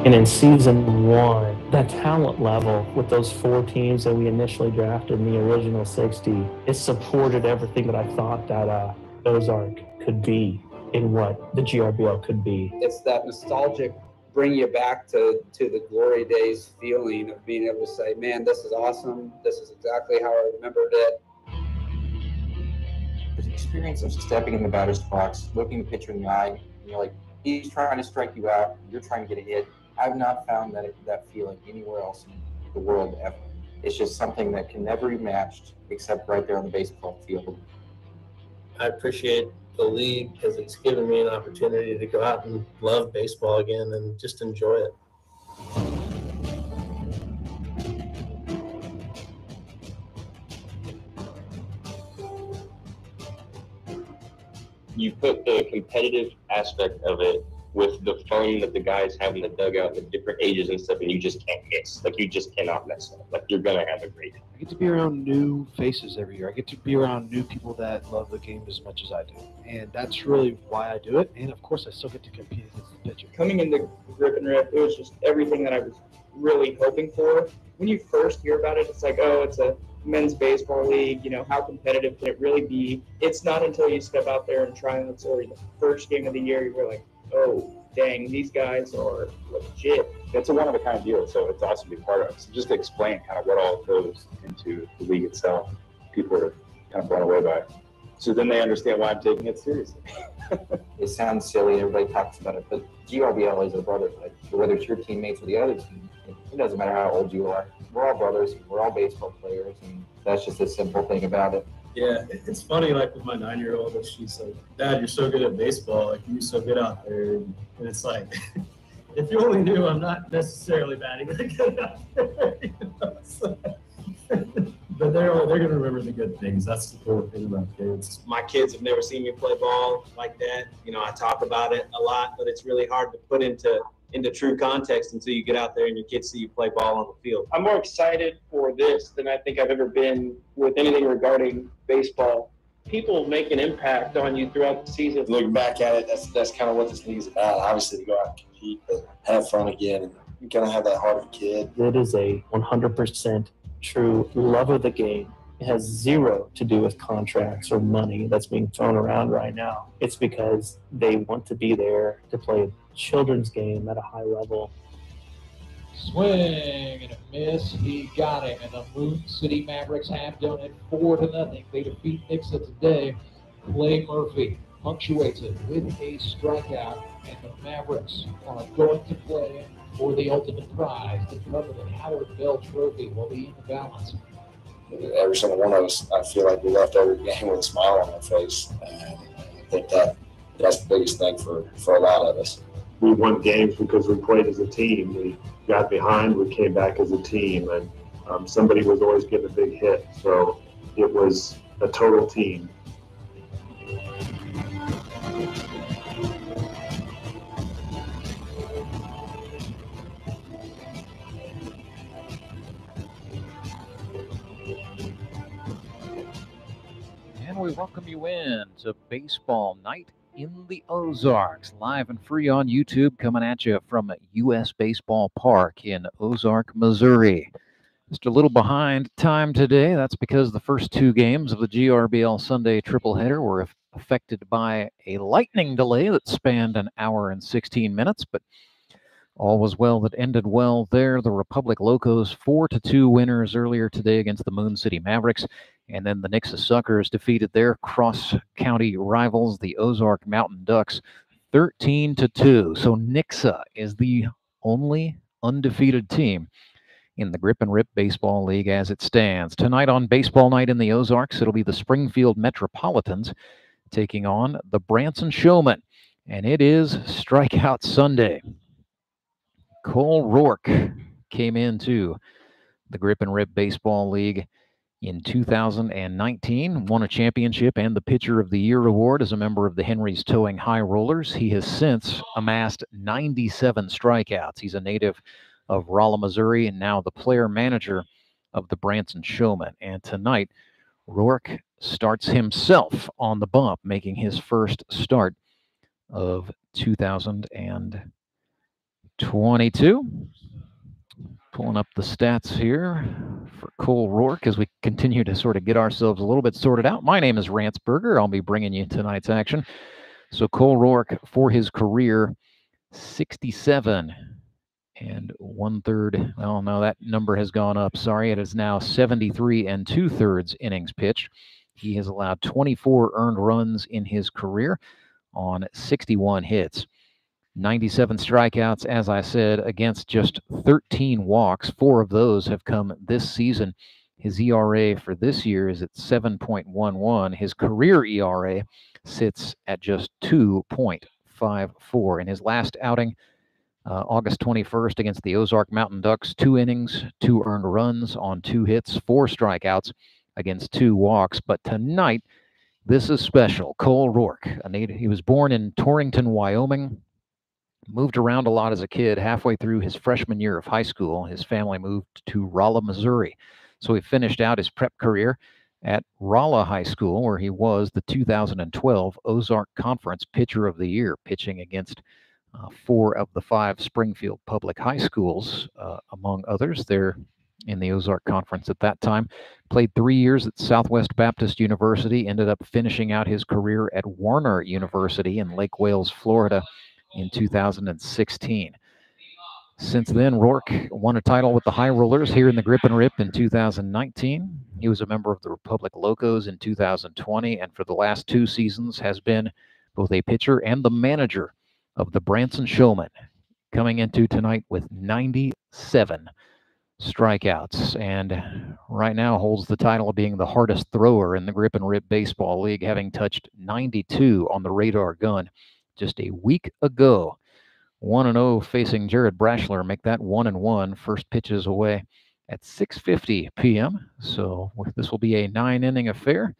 And in season 1, that talent level with those 4 teams that we initially drafted in the original 60, it supported everything that I thought that Ozark could be and what the GRBL could be. It's that nostalgic, bring you back to the glory days feeling of being able to say, man, this is awesome. This is exactly how I remembered it. The experience of stepping in the batter's box, looking the pitcher in the eye, and you're like, he's trying to strike you out, you're trying to get a hit. I've not found that feeling anywhere else in the world ever. It's just something that can never be matched except right there on the baseball field. I appreciate the league because it's given me an opportunity to go out and love baseball again and just enjoy it. You put the competitive aspect of it with the fun that the guys have in the dugout, the different ages and stuff, and you just can't miss. Like, you just cannot mess up. Like, you're going to have a great time. I get to be around new faces every year. I get to be around new people that love the game as much as I do. And that's really why I do it. And, of course, I still get to compete against the pitcher. Coming into Grip and Rip, it was just everything that I was really hoping for. When you first hear about it, it's like, oh, it's a men's baseball league, you know, how competitive can it really be? It's not until you step out there and try out the first game of the year, you're like, oh, dang, these guys are legit. It's a one-of-a-kind deal, so it's awesome to be part of. So just to explain kind of what all goes into the league itself, people are kind of blown away by it. So then they understand why I'm taking it seriously. It sounds silly, everybody talks about it, but GRBL is a brotherhood. So whether it's your teammates or the other team, it doesn't matter how old you are. We're all brothers, we're all baseball players, and that's just a simple thing about it. Yeah, it's funny, like with my 9-year-old, that she's like, Dad, you're so good at baseball, like you're so good out there. And it's like, if you only knew, I'm not necessarily batting that good out there. You know? So, but they're going to remember the good things. That's the cool thing about kids. My kids have never seen me play ball like that. You know, I talk about it a lot, but it's really hard to put into true context until you get out there and your kids see you play ball on the field. I'm more excited for this than I think I've ever been with anything regarding baseball. People make an impact on you throughout the season. Looking back at it, that's kind of what this league is about. Obviously, to go out and compete, but have fun again, and you kind of have that heart of a kid. It is a 100% true love of the game. It has zero to do with contracts or money that's being thrown around right now. It's because they want to be there to play a children's game at a high level. Swing and a miss. He got him, and the Moon City Mavericks have done it 4-0. They defeat Nixa today. Clay Murphy punctuates it with a strikeout, and the Mavericks are going to play for the ultimate prize. The coveted Howard Bell Trophy will be in the balance. Every single one of us, I feel like we left every game with a smile on our face. And I think that's the biggest thing for a lot of us. We won games because we played as a team. We got behind, we came back as a team, and somebody was always getting a big hit. So it was a total team. And we welcome you in to Baseball Night in the Ozarks, live and free on YouTube, coming at you from U.S. Baseball Park in Ozark, Missouri. Just a little behind time today. That's because the first 2 games of the GRBL Sunday tripleheader were affected by a lightning delay that spanned an hour and 16 minutes, but all was well that ended well there. The Republic Locos 4-2 winners earlier today against the Moon City Mavericks. And then the Nixa Suckers defeated their cross-county rivals, the Ozark Mountain Ducks, 13-2. So Nixa is the only undefeated team in the Grip and Rip Baseball League as it stands. Tonight on Baseball Night in the Ozarks, it'll be the Springfield Metropolitans taking on the Branson Showmen. And it is Strikeout Sunday. Cole Roark came into the Grip and Rip Baseball League in 2019, won a championship and the Pitcher of the Year award as a member of the Henry's Towing High Rollers. He has since amassed 97 strikeouts. He's a native of Rolla, Missouri, and now the player manager of the Branson Showmen. And tonight, Rourke starts himself on the bump, making his first start of 2020. 22. Pulling up the stats here for Cole Roark as we continue to sort of get ourselves a little bit sorted out. My name is Ranceberger. I'll be bringing you tonight's action. So Cole Roark, for his career, 67 1/3. Well, no, that number has gone up. Sorry, it is now 73 2/3 innings pitched. He has allowed 24 earned runs in his career on 61 hits. 97 strikeouts, as I said, against just 13 walks. 4 of those have come this season. His ERA for this year is at 7.11. His career ERA sits at just 2.54. In his last outing, August 21st against the Ozark Mountain Ducks, 2 innings, 2 earned runs on 2 hits, 4 strikeouts against 2 walks. But tonight, this is special. Cole Roark, he was born in Torrington, Wyoming. Moved around a lot as a kid. Halfway through his freshman year of high school, his family moved to Rolla, Missouri. So he finished out his prep career at Rolla High School, where he was the 2012 Ozark Conference Pitcher of the Year, pitching against 4 of the 5 Springfield public high schools, among others. They're in the Ozark Conference at that time. Played 3 years at Southwest Baptist University, ended up finishing out his career at Warner University in Lake Wales, Florida, in 2016. Since then, Rourke won a title with the High Rollers here in the Grip and Rip in 2019. He was a member of the Republic Locos in 2020, and for the last 2 seasons has been both a pitcher and the manager of the Branson Showmen, coming into tonight with 97 strikeouts, and right now holds the title of being the hardest thrower in the Grip and Rip Baseball League, having touched 92 on the radar gun just a week ago. 1-0 facing Jared Brashler. Make that 1-1. First pitches away at 6:50 p.m. So this will be a 9-inning affair.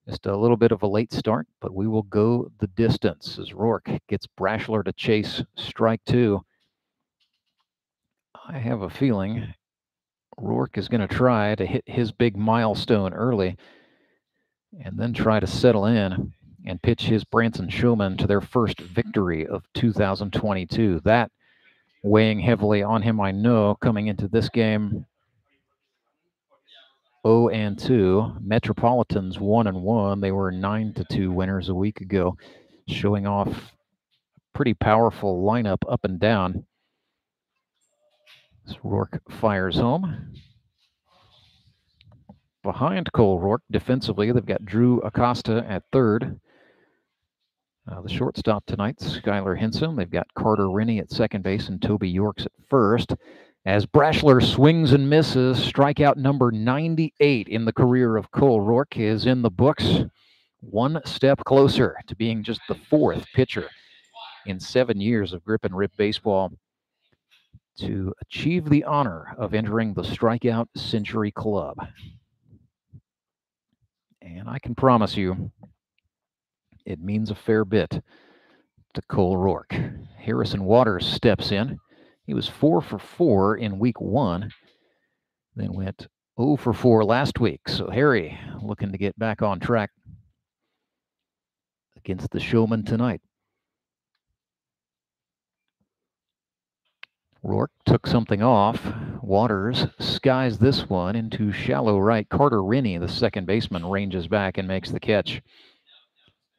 Just a little bit of a late start, but we will go the distance as Rourke gets Brashler to chase strike 2. I have a feeling Rourke is going to try to hit his big milestone early and then try to settle in and pitch his Branson Showmen to their first victory of 2022. That weighing heavily on him, I know, coming into this game. 0-2. Metropolitans 1-1. They were 9-2 winners a week ago, showing off a pretty powerful lineup up and down. As Rourke fires home. Behind Cole Roark defensively, they've got Drew Acosta at third. The shortstop tonight, Skylar Hinson. They've got Carter Rinny at second base and Toby Yorks at first. As Brashler swings and misses, strikeout number 98 in the career of Cole Roark is in the books. 1 step closer to being just the 4th pitcher in 7 years of Grip and Rip baseball to achieve the honor of entering the Strikeout Century Club. And I can promise you, it means a fair bit to Cole Roark. Harrison Waters steps in. He was 4 for 4 in week 1, then went 0 for 4 last week. So Harry looking to get back on track against the Showman tonight. Rourke took something off. Waters skies this one into shallow right. Carter Rinny, the second baseman, ranges back and makes the catch.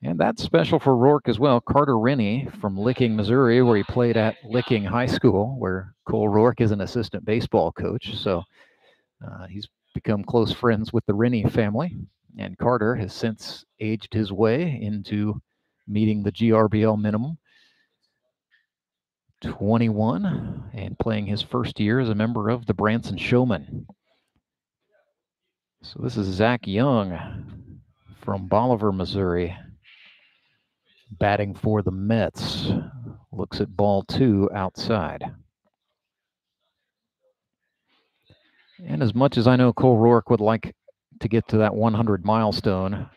And that's special for Rourke as well. Carter Rennie from Licking, Missouri, where he played at Licking High School, where Cole Roark is an assistant baseball coach. So he's become close friends with the Rennie family. And Carter has since aged his way into meeting the GRBL minimum. 21 and playing his first year as a member of the Branson Showmen. So this is Zach Young from Bolivar, Missouri, batting for the Mets. Looks at ball 2 outside. And as much as I know Cole Roark would like to get to that 100 milestone,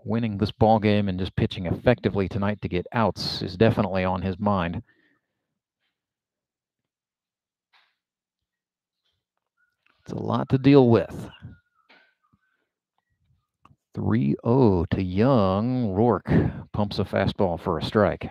winning this ball game and just pitching effectively tonight to get outs is definitely on his mind. It's a lot to deal with. 3-0 to Young. Rourke pumps a fastball for a strike.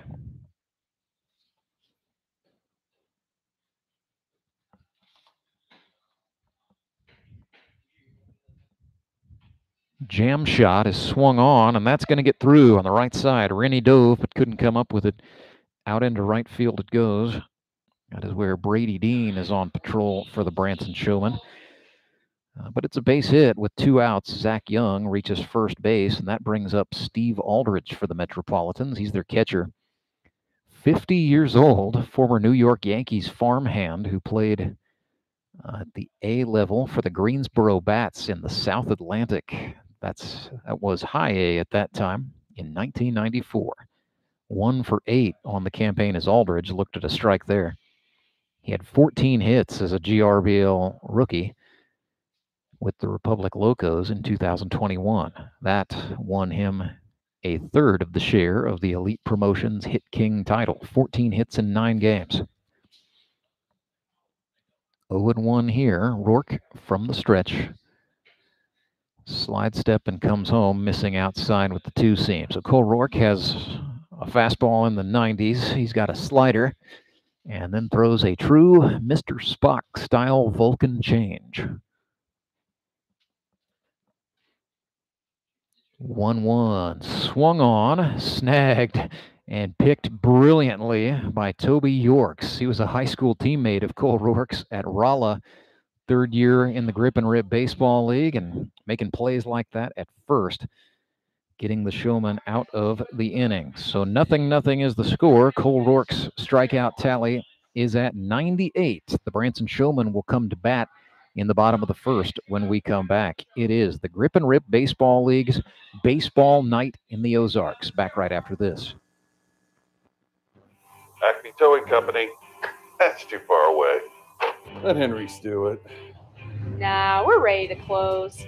Jam shot is swung on, and that's going to get through on the right side. Rennie dove, but couldn't come up with it. Out into right field it goes. That is where Brady Dean is on patrol for the Branson Showmen. But it's a base hit with 2 outs. Zach Young reaches first base, and that brings up Steve Aldridge for the Metropolitans. He's their catcher. 50 years old, former New York Yankees farmhand who played at the A level for the Greensboro Bats in the South Atlantic. That was high A at that time in 1994. 1 for 8 on the campaign as Aldridge looked at a strike there. He had 14 hits as a GRBL rookie with the Republic Locos in 2021. That won him a third of the share of the Elite Promotions Hit King title. 14 hits in 9 games. 0-1 here. Rourke from the stretch. Slide step and comes home, missing outside with the 2-seam. So Cole Roark has a fastball in the 90s. He's got a slider and then throws a true Mr. Spock style Vulcan change. 1-1, swung on, snagged, and picked brilliantly by Toby Yorks. He was a high school teammate of Cole Roark's at Rolla, 3rd year in the Grip and Rip Baseball League, and making plays like that at first, getting the Showmen out of the inning. So 0-0 is the score. Cole Roark's strikeout tally is at 98. The Branson Showmen will come to bat in the bottom of the 1st when we come back. It is the Grip and Rip Baseball League's baseball night in the Ozarks. Back right after this. Acme Towing Company, that's too far away. Let Henry's do it. Nah, we're ready to close.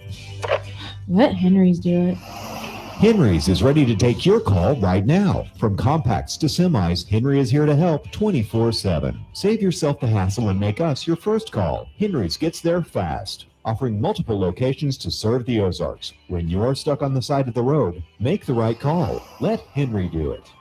Let Henry's do it. Henry's is ready to take your call right now. From compacts to semis, Henry is here to help 24/7. Save yourself the hassle and make us your first call. Henry's gets there fast, offering multiple locations to serve the Ozarks. When you're stuck on the side of the road, make the right call. Let Henry do it.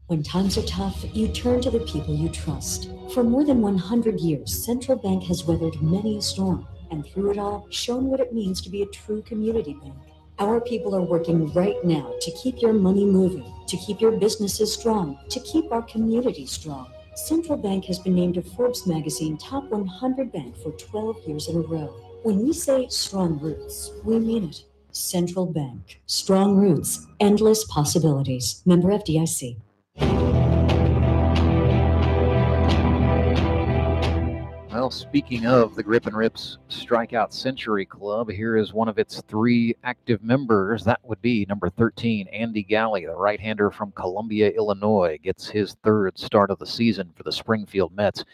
When times are tough, you turn to the people you trust. For more than 100 years, Central Bank has weathered many a storm, and through it all, shown what it means to be a true community bank. Our people are working right now to keep your money moving, to keep your businesses strong, to keep our community strong. Central Bank has been named a Forbes magazine top 100 bank for 12 years in a row. When we say strong roots, we mean it. Central Bank. Strong roots, endless possibilities. Member FDIC. Well, speaking of the Grip and Rips Strikeout Century Club, here is one of its 3 active members. That would be number 13, Andy Galle, the right-hander from Columbia, Illinois, gets his 3rd start of the season for the Springfield Mets.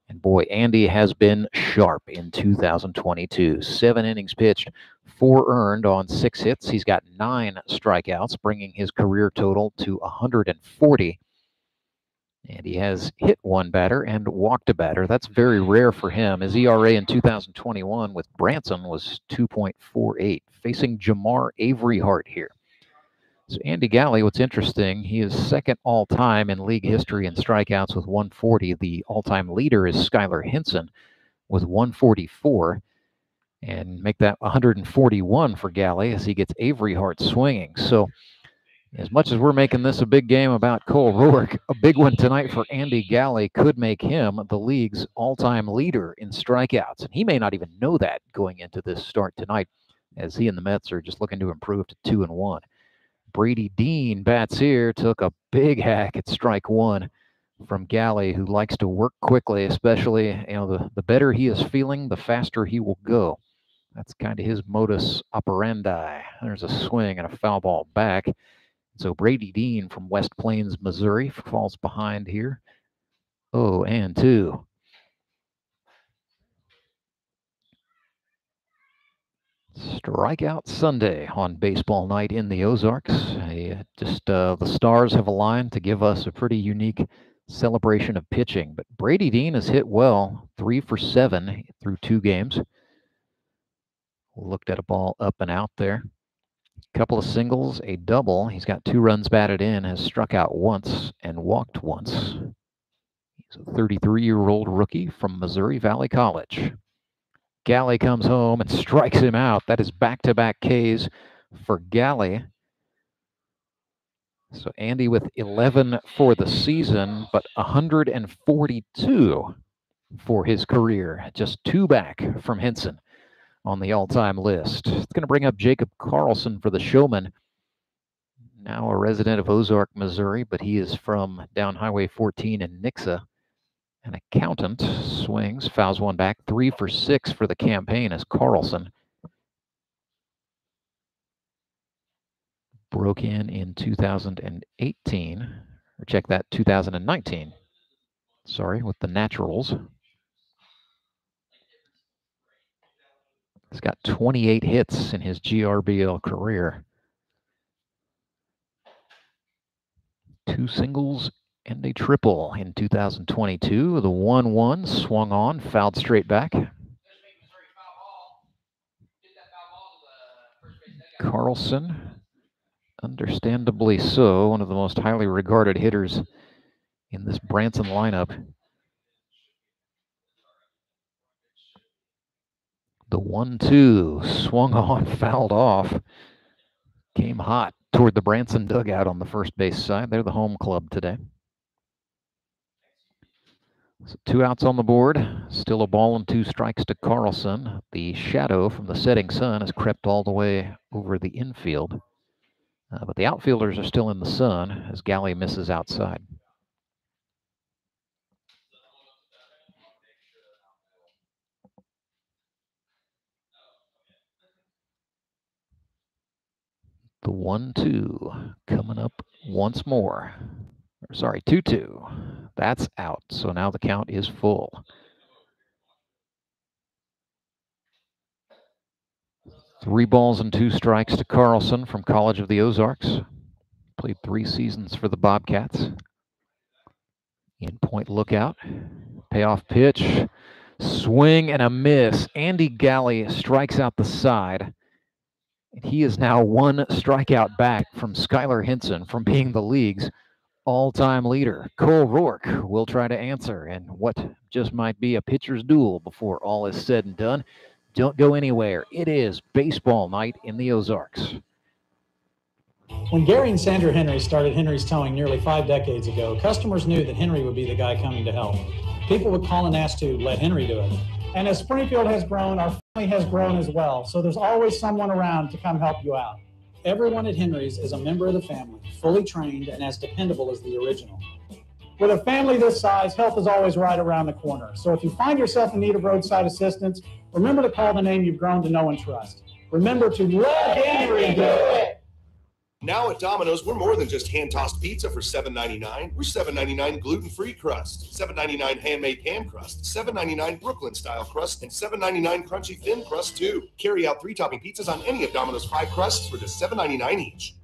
And boy, Andy has been sharp in 2022. 7 innings pitched, 4 earned on 6 hits. He's got 9 strikeouts, bringing his career total to 140. And he has hit 1 batter and walked a batter. That's very rare for him. His ERA in 2021 with Branson was 2.48, facing Jamar Avery Hart here. So Andy Galle, what's interesting, he is 2nd all-time in league history in strikeouts with 140. The all-time leader is Skylar Henson with 144. And make that 141 for Galle as he gets Avery Hart swinging. So as much as we're making this a big game about Cole Roark, a big one tonight for Andy Galle could make him the league's all-time leader in strikeouts. And he may not even know that going into this start tonight, as he and the Mets are just looking to improve to 2-1. Brady Dean bats here, took a big hack at strike 1 from Galle, who likes to work quickly, especially, the better he is feeling, the faster he will go. That's kind of his modus operandi. There's a swing and a foul ball back. So Brady Dean from West Plains, Missouri, falls behind here. 0-2. Strikeout Sunday on baseball night in the Ozarks. The stars have aligned to give us a pretty unique celebration of pitching. But Brady Dean has hit well, 3 for 7 through 2 games. Looked at a ball up and out there. Couple of singles, a double. He's got 2 runs batted in, has struck out once and walked once. He's a 33-year-old rookie from Missouri Valley College. Galle comes home and strikes him out. That is back-to-back Ks for Galle. So Andy with 11 for the season, but 142 for his career. Just 2 back from Henson on the all-time list. It's going to bring up Jacob Carlson for the Showmen. Now a resident of Ozark, Missouri, but he is from down Highway 14 in Nixa. An accountant swings, fouls one back, 3 for 6 for the campaign as Carlson broke in 2018, or check that, 2019. Sorry, with the Naturals. He's got 28 hits in his GRBL career. 2 singles and a triple in 2022. The 1-1 swung on, fouled straight back. Carlson, understandably so, one of the most highly regarded hitters in this Branson lineup. The 1-2 swung on, fouled off. Came hot toward the Branson dugout on the first base side. They're the home club today. So 2 outs on the board. Still a ball and 2 strikes to Carlson. The shadow from the setting sun has crept all the way over the infield. But the outfielders are still in the sun as Galley misses outside. The 1-2 coming up once more. Or sorry, 2-2. That's out. So now the count is full. 3 balls and 2 strikes to Carlson from College of the Ozarks. Played 3 seasons for the Bobcats. In point lookout. Payoff pitch. Swing and a miss. Andy Galle strikes out the side. And he is now 1 strikeout back from Skylar Henson from being the league's all-time leader. Cole Roark will try to answer in what just might be a pitcher's duel before all is said and done. Don't go anywhere. It is baseball night in the Ozarks. When Gary and Sandra Henry started Henry's Towing nearly 5 decades ago, customers knew that Henry would be the guy coming to help. People would call and ask to let Henry do it. And as Springfield has grown, our family has grown as well. So there's always someone around to come help you out. Everyone at Henry's is a member of the family, fully trained and as dependable as the original. With a family this size, help is always right around the corner. So if you find yourself in need of roadside assistance, remember to call the name you've grown to know and trust. Remember to let Henry do it. Now at Domino's, we're more than just hand-tossed pizza for $7.99. We're $7.99 gluten-free crust, $7.99 handmade ham crust, $7.99 Brooklyn-style crust, and $7.99 crunchy thin crust, too. Carry out 3-topping pizzas on any of Domino's 5 crusts for just $7.99 each.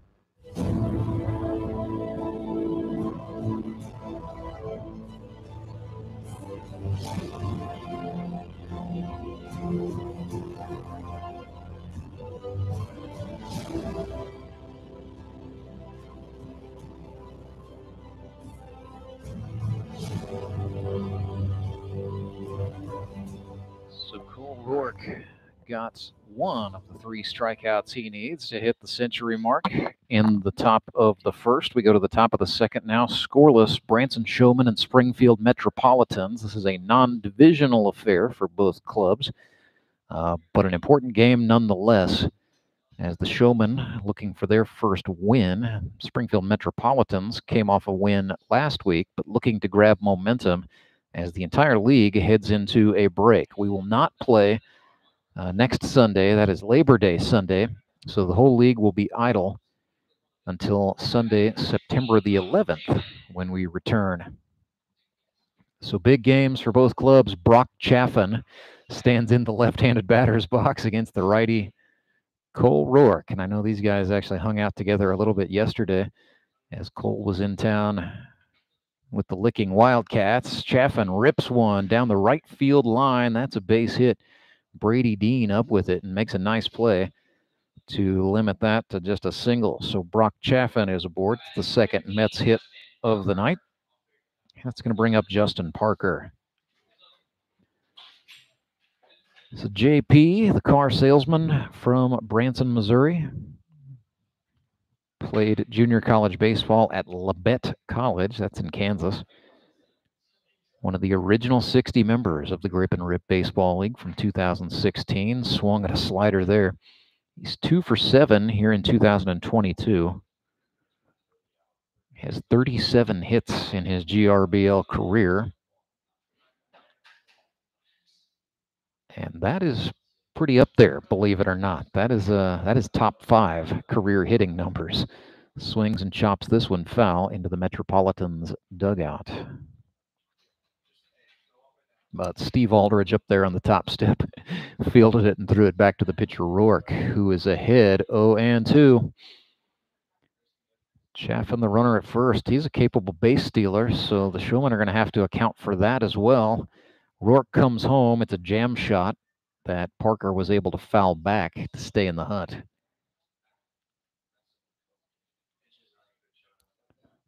So Cole Roark got 1 of the 3 strikeouts he needs to hit the century mark in the top of the first. We go to the top of the second now. Scoreless, Branson Showmen and Springfield Metropolitans. This is a non-divisional affair for both clubs, but an important game nonetheless, as the Showmen looking for their first win. Springfield Metropolitans came off a win last week, but looking to grab momentum as the entire league heads into a break. We will not play next Sunday. That is Labor Day Sunday. So the whole league will be idle until Sunday, September the 11th, when we return. So big games for both clubs. Brock Chaffin stands in the left-handed batter's box against the righty Cole Roark. And I know these guys actually hung out together a little bit yesterday as Cole was in town with the Licking Wildcats. Chaffin rips one down the right field line. That's a base hit. Brady Dean up with it and makes a nice play to limit that to just a single. So Brock Chaffin is aboard. It's the second Mets hit of the night. That's going to bring up Justin Parker. So JP, the car salesman from Branson, Missouri, played junior college baseball at Labette College. That's in Kansas. One of the original 60 members of the Grip and Rip Baseball League from 2016. Swung at a slider there. He's 2 for 7 here in 2022. He has 37 hits in his GRBL career. And that is pretty up there, believe it or not. That is top 5 career hitting numbers. Swings and chops this one foul into the Metropolitans dugout. But Steve Aldridge up there on the top step fielded it and threw it back to the pitcher Rourke, who is ahead 0-2. Chaffin the runner at first. He's a capable base stealer, so the Showmen are going to have to account for that as well. Rourke comes home. It's a jam shot that Parker was able to foul back to stay in the hunt.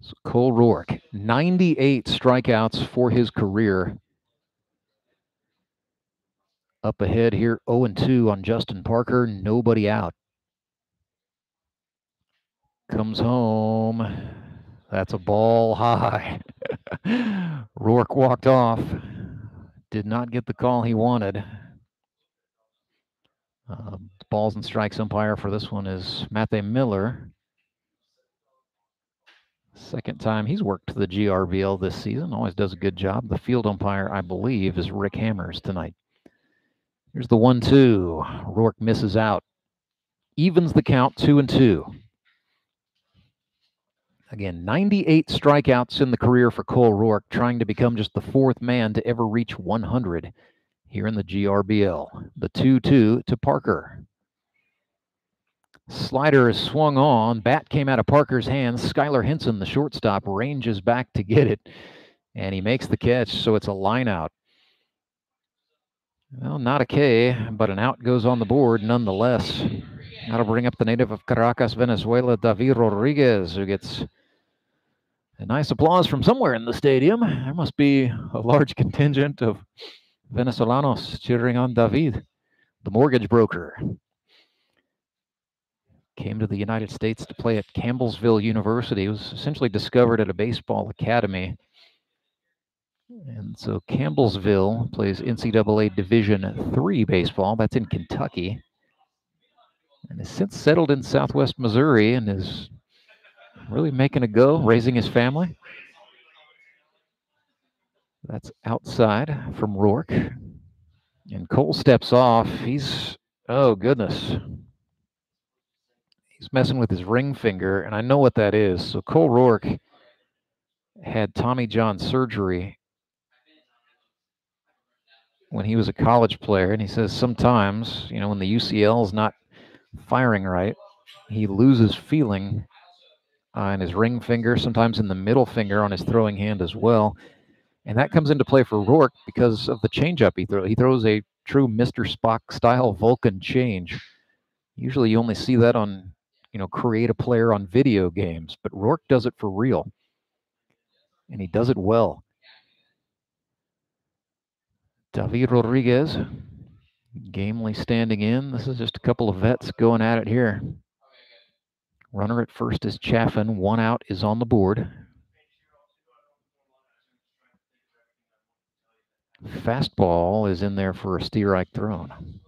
So Cole Roark, 98 strikeouts for his career. Up ahead here, 0-2 on Justin Parker, nobody out. Comes home. That's a ball high. Rourke walked off. Did not get the call he wanted. Balls and strikes umpire for this one is Matthew Miller. Second time he's worked the GRBL this season. Always does a good job. The field umpire, I believe, is Rick Hammers tonight. Here's the 1-2. Rourke misses out. Evens the count, 2-2. Again, 98 strikeouts in the career for Cole Roark, trying to become just the 4th man to ever reach 100 here in the GRBL. The 2-2 to Parker. Slider is swung on. Bat came out of Parker's hands. Skylar Henson, the shortstop, ranges back to get it, and he makes the catch, so it's a line out. Well, not a K, but an out goes on the board nonetheless. That'll bring up the native of Caracas, Venezuela, David Rodriguez, who gets a nice applause from somewhere in the stadium. There must be a large contingent of Venezolanos cheering on David, the mortgage broker. Came to the United States to play at Campbellsville University. He was essentially discovered at a baseball academy. And so Campbellsville plays NCAA Division III baseball. That's in Kentucky. And has since settled in Southwest Missouri and is really making a go, raising his family. That's outside from Rourke. And Cole steps off. He's, oh goodness. He's messing with his ring finger, and I know what that is. So Cole Roark had Tommy John surgery when he was a college player, and he says sometimes, you know, when the UCL is not firing right, he loses feeling in his ring finger, sometimes in the middle finger on his throwing hand as well. And that comes into play for Rourke because of the changeup he throws. He throws a true Mr. Spock-style Vulcan change. Usually you only see that on, you know, create a player on video games, but Rourke does it for real, and he does it well. David Rodriguez, gamely standing in. This is just a couple of vets going at it here. Runner at first is Chaffin. 1 out is on the board. Fastball is in there for a strike thrown.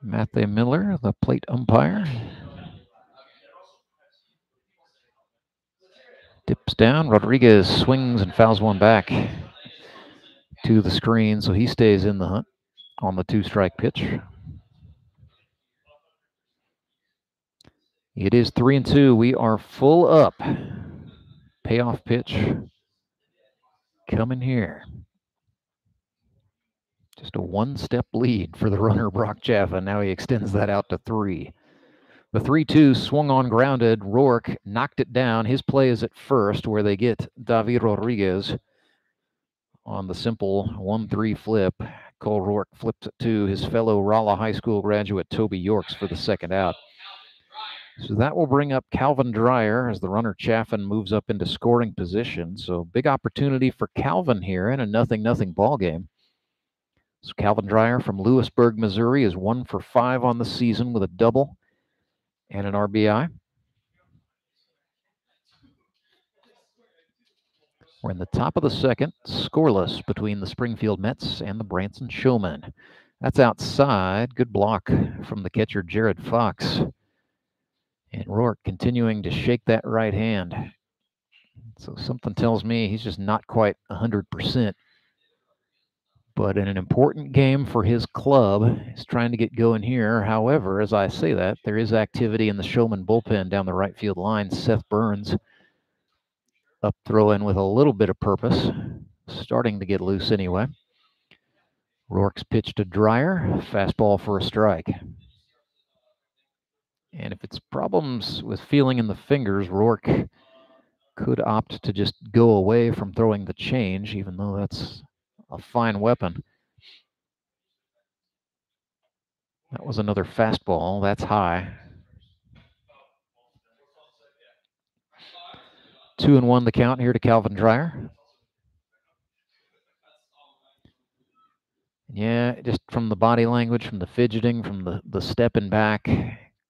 Matthew Miller, the plate umpire. Dips down. Rodriguez swings and fouls one back to the screen, so he stays in the hunt on the 2-strike pitch. It is 3-2. We are full up. Payoff pitch coming here. Just a 1-step lead for the runner, Brock Chaffin. Now he extends that out to 3. The 3-2 swung on grounded. Rourke knocked it down. His play is at first, where they get David Rodriguez on the simple 1-3 flip. Cole Roark flips it to his fellow Rolla High School graduate Toby Yorks for the second out. So that will bring up Calvin Dreyer as the runner Chaffin moves up into scoring position. So big opportunity for Calvin here in a 0-0 ball game. So Calvin Dreyer from Lewisburg, Missouri is 1 for 5 on the season with a double and an RBI. We're in the top of the second, scoreless between the Springfield Mets and the Branson Showmen. That's outside. Good block from the catcher, Jared Fox. And Rourke continuing to shake that right hand. So something tells me he's just not quite 100%. But in an important game for his club, he's trying to get going here. However, as I say that, there is activity in the Showman bullpen down the right field line. Seth Burns up throwing with a little bit of purpose. Starting to get loose anyway. Rourke's pitch to Dreyer. Fastball for a strike. And if it's problems with feeling in the fingers, Rourke could opt to just go away from throwing the change, even though that's a fine weapon. That was another fastball. That's high. 2-1 the count here to Calvin Dreyer. Yeah, just from the body language, from the fidgeting, from the stepping back,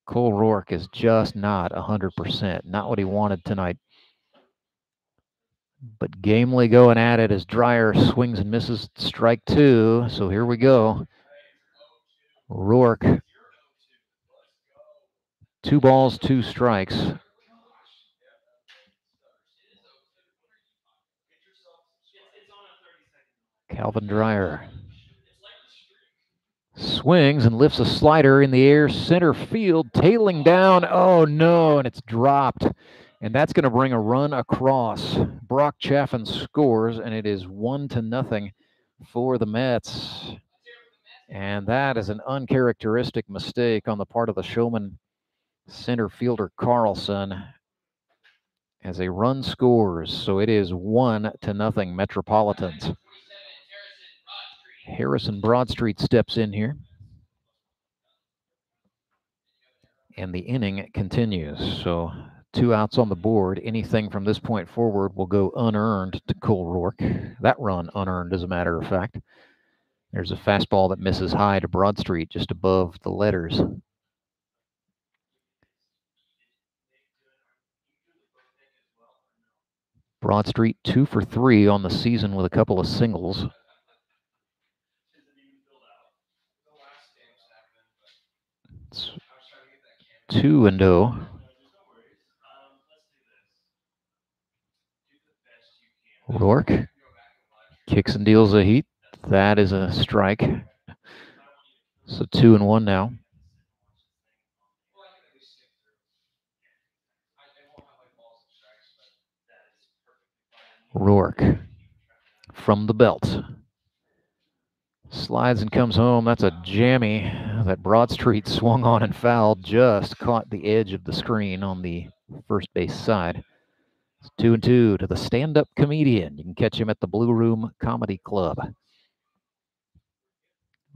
Cole Roark is just not 100%. Not what he wanted tonight. But gamely going at it as Dreyer swings and misses strike 2. So here we go. Rourke. 2 balls, 2 strikes. Calvin Dreyer swings and lifts a slider in the air, center field, tailing down. Oh no, and it's dropped. And that's going to bring a run across. Brock Chaffin scores, and it is 1-0 for the Mets. And that is an uncharacteristic mistake on the part of the Showman center fielder Carlson as a run scores. So it is 1-0 Metropolitans. Harrison Broadstreet steps in here. And the inning continues. So 2 outs on the board. Anything from this point forward will go unearned to Cole Roark. That run unearned, as a matter of fact. There's a fastball that misses high to Broadstreet, just above the letters. Broadstreet 2 for 3 on the season with a couple of singles. It's 2-0. Rourke kicks and deals a heat. That is a strike. So 2-1 now. Rourke from the belt. Slides and comes home. That's a jammy that Broadstreet swung on and fouled. Just caught the edge of the screen on the first base side. It's 2-2 to the stand-up comedian. You can catch him at the Blue Room Comedy Club.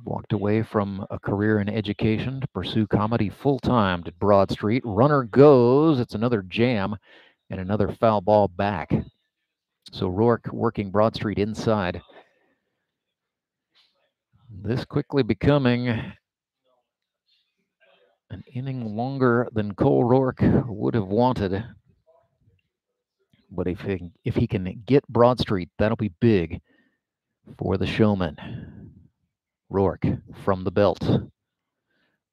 Walked away from a career in education to pursue comedy full-time to Broadstreet. Runner goes. It's another jam and another foul ball back. So Rourke working Broadstreet inside. This quickly becoming an inning longer than Cole Roark would have wanted. But if he can get Broadstreet, that'll be big for the Showman. Rourke from the belt.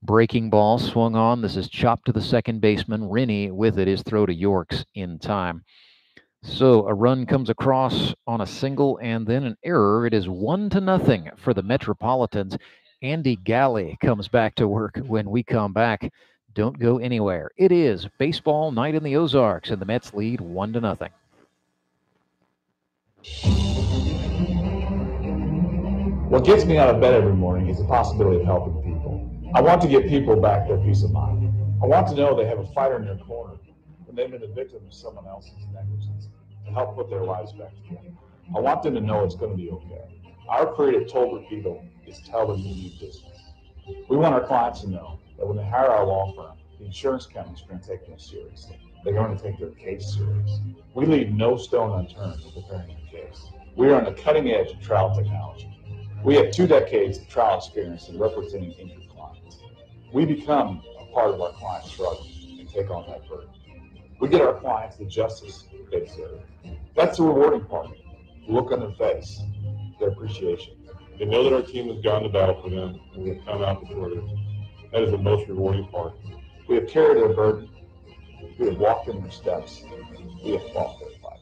Breaking ball swung on. This is chopped to the second baseman. Rennie with it is throw to Yorks in time. So a run comes across on a single and then an error. It is 1-0 for the Metropolitans. Andy Galle comes back to work when we come back. Don't go anywhere. It is baseball night in the Ozarks, and the Mets lead 1-0. What gets me out of bed every morning is the possibility of helping people. I want to give people back their peace of mind. I want to know they have a fighter in their corner when they've been the victim of someone else's negligence to help put their lives back together. I want them to know it's going to be okay. Our creed at Toll Repeatal is tell them you need business. We want our clients to know that when they hire our law firm, the insurance companies are going to take them seriously. They're going to take their case serious. We leave no stone unturned to preparing the case. We are on the cutting edge of trial technology. We have 2 decades of trial experience in representing injured clients. We become a part of our client's struggle and take on that burden. We get our clients the justice they deserve. That's the rewarding part. The look on their face, their appreciation. They know that our team has gone to battle for them, and we have come out victorious. That is the most rewarding part. We have carried their burden. We have walked in their steps. We have fought their fight.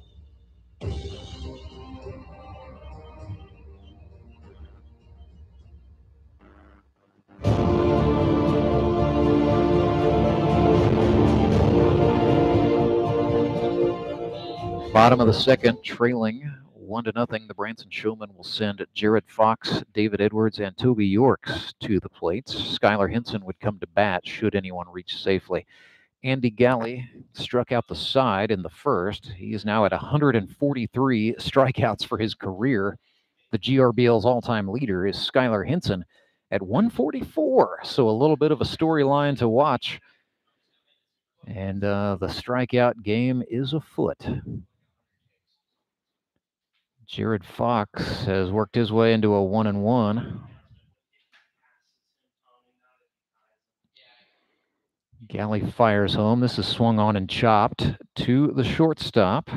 Bottom of the second, trailing 1-0. The Branson Showmen will send Jared Fox, David Edwards, and Toby Yorks to the plates. Skylar Henson would come to bat should anyone reach safely. Andy Galle struck out the side in the first. He is now at 143 strikeouts for his career. The GRBL's all-time leader is Skylar Henson at 144. So a little bit of a storyline to watch. And the strikeout game is afoot. Jared Fox has worked his way into a 1-1. Galley fires home. This is swung on and chopped to the shortstop.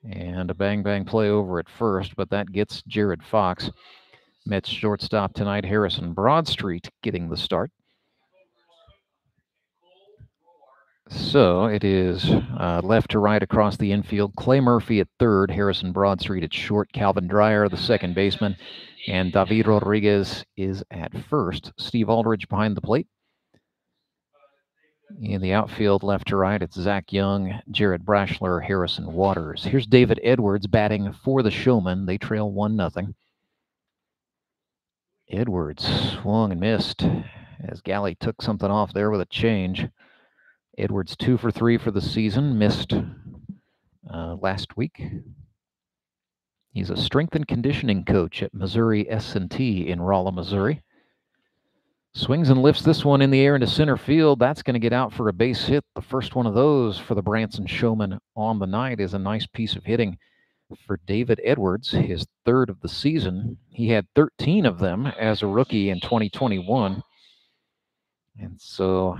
And a bang-bang play over at first, but that gets Jared Fox. Mets shortstop tonight, Harrison Broadstreet, getting the start. So it is left to right across the infield. Clay Murphy at third, Harrison Broadstreet at short, Calvin Dreyer, the second baseman, and David Rodriguez is at first. Steve Aldridge behind the plate. In the outfield, left to right, it's Zach Young, Jared Brashler, Harrison Waters. Here's David Edwards batting for the Showmen. They trail 1-0. Edwards swung and missed as Galley took something off there with a change. Edwards 2 for 3 for the season, missed last week. He's a strength and conditioning coach at Missouri S&T in Rolla, Missouri. Swings and lifts this one in the air into center field. That's going to get out for a base hit. The first one of those for the Branson Showmen on the night is a nice piece of hitting for David Edwards, his third of the season. He had 13 of them as a rookie in 2021. And so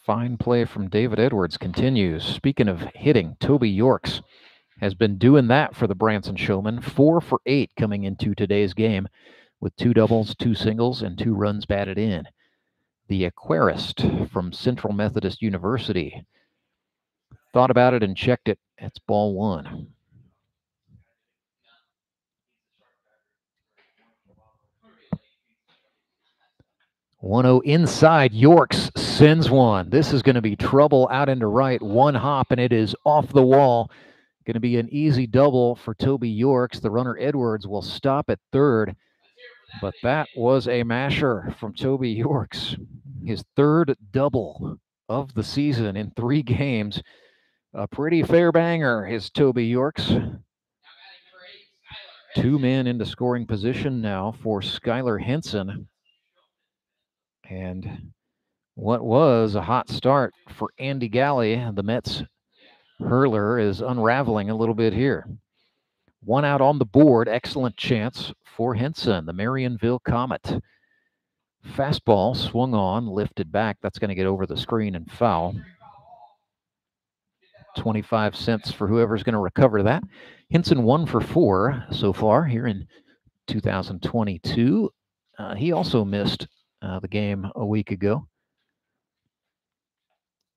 fine play from David Edwards continues. Speaking of hitting, Toby Yorks has been doing that for the Branson Showmen. 4 for 8 coming into today's game with 2 doubles, 2 singles, and 2 runs batted in. The aquarist from Central Methodist University thought about it and checked it. It's ball 1. One-0 inside. Yorks sends one. This is going to be trouble out into right. One hop, and it is off the wall. Going to be an easy double for Toby Yorks. The runner Edwards will stop at third. But that was a masher from Toby Yorks. His third double of the season in 3 games. A pretty fair banger is Toby Yorks. 2 men into scoring position now for Skylar Henson. And what was a hot start for Andy Galle, the Mets hurler, is unraveling a little bit here. 1 out on the board. Excellent chance for Henson, the Marionville Comet. Fastball swung on, lifted back. That's going to get over the screen and foul. 25 cents for whoever's going to recover that. Henson 1 for 4 so far here in 2022. He also missed the game a week ago.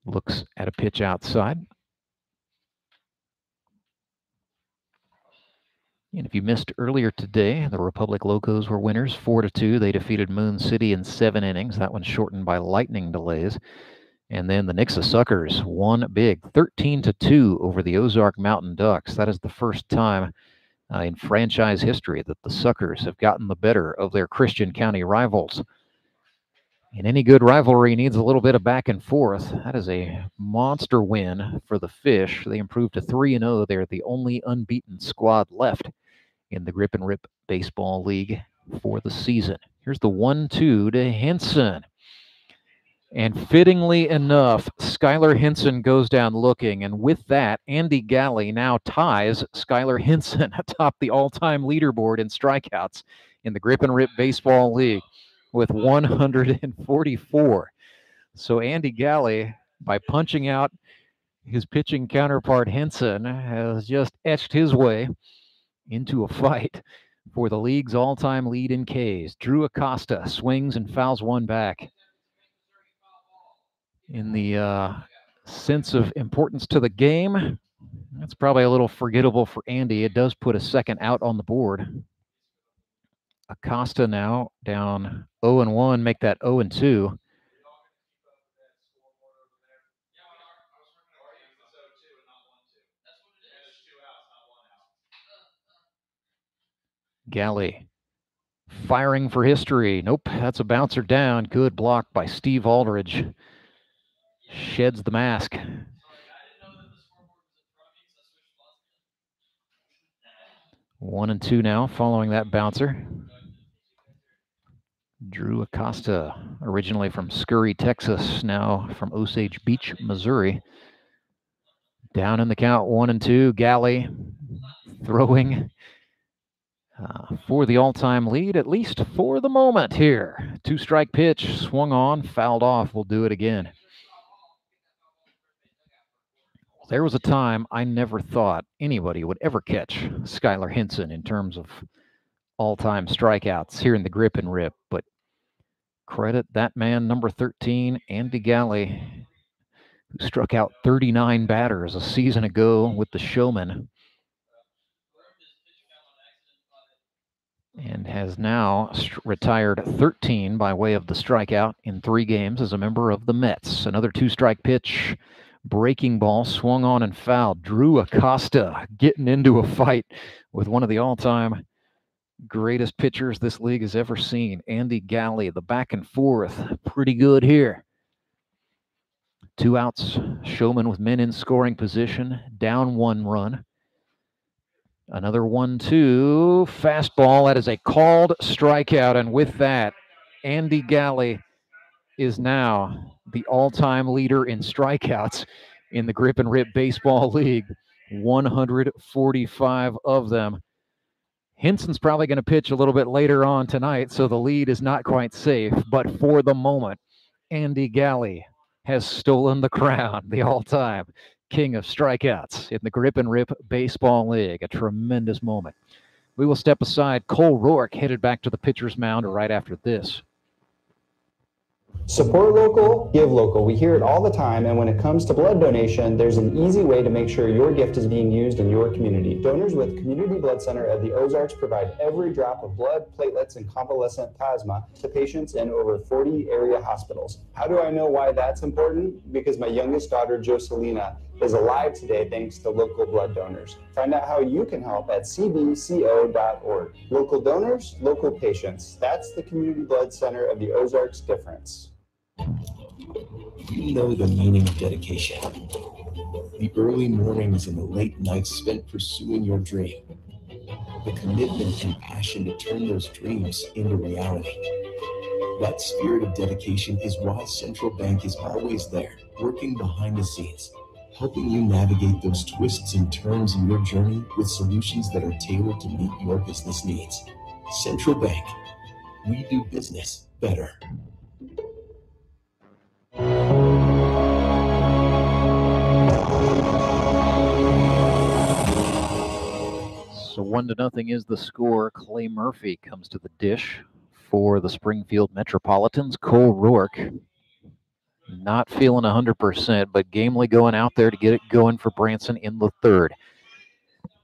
Looks at a pitch outside. And if you missed earlier today, the Republic Locos were winners 4-2. They defeated Moon City in 7 innings. That one shortened by lightning delays. And then the Nixa Suckers won big, 13-2 over the Ozark Mountain Ducks. That is the first time in franchise history that the Suckers have gotten the better of their Christian County rivals. And any good rivalry needs a little bit of back and forth. That is a monster win for the Fish. They improved to 3-0. They're the only unbeaten squad left in the Grip and Rip Baseball League for the season. Here's the 1-2 to Henson. And fittingly enough, Skylar Hinson goes down looking, and with that, Andy Galle now ties Skylar Hinson atop the all-time leaderboard in strikeouts in the Grip and Rip Baseball League with 144. So Andy Galle, by punching out his pitching counterpart Hinson, has just etched his way into a fight for the league's all-time lead in Ks. Drew Acosta swings and fouls one back. In the sense of importance to the game, that's probably a little forgettable for Andy. It does put a second out on the board. Acosta now down 0-1, make that 0-2. Galley firing for history. Nope, that's a bouncer down. Good block by Steve Aldridge. Sheds the mask. One and two now following that bouncer. Drew Acosta, originally from Scurry, Texas, now from Osage Beach, Missouri. Down in the count, 1-2. Galley throwing for the all-time lead, at least for the moment here. Two-strike pitch, swung on, fouled off. We'll do it again. There was a time I never thought anybody would ever catch Skylar Hinson in terms of all-time strikeouts here in the Grip and Rip, but credit that man, number 13, Andy Galle, who struck out 39 batters a season ago with the Showmen and has now retired 13 by way of the strikeout in 3 games as a member of the Mets. Another two-strike pitch. Breaking ball swung on and fouled. Drew Acosta getting into a fight with one of the all-time greatest pitchers this league has ever seen, Andy Galle. The back and forth, pretty good here. 2 outs, Showman with men in scoring position, down 1 run. Another 1-2, fastball. That is a called strikeout, and with that, Andy Galle is now the all-time leader in strikeouts in the Grip and Rip Baseball League. 145 of them. Hinson's probably going to pitch a little bit later on tonight, so the lead is not quite safe. But for the moment, Andy Galle has stolen the crown, the all-time king of strikeouts in the Grip and Rip Baseball League. A tremendous moment. We will step aside. Cole Roark headed back to the pitcher's mound right after this. Support local, give local. We hear it all the time, and when it comes to blood donation, there's an easy way to make sure your gift is being used in your community. Donors with Community Blood Center of the Ozarks provide every drop of blood, platelets, and convalescent plasma to patients in over 40 area hospitals. How do I know why that's important? Because my youngest daughter, Joselina, is alive today thanks to local blood donors. Find out how you can help at cbco.org. Local donors, local patients. That's the Community Blood Center of the Ozarks difference. You know the meaning of dedication. The early mornings and the late nights spent pursuing your dream. The commitment and passion to turn those dreams into reality. That spirit of dedication is why Central Bank is always there, working behind the scenes, helping you navigate those twists and turns in your journey with solutions that are tailored to meet your business needs. Central Bank, we do business better. So 1-0 is the score. Clay Murphy comes to the dish for the Springfield Metropolitans. Cole Roark not feeling 100%, but gamely going out there to get it going for Branson in the 3rd.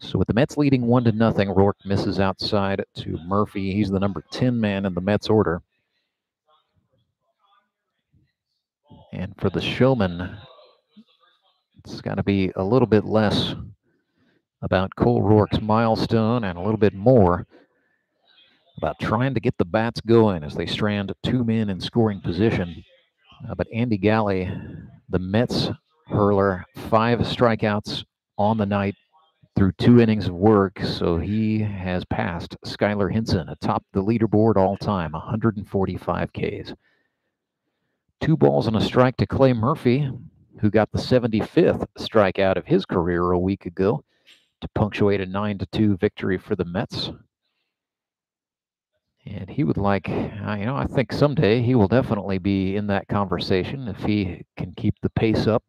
So with the Mets leading 1-0, Rourke misses outside to Murphy. He's the number 10 man in the Mets order. And for the Showmen, it's got to be a little bit less about Cole Roark's milestone and a little bit more about trying to get the bats going as they strand 2 men in scoring position. But Andy Galle, the Mets hurler, 5 strikeouts on the night through 2 innings of work, so he has passed Skylar Hinson atop the leaderboard all time, 145 Ks. 2 balls and a strike to Clay Murphy, who got the 75th strikeout of his career a week ago to punctuate a 9-2 victory for the Mets. And he would like, I think someday he will definitely be in that conversation if he can keep the pace up.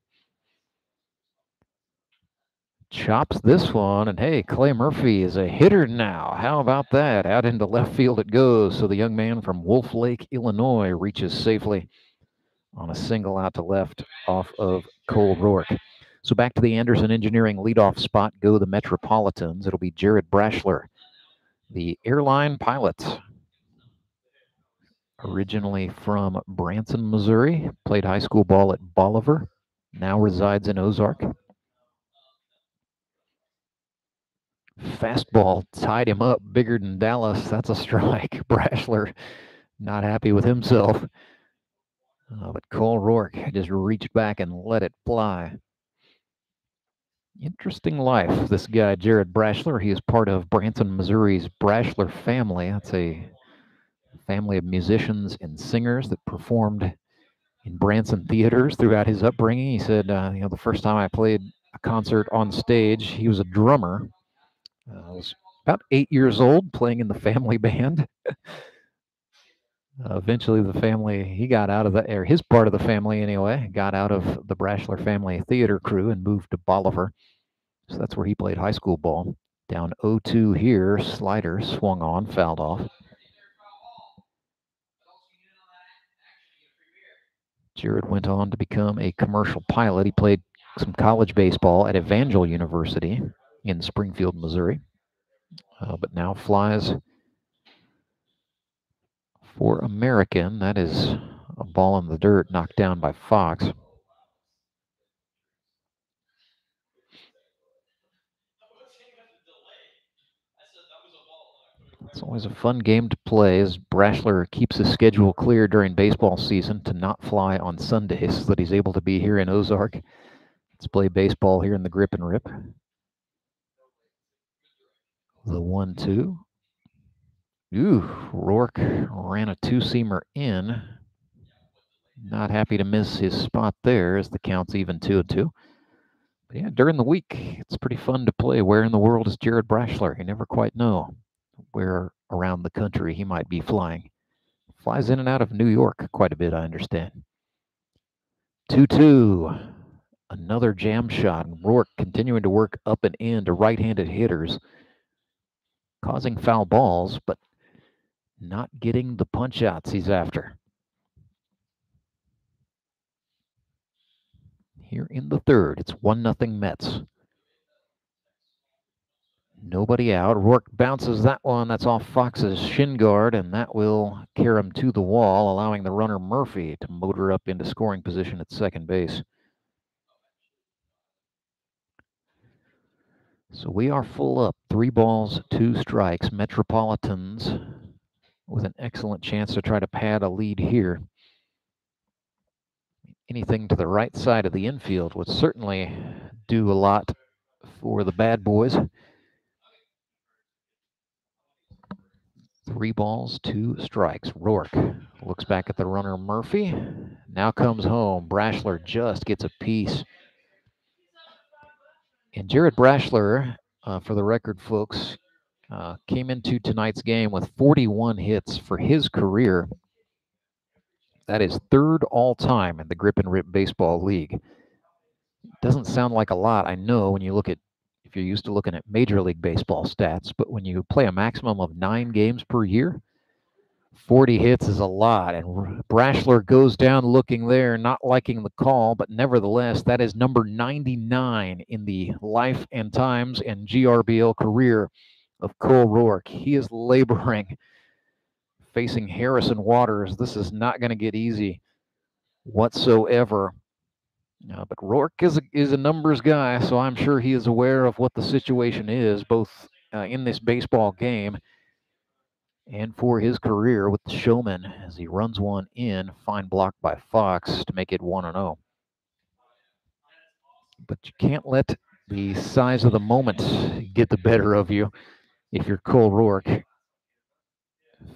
Chops this one, and hey, Clay Murphy is a hitter now. How about that? Out into left field it goes. So the young man from Wolf Lake, Illinois, reaches safely on a single out to left off of Cole Roark. So back to the Anderson Engineering leadoff spot go the Metropolitans. It'll be Jared Brashler, the airline pilot. Originally from Branson, Missouri, played high school ball at Bolivar, now resides in Ozark. Fastball tied him up bigger than Dallas. That's a strike. Brashler not happy with himself. But Cole Roark just reached back and let it fly. Interesting life, this guy, Jared Brashler. He is part of Branson, Missouri's Brashler family. That's a family of musicians and singers that performed in Branson theaters throughout his upbringing. He said, the first time I played a concert on stage, he was a drummer. I was about 8 years old playing in the family band. Eventually the family, he got out of or his part of the family anyway, got out of the Brashler family theater crew and moved to Bolivar. So that's where he played high school ball. Down 0-2 here, slider swung on, fouled off. Jared went on to become a commercial pilot. He played some college baseball at Evangel University in Springfield, Missouri. But now flies for American. That is a ball in the dirt knocked down by Fox. It's always a fun game to play as Brashler keeps his schedule clear during baseball season to not fly on Sundays so that he's able to be here in Ozark. Let's play baseball here in the Grip and Rip. The 1-2. Ooh, Rourke ran a 2-seamer in. Not happy to miss his spot there as the count's even 2-2. But yeah, during the week, it's pretty fun to play. Where in the world is Jared Brashler? You never quite know where around the country he might be flying. Flies in and out of New York quite a bit, I understand. 2-2. Another jam shot. Rourke continuing to work up and in to right-handed hitters, causing foul balls, but not getting the punch-outs he's after. Here in the third, it's 1-0 Mets. Nobody out. Rourke bounces that one. That's off Fox's shin guard, and that will carry him to the wall, allowing the runner Murphy to motor up into scoring position at second base. So we are full up. 3 balls, 2 strikes. Metropolitans with an excellent chance to try to pad a lead here. Anything to the right side of the infield would certainly do a lot for the bad boys. 3 balls, 2 strikes. Rourke looks back at the runner Murphy. Now comes home. Brashler just gets a piece. And Jared Brashler, for the record, folks, came into tonight's game with 41 hits for his career. That is 3rd all-time in the Grip and Rip Baseball League. Doesn't sound like a lot, I know, when you look at, if you're used to looking at Major League Baseball stats, but when you play a maximum of 9 games per year, 40 hits is a lot. And Brashler goes down looking there, not liking the call, but nevertheless, that is number 99 in the life and times and GRBL career of Cole Roark. He is laboring, facing Harrison Waters. This is not going to get easy whatsoever. But Rourke is a numbers guy, so I'm sure he is aware of what the situation is, both in this baseball game and for his career with the Showmen, as he runs one in. Fine block by Fox to make it 1-0. But you can't let the size of the moment get the better of you if you're Cole Roark.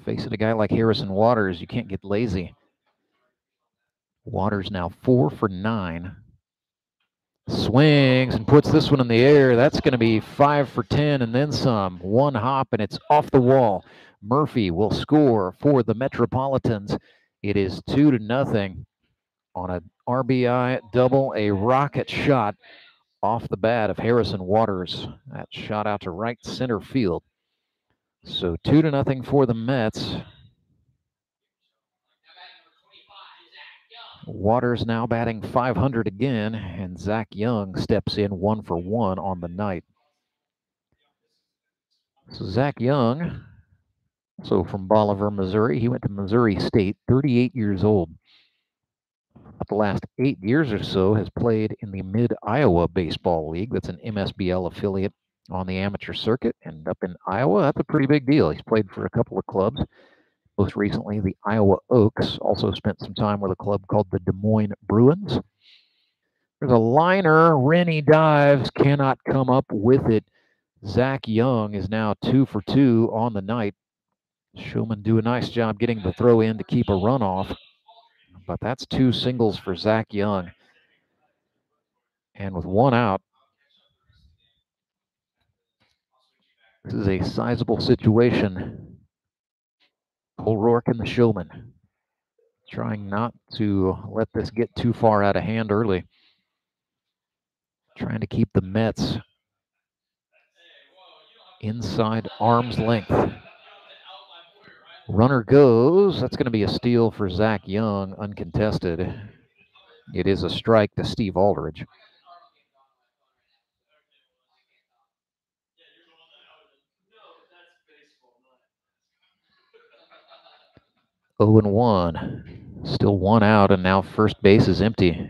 Facing a guy like Harrison Waters, you can't get lazy. Waters now 4 for 9. Swings and puts this one in the air. That's going to be 5 for 10 and then some. One hop and it's off the wall. Murphy will score for the Metropolitans. It is 2-0 on an RBI double, a rocket shot off the bat of Harrison Waters. That shot out to right center field. So 2-0 for the Mets. Waters now batting .500 again, and Zach Young steps in 1 for 1 on the night. So Zach Young, also from Bolivar, Missouri. He went to Missouri State, 38 years old. About the last 8 years or so has played in the Mid-Iowa Baseball League. That's an MSBL affiliate on the amateur circuit. And up in Iowa, that's a pretty big deal. He's played for a couple of clubs. Most recently, the Iowa Oaks. Also spent some time with a club called the Des Moines Bruins. There's a liner. Rennie dives, cannot come up with it. Zach Young is now 2 for 2 on the night. Showmen do a nice job getting the throw in to keep a run off. But that's 2 singles for Zach Young. And with 1 out, this is a sizable situation. Cole Roark and the Showmen trying not to let this get too far out of hand early. Trying to keep the Mets inside arm's length. Runner goes. That's going to be a steal for Zach Young, uncontested. It is a strike to Steve Aldridge. Oh and 1. Still 1 out, and now first base is empty.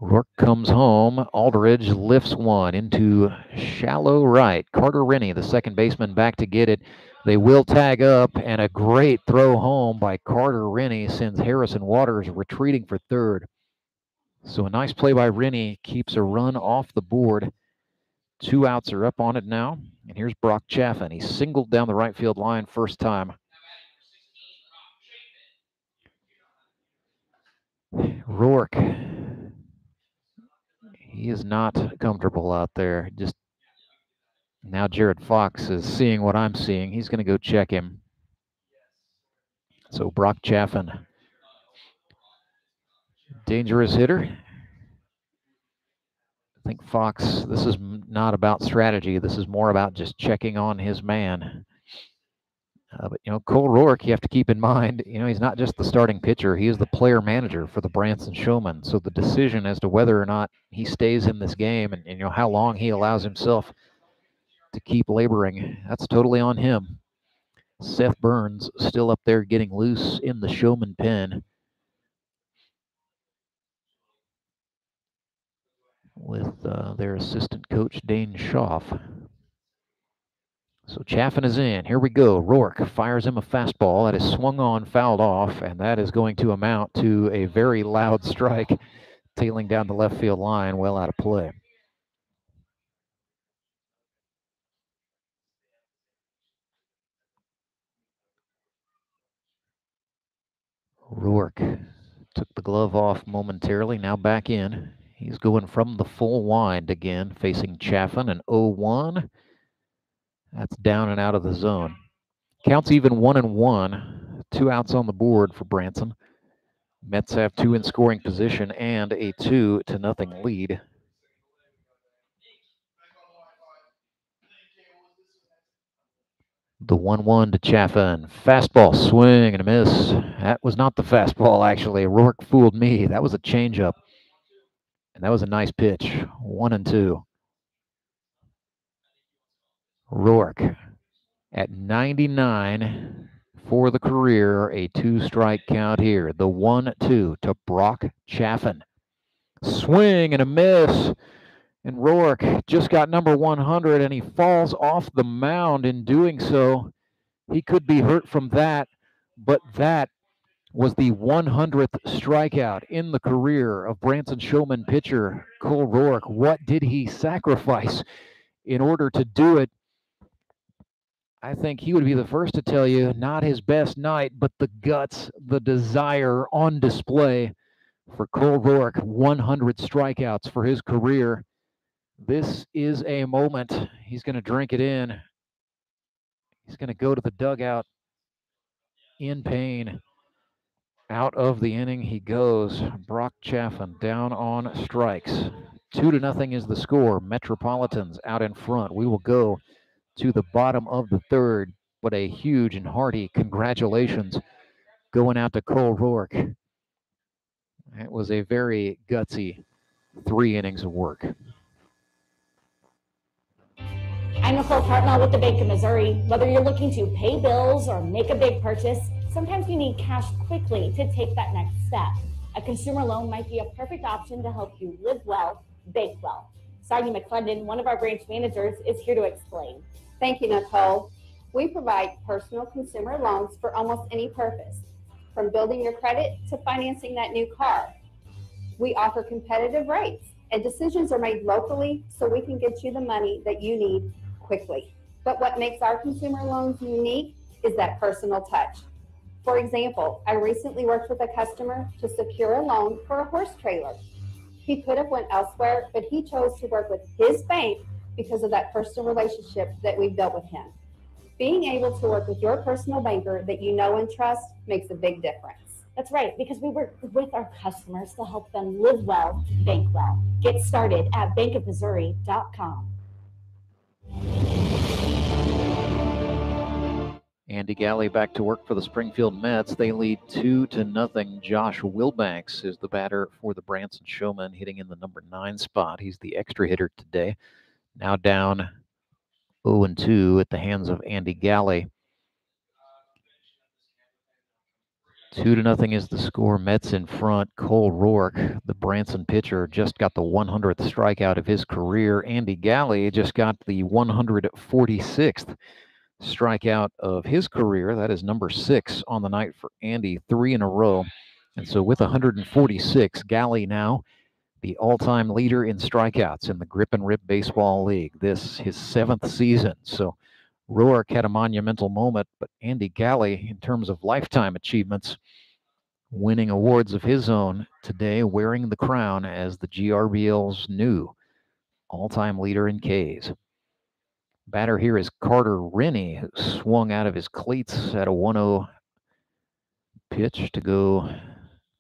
Rourke comes home. Aldridge lifts one into shallow right. Carter Rinny, the second baseman, back to get it. They will tag up, and a great throw home by Carter Rinny sends Harrison Waters retreating for third. So a nice play by Rennie keeps a run off the board. 2 outs are up on it now. And here's Brock Chaffin. He singled down the right field line first time. Rourke. He is not comfortable out there. Just now Jared Fox is seeing what I'm seeing. He's going to go check him. So Brock Chaffin. Dangerous hitter. I think Fox, this is not about strategy. This is more about just checking on his man. But, you know, Cole Roark, you have to keep in mind, you know, he's not just the starting pitcher. He is the player manager for the Branson Showmen. So the decision as to whether or not he stays in this game and you know, how long he allows himself to keep laboring, that's totally on him. Seth Burns still up there getting loose in the Showman pen with their assistant coach, Dane Schaff. So Chaffin is in. Here we go. Rourke fires him a fastball that is swung on, fouled off, and that is going to amount to a very loud strike, tailing down the left field line, well out of play. Rourke took the glove off momentarily, now back in. He's going from the full wind again, facing Chaffin, an 0-1. That's down and out of the zone. Counts even 1-1. 2 outs on the board for Branson. Mets have 2 in scoring position and a 2-0 lead. The 1-1 to Chaffin. Fastball, swing and a miss. That was not the fastball, actually. Rourke fooled me. That was a changeup. And that was a nice pitch. 1-2. Rourke at 99 for the career. A 2-strike count here. The 1-2 to Brock Chaffin. Swing and a miss. And Rourke just got number 100, and he falls off the mound in doing so. He could be hurt from that, but that was the 100th strikeout in the career of Branson Showman pitcher Cole Roark. What did he sacrifice in order to do it? I think he would be the first to tell you, not his best night, but the guts, the desire on display for Cole Roark. 100 strikeouts for his career. This is a moment. He's going to drink it in. He's going to go to the dugout in pain. Out of the inning he goes. Brock Chaffin down on strikes. 2-0 is the score. Metropolitans out in front. We will go to the bottom of the third, but a huge and hearty congratulations going out to Cole Roark. It was a very gutsy 3 innings of work. I'm Nicole Hartnell with the Bank of Missouri. Whether you're looking to pay bills or make a big purchase, sometimes you need cash quickly to take that next step. A consumer loan might be a perfect option to help you live well, bank well. Sonia McClendon, one of our branch managers, is here to explain. Thank you, Nicole. We provide personal consumer loans for almost any purpose, from building your credit to financing that new car. We offer competitive rates, and decisions are made locally so we can get you the money that you need quickly. But what makes our consumer loans unique is that personal touch. For example, I recently worked with a customer to secure a loan for a horse trailer. He could have went elsewhere, but he chose to work with his bank because of that personal relationship that we've built with him. Being able to work with your personal banker that you know and trust makes a big difference. That's right, because we work with our customers to help them live well, bank well. Get started at bankofmissouri.com. Andy Galle back to work for the Springfield Mets. They lead 2-0. Josh Wilbanks is the batter for the Branson Showmen, hitting in the number 9 spot. He's the extra hitter today. Now down 0-2 at the hands of Andy Galle. 2-0 is the score. Mets in front. Cole Roark, the Branson pitcher, just got the 100th strikeout of his career. Andy Galle just got the 146th strikeout of his career. That is number 6 on the night for Andy, 3 in a row. And so with 146, Galley now the all-time leader in strikeouts in the Grip and Rip Baseball League. This his 7th season. So Rourke had a monumental moment, but Andy Galle, in terms of lifetime achievements, winning awards of his own today, wearing the crown as the GRBL's new all-time leader in Ks. Batter here is Carter Rinny, who swung out of his cleats at a 1-0 pitch to go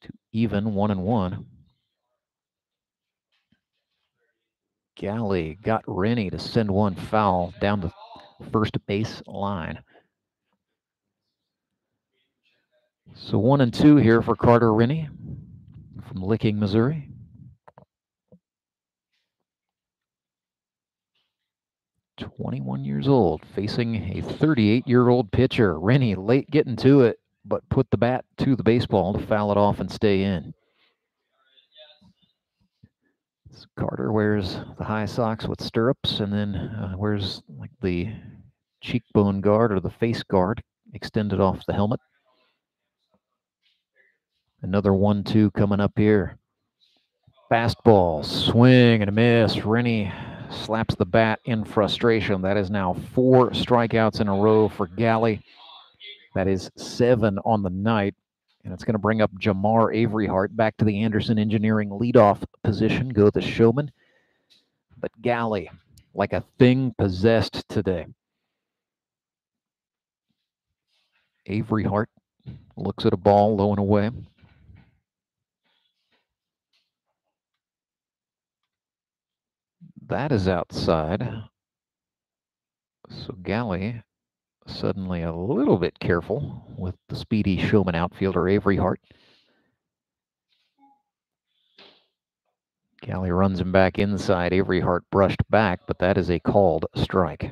to even 1-1. Galley got Rennie to send one foul down the first base line. So 1-2 here for Carter Rennie from Licking, Missouri. "21 years old, facing a 38-year-old pitcher. Rennie late getting to it, but put the bat to the baseball to foul it off and stay in. So Carter wears the high socks with stirrups, and then wears like the cheekbone guard or the face guard extended off the helmet. Another 1-2 coming up here. Fastball, swing and a miss. Rennie slaps the bat in frustration. That is now 4 strikeouts in a row for Galley. That is 7 on the night. And it's going to bring up Jamar Avery Hart back to the Anderson Engineering leadoff position. Go the Showman. But Galley, like a thing possessed today. Avery Hart looks at a ball low and away. That is outside. So Galley suddenly a little bit careful with the speedy Showman outfielder Avery Hart. Galley runs him back inside. Avery Hart brushed back, but that is a called strike.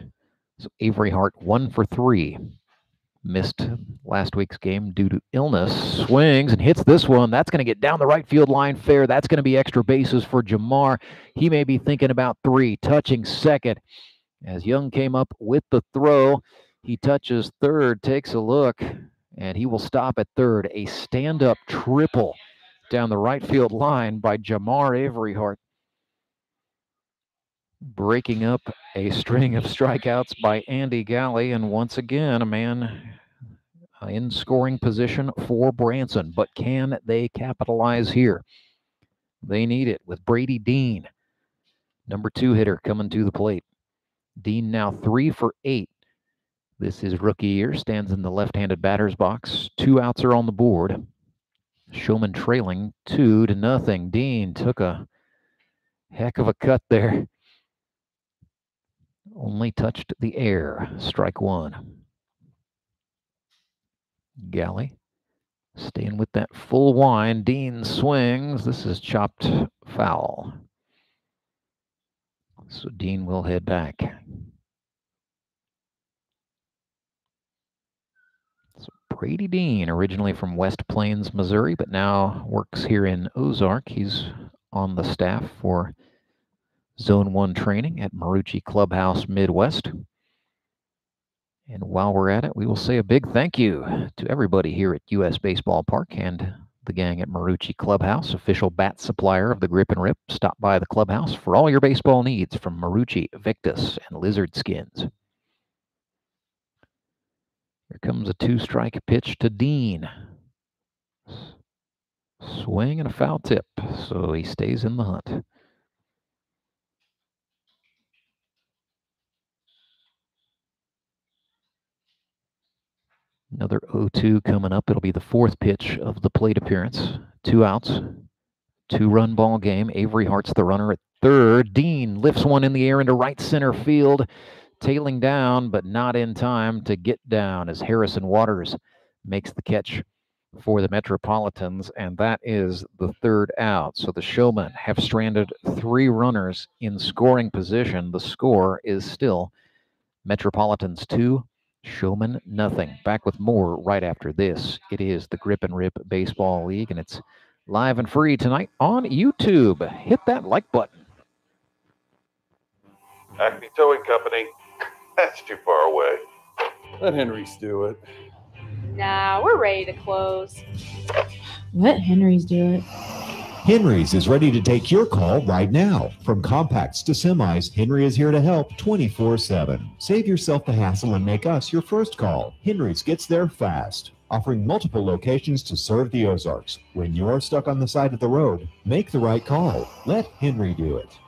So Avery Hart 1 for 3. Missed last week's game due to illness. Swings and hits this one. That's going to get down the right field line fair. That's going to be extra bases for Jamar. He may be thinking about 3, touching second. As Young came up with the throw, he touches third, takes a look, and he will stop at third. A stand-up triple down the right field line by Jamar Avery Hart. breaking up a string of strikeouts by Andy Galle, and once again, a man in scoring position for Branson. But can they capitalize here? They need it with Brady Dean, number 2 hitter, coming to the plate. Dean now 3 for 8. This is rookie year, stands in the left-handed batter's box. 2 outs are on the board. Showmen trailing 2-0. Dean took a heck of a cut there. Only touched the air. Strike 1. Galley staying with that full wind. Dean swings. This is chopped foul. So Dean will head back. So Brady Dean, originally from West Plains, Missouri, but now works here in Ozark. He's on the staff for Zone 1 training at Marucci Clubhouse Midwest. And while we're at it, we will say a big thank you to everybody here at US Baseball Park and the gang at Marucci Clubhouse, official bat supplier of the Grip and Rip. Stop by the clubhouse for all your baseball needs from Marucci, Victus, and Lizard Skins. Here comes a 2-strike pitch to Dean. Swing and a foul tip, so he stays in the hunt. Another 0-2 coming up. It'll be the 4th pitch of the plate appearance. 2 outs, 2-run ball game. Avery Hart's the runner at third. Dean lifts one in the air into right center field, tailing down, but not in time to get down as Harrison Waters makes the catch for the Metropolitans, and that is the 3rd out. So the Showmen have stranded 3 runners in scoring position. The score is still Metropolitans 2, Showmen nothing. Back with more right after this. It is the Grip and Rip Baseball League, and it's live and free tonight on YouTube. Hit that like button. Acme Towing Company. That's too far away. Let Henry's do it. Nah, we're ready to close. Let Henry's do it. Henry's is ready to take your call right now. From compacts to semis, Henry is here to help 24/7. Save yourself the hassle and make us your first call. Henry's gets there fast, offering multiple locations to serve the Ozarks. When you're stuck on the side of the road, make the right call. Let Henry do it.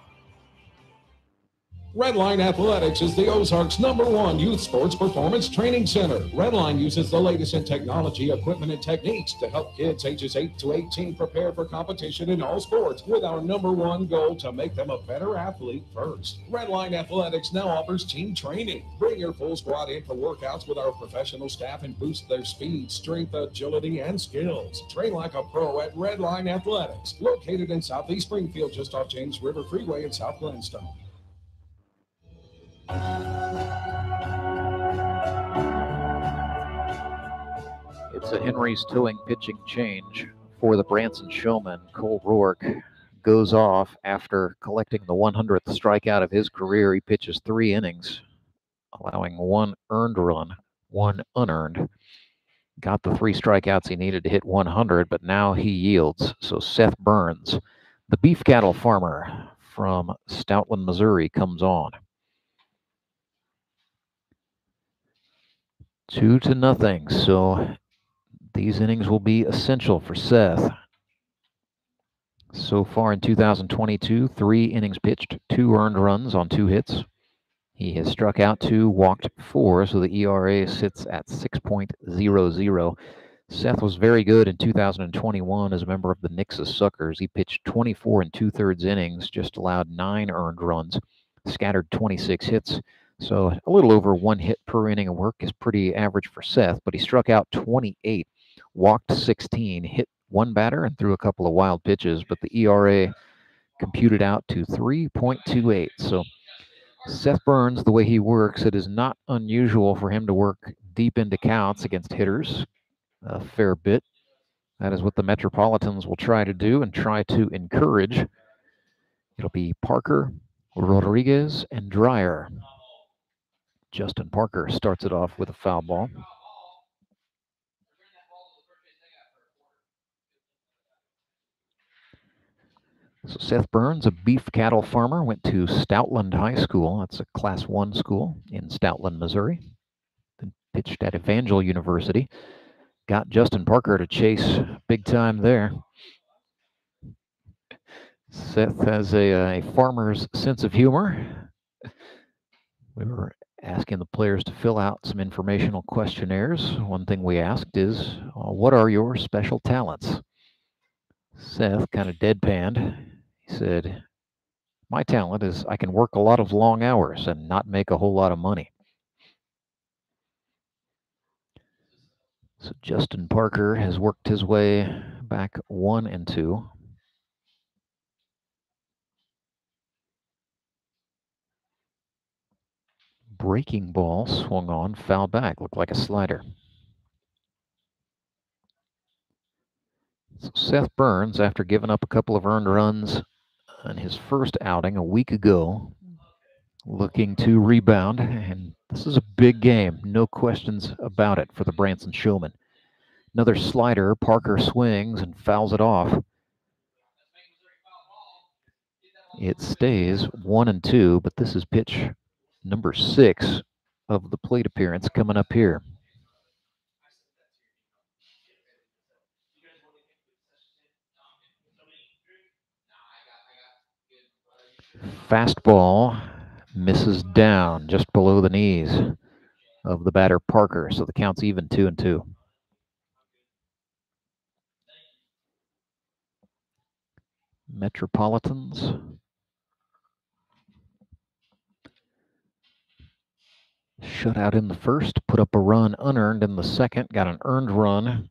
Redline Athletics is the Ozarks' #1 youth sports performance training center. Redline uses the latest in technology, equipment, and techniques to help kids ages 8 to 18 prepare for competition in all sports, with our #1 goal to make them a better athlete first. Redline Athletics now offers team training. Bring your full squad in for workouts with our professional staff and boost their speed, strength, agility, and skills. Train like a pro at Redline Athletics, located in Southeast Springfield, just off James River Freeway in South Glenstone. It's a Henry's Towing pitching change for the Branson Showmen. Cole Roark goes off after collecting the 100th strikeout of his career. He pitches 3 innings, allowing 1 earned run, 1 unearned. Got the 3 strikeouts he needed to hit 100, but now he yields. So Seth Burns, the beef cattle farmer from Stoutland, Missouri, comes on. 2-0. So these innings will be essential for Seth. So far in 2022, 3 innings pitched, 2 earned runs on 2 hits. He has struck out 2, walked 4, so the ERA sits at 6.00. Seth was very good in 2021 as a member of the Nixus Suckers. He pitched 24 2/3 innings, just allowed 9 earned runs, scattered 26 hits. So a little over 1 hit per inning of work is pretty average for Seth, but he struck out 28, walked 16, hit 1 batter, and threw a couple of wild pitches, but the ERA computed out to 3.28. So Seth Burns, the way he works, it is not unusual for him to work deep into counts against hitters a fair bit. That is what the Metropolitans will try to do and try to encourage. It'll be Parker, Rodriguez, and Dreyer. Justin Parker starts it off with a foul ball. So Seth Burns, a beef cattle farmer, went to Stoutland High School. That's a Class 1 school in Stoutland, Missouri. Then pitched at Evangel University. Got Justin Parker to chase big time there. Seth has a farmer's sense of humor. We were asking the players to fill out some informational questionnaires. One thing we asked is, what are your special talents? Seth kind of deadpanned. He said, my talent is I can work a lot of long hours and not make a whole lot of money. So Justin Parker has worked his way back 1 and 2. Breaking ball swung on, foul back, looked like a slider. So Seth Burns, after giving up a couple of earned runs on his first outing a week ago, looking to rebound, and this is a big game, no questions about it for the Branson Showmen. Another slider, Parker swings and fouls it off. It stays 1 and 2, but this is pitch number 6 of the plate appearance coming up here. Fastball misses down just below the knees of the batter Parker, so the count's even 2 and 2. Metropolitans shutout in the first, put up a run unearned in the second, got an earned run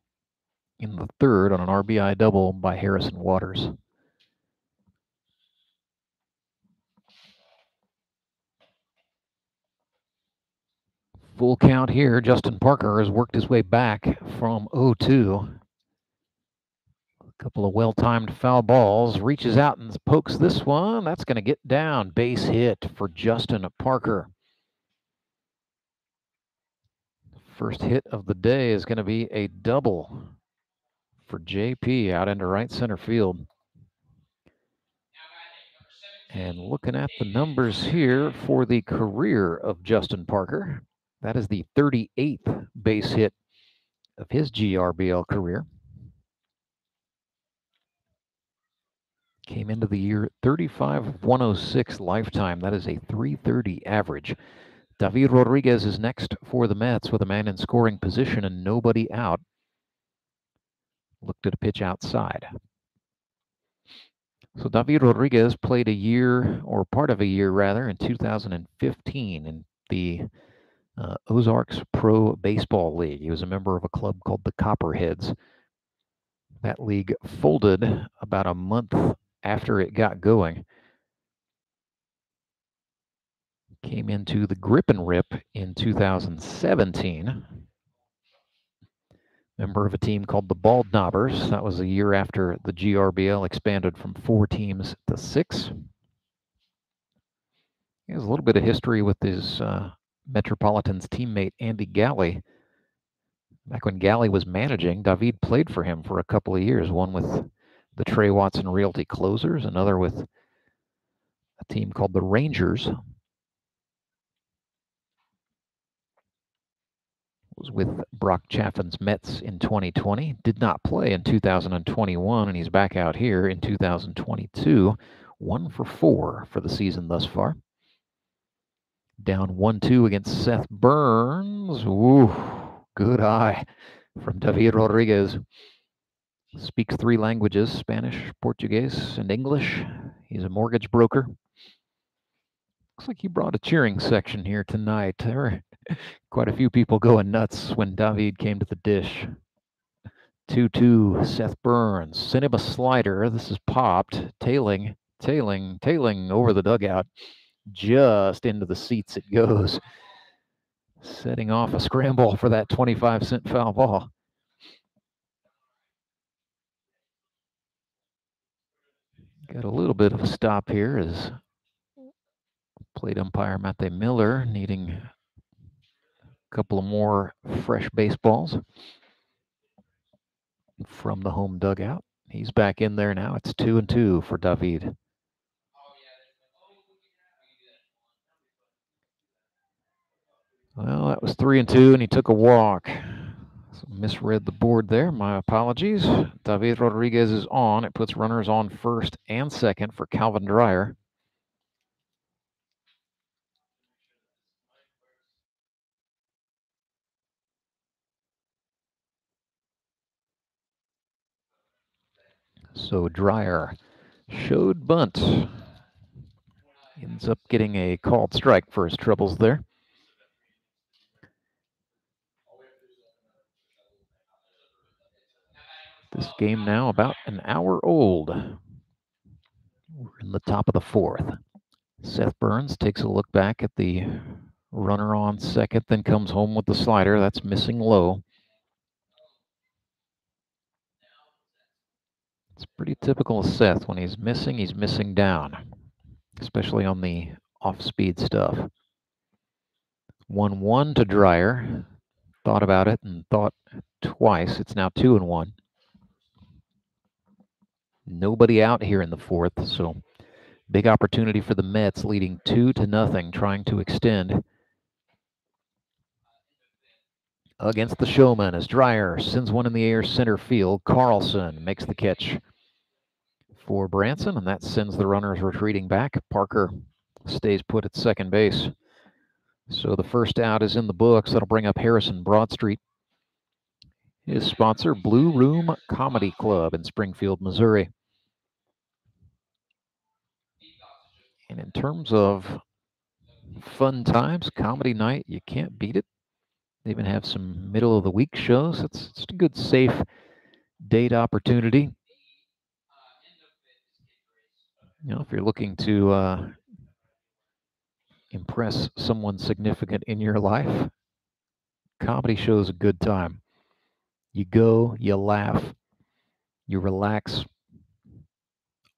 in the third on an RBI double by Harrison Waters. Full count here. Justin Parker has worked his way back from 0-2. A couple of well-timed foul balls. Reaches out and pokes this one. That's going to get down. Base hit for Justin Parker. First hit of the day is going to be a double for JP out into right center field. And looking at the numbers here for the career of Justin Parker, that is the 38th base hit of his GRBL career. Came into the year 35 of 106 lifetime. That is a 330 average. David Rodriguez is next for the Mets with a man in scoring position and nobody out. Looked at a pitch outside. So David Rodriguez played a year, or part of a year rather, in 2015 in the Ozarks Pro Baseball League. He was a member of a club called the Copperheads. That league folded about a month after it got going. Came into the Grip and Rip in 2017. Member of a team called the Bald Knobbers. That was a year after the GRBL expanded from 4 teams to 6. He has a little bit of history with his Metropolitans teammate Andy Galle. Back when Galley was managing, David played for him for a couple of years, one with the Trey Watson Realty Closers, another with a team called the Rangers. Was with Brock Chaffin's Mets in 2020, did not play in 2021, and he's back out here in 2022, 1 for 4 for the season thus far. Down 1-2 against Seth Burns. Ooh, good eye from David Rodriguez. Speaks 3 languages, Spanish, Portuguese, and English. He's a mortgage broker. Looks like he brought a cheering section here tonight. There were quite a few people going nuts when David came to the dish. 2-2, Seth Burns. Sent him a slider. This is popped. Tailing over the dugout. Just into the seats it goes. Setting off a scramble for that 25-cent foul ball. Got a little bit of a stop here as plate umpire Mate Miller needing a couple of more fresh baseballs from the home dugout. He's back in there now. It's 2-2 for David. Well, that was 3-2, and he took a walk. So misread the board there. My apologies. David Rodriguez is on. It puts runners on first and second for Calvin Dreyer. So Dreyer showed bunt. Ends up getting a called strike for his troubles there. This game now about an hour old. We're in the top of the fourth. Seth Burns takes a look back at the runner on second, then comes home with the slider. That's missing low. It's pretty typical of Seth. When he's missing down, especially on the off-speed stuff. 1-1 to Dreyer. Thought about it and thought twice. It's now 2-1. Nobody out here in the fourth, so big opportunity for the Mets, leading 2-0, trying to extend against the Showmen as Dreyer sends one in the air center field. Carlson makes the catch for Branson, and that sends the runners retreating back. Parker stays put at second base. So the first out is in the books. That'll bring up Harrison Broadstreet. His sponsor, Blue Room Comedy Club in Springfield, Missouri. And in terms of fun times, comedy night, you can't beat it. They even have some middle of the week shows. It's a good, safe date opportunity. You know, if you're looking to impress someone significant in your life, comedy show's a good time. You go, you laugh, you relax.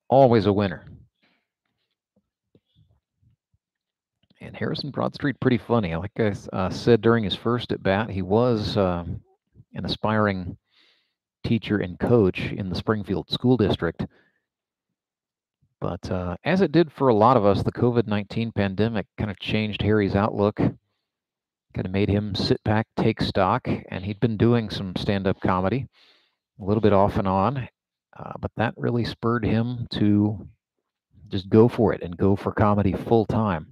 Always a winner. And Harrison Broadstreet, pretty funny. Like I said during his first at bat, he was an aspiring teacher and coach in the Springfield School District. But as it did for a lot of us, the COVID-19 pandemic kind of changed Harry's outlook, kind of made him sit back, take stock, and he'd been doing some stand-up comedy, a little bit off and on, but that really spurred him to just go for it and go for comedy full-time.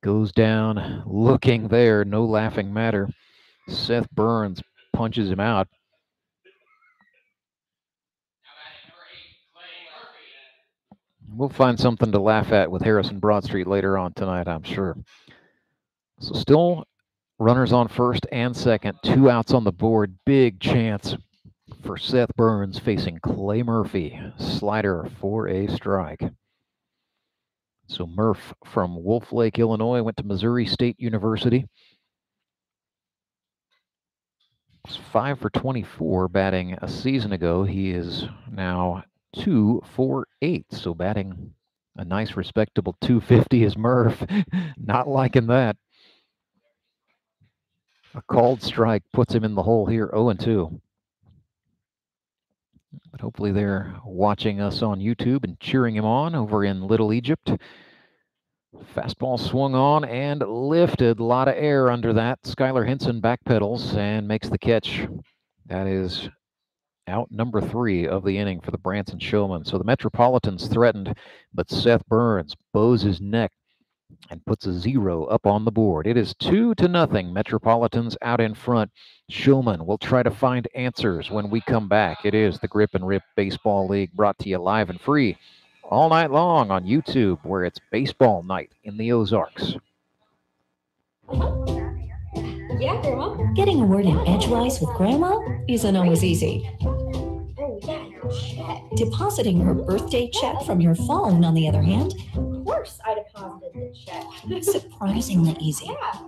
Goes down, looking there, no laughing matter. Seth Burns punches him out. We'll find something to laugh at with Harrison Broadstreet later on tonight, I'm sure. So still runners on first and second, 2 outs on the board. Big chance for Seth Burns facing Clay Murphy. Slider for a strike. So Murph from Wolf Lake, Illinois, went to Missouri State University. Was 5 for 24 batting a season ago. He is now 2 for 8, so batting a nice respectable 250 is Murph. Not liking that. A called strike puts him in the hole here, 0-2. But hopefully they're watching us on YouTube and cheering him on over in Little Egypt. Fastball swung on and lifted. A lot of air under that. Skylar Henson backpedals and makes the catch. That is out number 3 of the inning for the Branson Showmen. So the Metropolitans threatened, but Seth Burns bows his neck and puts a 0 up on the board. It is 2-0. Metropolitans out in front. Showmen will try to find answers when we come back. It is the Grip and Rip Baseball League, brought to you live and free all night long on YouTube, where it's baseball night in the Ozarks. Yeah, Grandma. Getting a word in edgewise with Grandma isn't always easy. Oh, yeah, your check. Depositing her birthday check from your phone, on the other hand, Of course I deposited the check. surprisingly easy. Yeah.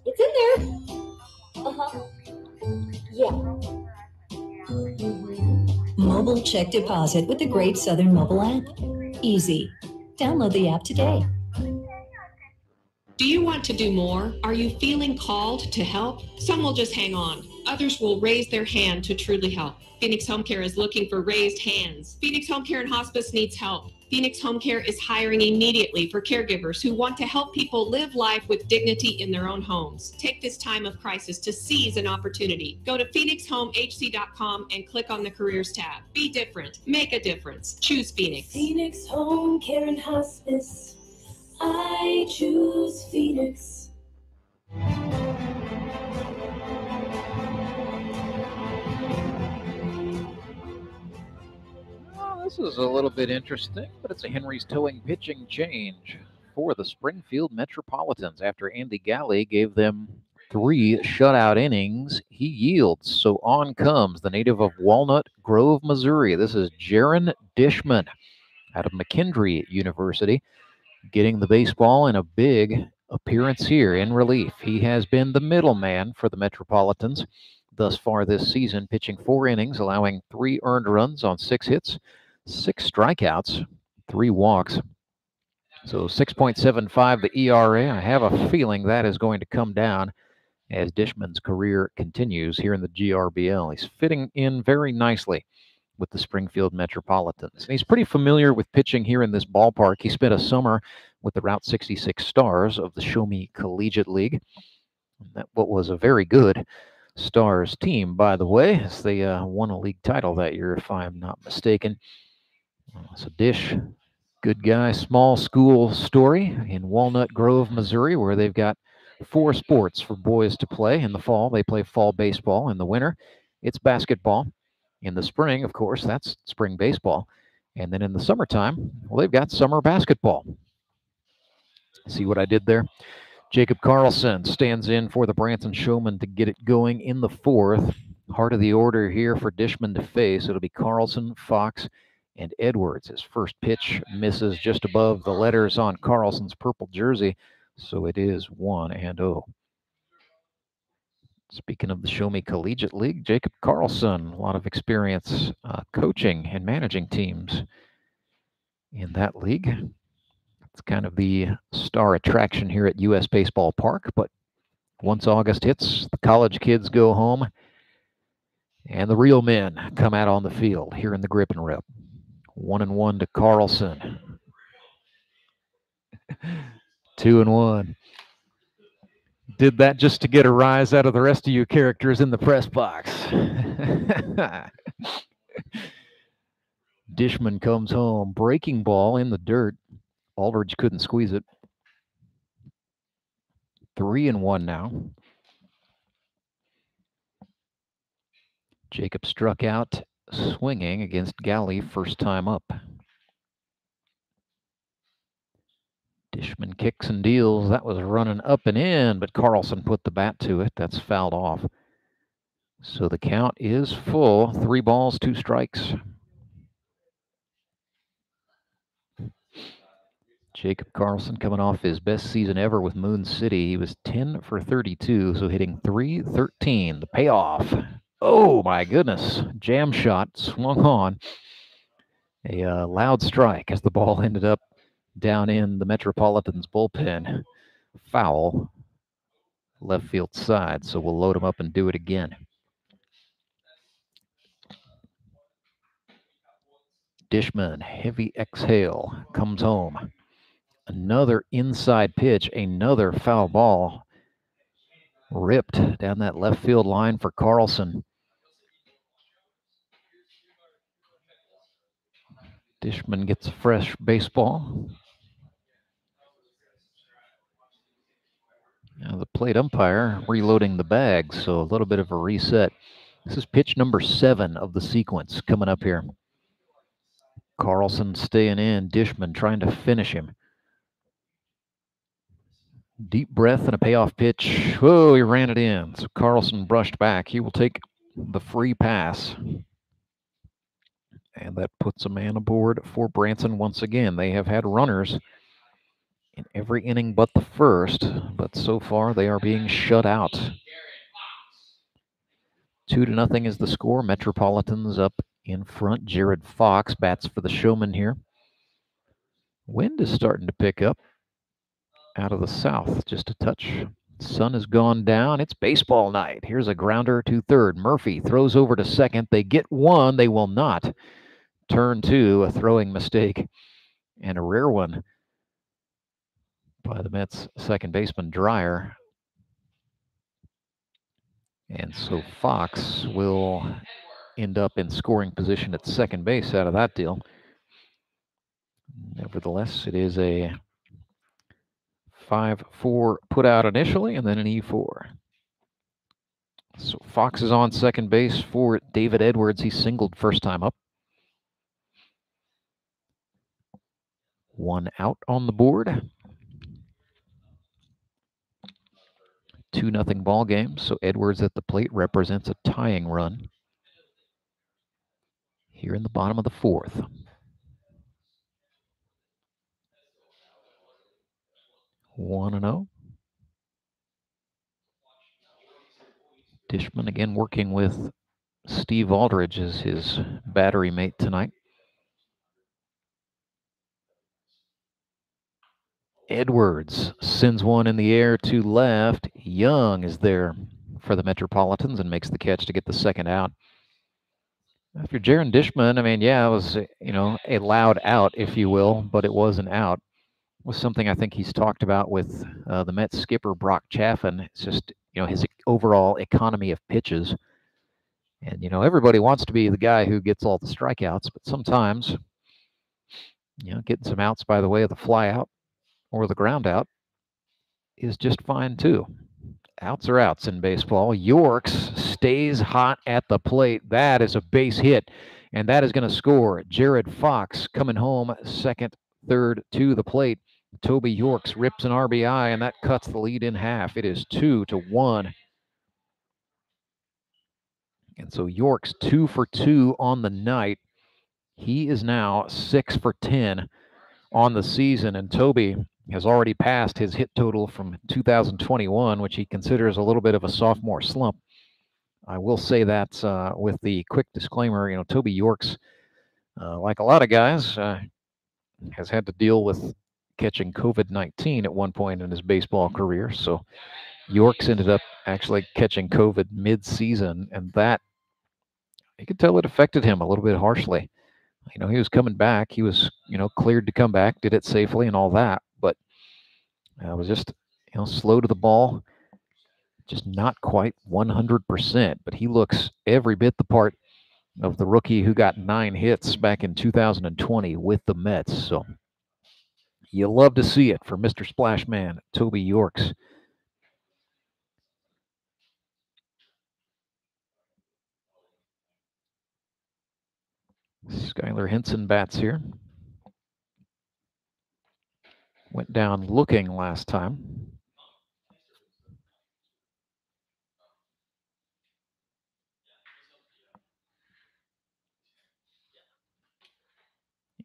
It's in there. Yeah. Mobile check deposit with the Great Southern mobile app. Easy. Download the app today. Do you want to do more? Are you feeling called to help? Some will just hang on. others will raise their hand to truly help. Phoenix Home Care is looking for raised hands. Phoenix Home Care and Hospice needs help. Phoenix Home Care is hiring immediately for caregivers who want to help people live life with dignity in their own homes. Take this time of crisis to seize an opportunity. Go to phoenixhomehc.com and click on the Careers tab. Be different. Make a difference. Choose Phoenix. Phoenix Home Care and Hospice. I choose Phoenix. This is a little bit interesting, but it's a Henry's towing pitching change for the Springfield Metropolitans. After Andy Galle gave them 3 shutout innings, he yields. So on comes the native of Walnut Grove, Missouri. This is Jaron Dishman out of McKendree University, getting the baseball in a big appearance here in relief. He has been the middleman for the Metropolitans thus far this season, pitching 4 innings, allowing 3 earned runs on 6 hits, 6 strikeouts, 3 walks. So 6.75 the ERA. I have a feeling that is going to come down as Dishman's career continues here in the GRBL. He's fitting in very nicely with the Springfield Metropolitans. And he's pretty familiar with pitching here in this ballpark. He spent a summer with the Route 66 Stars of the Show Me Collegiate League. That what was a very good Stars team, by the way, as they won a league title that year, if I'm not mistaken. So Dish, good guy. Small school story in Walnut Grove, Missouri, where they've got 4 sports for boys to play. In the fall, they play fall baseball. In the winter, it's basketball. In the spring, of course, that's spring baseball. And then in the summertime, well, they've got summer basketball. See what I did there? Jacob Carlson stands in for the Branson Showmen to get it going in the 4th. Heart of the order here for Dishman to face. It'll be Carlson, Fox, and Edwards. His first pitch misses just above the letters on Carlson's purple jersey, so it is 1-0. Speaking of the Show Me Collegiate League, Jacob Carlson, a lot of experience coaching and managing teams in that league. It's kind of the star attraction here at US Baseball Park, but once August hits, the college kids go home, and the real men come out on the field here in the Grip and Rip. 1-1 to Carlson. 2-1. Did that just to get a rise out of the rest of you characters in the press box. Dishman comes home. Breaking ball in the dirt. Aldridge couldn't squeeze it. 3-1 now. Jacob struck out swinging against Galley first time up. Dishman kicks and deals. That was running up and in, but Carlson put the bat to it. That's fouled off. So the count is full. 3 balls, 2 strikes. Jacob Carlson coming off his best season ever with Moon City. He was 10 for 32, so hitting .313. The payoff. Oh, my goodness. Jam shot swung on. A loud strike as the ball ended up down in the Metropolitans bullpen. Foul. Left field side, so we'll load him up and do it again. Dishman, heavy exhale, comes home. Another inside pitch, another foul ball. Ripped down that left field line for Carlson. Dishman gets a fresh baseball. Now the plate umpire reloading the bag, so a little bit of a reset. This is pitch number 7 of the sequence coming up here. Carlson staying in, Dishman trying to finish him. Deep breath and a payoff pitch. Whoa, he ran it in. So Carlson brushed back. He will take the free pass. And that puts a man aboard for Branson once again. They have had runners in every inning but the first, but so far they are being shut out. 2-0 is the score. Metropolitans up in front. Jared Fox bats for the Showmen here. Wind is starting to pick up out of the south, just a touch. Sun has gone down. It's baseball night. Here's a grounder to third. Murphy throws over to second. They get one. They will not. Turn two, a throwing mistake, and a rare one by the Mets second baseman Dreyer. And so Fox will end up in scoring position at second base out of that deal. Nevertheless, it is a 5-4 put out initially and then an E4. So Fox is on second base for David Edwards. He singled first time up. 1 out on the board. 2-0 ball game. So Edwards at the plate represents a tying run here in the bottom of the fourth. 1-0. Dishman again working with Steve Aldridge as his battery mate tonight. Edwards sends one in the air to left. Young is there for the Metropolitans and makes the catch to get the second out. After Jaron Dishman, I mean, yeah, it was, a loud out, if you will, but it was an out. It was something I think he's talked about with the Mets skipper Brock Chaffin. It's just, his overall economy of pitches. And, everybody wants to be the guy who gets all the strikeouts, but sometimes, getting some outs by the way of the fly out or the ground out is just fine too. Outs are outs in baseball. Yorks stays hot at the plate. That is a base hit, and that is going to score. Jared Fox coming home second, third to the plate. Toby Yorks rips an RBI, and that cuts the lead in half. It is 2-1. And so Yorks 2 for 2 on the night. He is now 6 for 10 on the season, and Toby has already passed his hit total from 2021, which he considers a little bit of a sophomore slump. I will say that with the quick disclaimer, Toby Yorks, like a lot of guys, has had to deal with catching COVID-19 at one point in his baseball career. So Yorks ended up actually catching COVID mid-season, and that, you could tell it affected him a little bit harshly. He was coming back. He was, cleared to come back, did it safely and all that, but was just, slow to the ball, just not quite 100%. But he looks every bit the part of the rookie who got 9 hits back in 2020 with the Mets. So you love to see it for Mr. Splash Man, Toby Yorks. Skylar Henson bats here. Went down looking last time.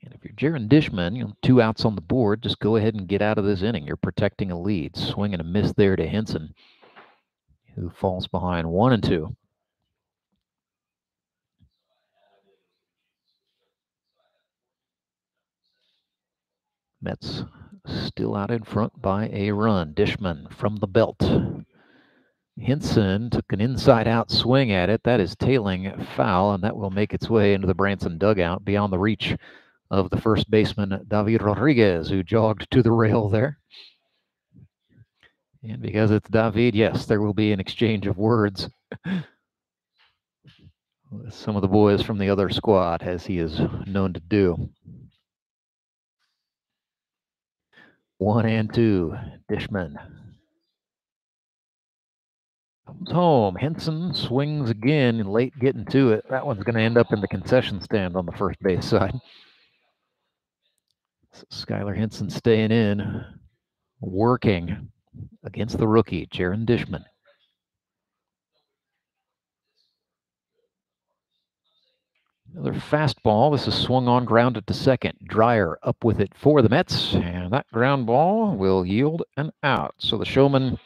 And if you're Jaron Dishman, 2 outs on the board, just go ahead and get out of this inning. You're protecting a lead. Swing and a miss there to Henson, who falls behind 1-2. Mets still out in front by a run. Dishman from the belt. Henson took an inside-out swing at it. That is tailing foul, and that will make its way into the Branson dugout beyond the reach of the first baseman, David Rodriguez, who jogged to the rail there. And because it's David, yes, there will be an exchange of words with some of the boys from the other squad, as he is known to do. 1-2, Dishman comes home. Henson swings again, late getting to it. That one's going to end up in the concession stand on the first base side. So Skylar Henson staying in, working against the rookie, Jaron Dishman. Another fastball. This is swung on, grounded to second. Dreyer up with it for the Mets, and that ground ball will yield an out. So the Showmen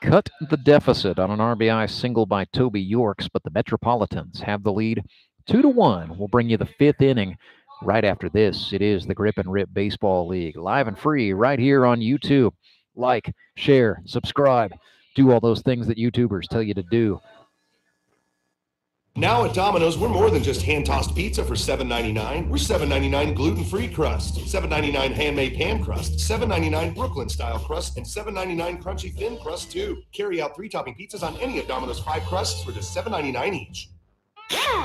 cut the deficit on an RBI single by Toby Yorks, but the Metropolitans have the lead 2-1. We'll bring you the 5th inning right after this. It is the Grip and Rip Baseball League, live and free right here on YouTube. Like, share, subscribe. do all those things that YouTubers tell you to do. Now at Domino's, we're more than just hand-tossed pizza for $7.99. We're $7.99 gluten-free crust, $7.99 handmade pan crust, $7.99 Brooklyn-style crust, and $7.99 crunchy thin crust, too. Carry out 3-topping pizzas on any of Domino's 5 crusts for just $7.99 each.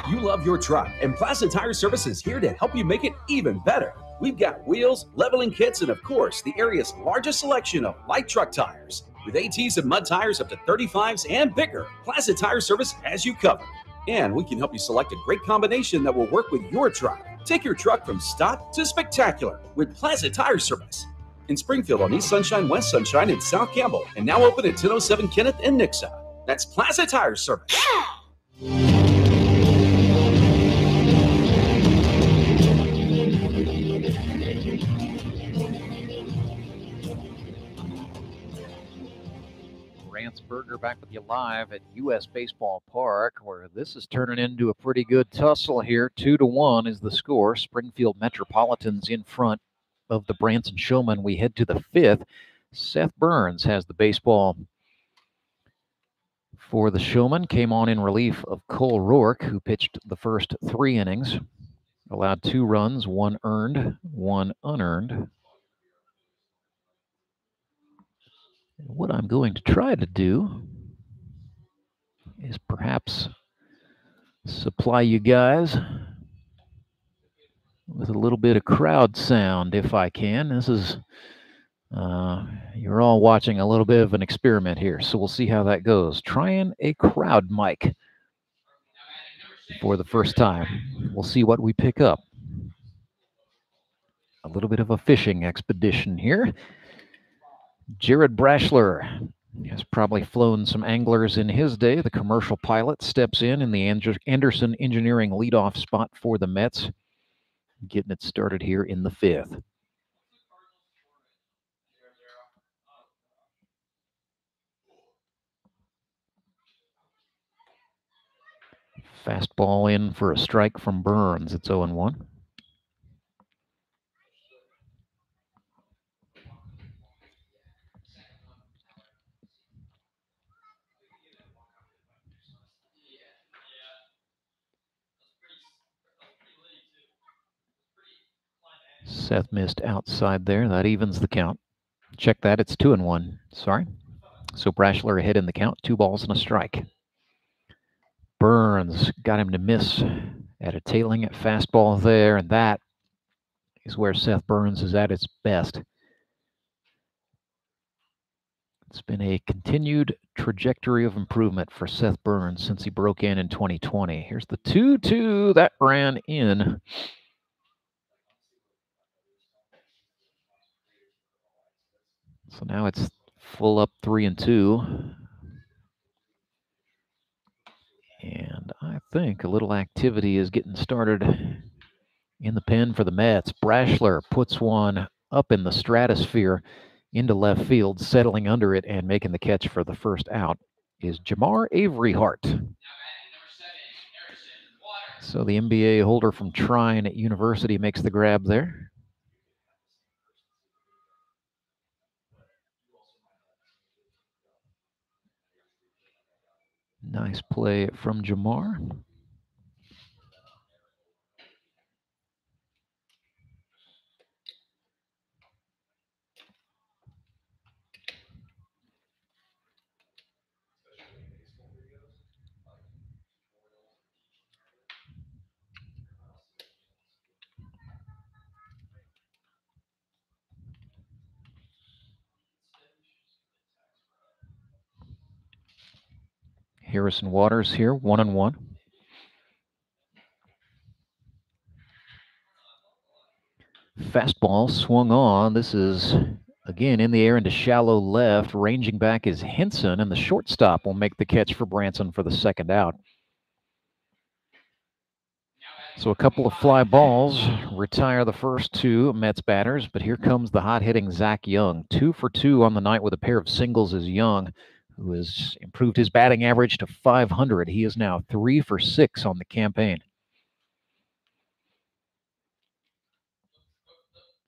You love your truck, and Plaza Tire Service is here to help you make it even better. We've got wheels, leveling kits, and of course, the area's largest selection of light truck tires. With ATs and mud tires up to 35s and bigger, Plaza Tire Service has you covered. And we can help you select a great combination that will work with your truck. Take your truck from stock to spectacular with Plaza Tire Service. In Springfield on East Sunshine, West Sunshine, and South Campbell, and now open at 1007 Kenneth and Nixa. That's Plaza Tire Service. Burger back with you live at US Baseball Park, where this is turning into a pretty good tussle here. 2-1 is the score. Springfield Metropolitans in front of the Branson Showmen. We head to the 5th. Seth Burns has the baseball for the Showmen. Came on in relief of Cole Roark, who pitched the first 3 innings. Allowed 2 runs, 1 earned, 1 unearned. What I'm going to try to do is perhaps supply you guys with a little bit of crowd sound if I can. This is, you're all watching a little bit of an experiment here, so we'll see how that goes. Trying a crowd mic for the first time. We'll see what we pick up. A little bit of a fishing expedition here. Jared Brashler has probably flown some anglers in his day. The commercial pilot steps in the Anderson Engineering leadoff spot for the Mets, getting it started here in the 5th. Fastball in for a strike from Burns. It's 0-1. Seth missed outside there. That evens the count. Check that. It's 2-1. Sorry. So Brashler ahead in the count. 2 balls and a strike. Burns got him to miss at a tailing at fastball there, and that is where Seth Burns is at its best. It's been a continued trajectory of improvement for Seth Burns since he broke in 2020. Here's the 2-2 that ran in. So now it's full up 3-2. And I think a little activity is getting started in the pen for the Mets. Brashler puts one up in the stratosphere into left field. Settling under it and making the catch for the first out is Jamar Avery Hart. So the MBA holder from Trine University makes the grab there. Nice play from Jamar. Harrison Waters here, 1-1. Fastball swung on. This is, again, in the air into shallow left. Ranging back is Henson, and the shortstop will make the catch for Branson for the second out. So a couple of fly balls retire the first 2 Mets batters, but here comes the hot-hitting Zach Young. 2 for 2 on the night with a pair of singles is Young, who has improved his batting average to .500. He is now 3 for 6 on the campaign.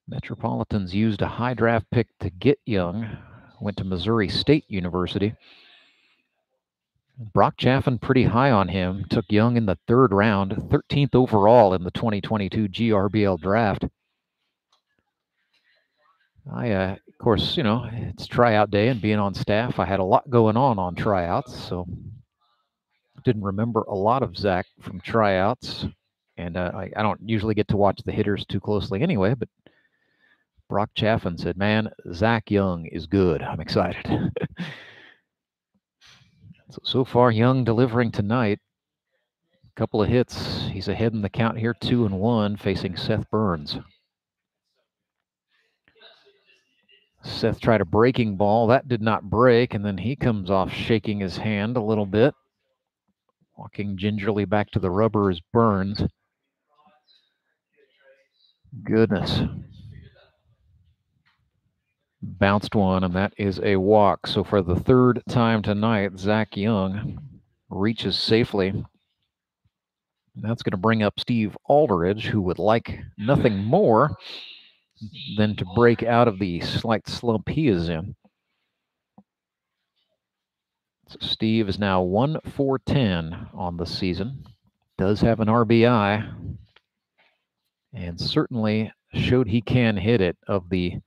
Metropolitans used a high draft pick to get Young. Went to Missouri State University. Brock Chaffin pretty high on him. Took Young in the 3rd round, 13th overall in the 2022 GRBL draft. Of course, it's tryout day and being on staff, I had a lot going on tryouts, so didn't remember a lot of Zach from tryouts. And I don't usually get to watch the hitters too closely anyway, but Brock Chaffin said, man, Zach Young is good. I'm excited. So far, Young delivering tonight. A couple of hits. He's ahead in the count here, 2-1, facing Seth Burns. Seth tried a breaking ball. That did not break, and then he comes off shaking his hand a little bit. Walking gingerly back to the rubber is Burns. Goodness. Bounced one, and that is a walk. So for the 3rd time tonight, Zach Young reaches safely. And that's going to bring up Steve Aldridge, who would like nothing more than to break out of the slight slump he is in. So Steve is now 1-for-10 on the season. Does have an RBI, and certainly showed he can hit it. Of the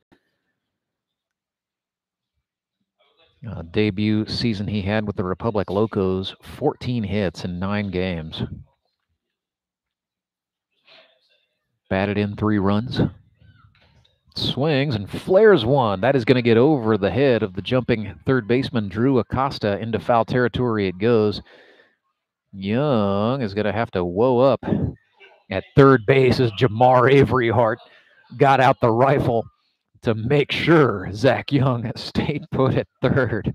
debut season he had with the Republic Locos, 14 hits in 9 games. Batted in 3 runs. Swings and flares one. That is going to get over the head of the jumping 3rd baseman, Drew Acosta. Into foul territory it goes. Young is going to have to whoa up at 3rd base as Jamar Avery Hart got out the rifle to make sure Zach Young stayed put at 3rd.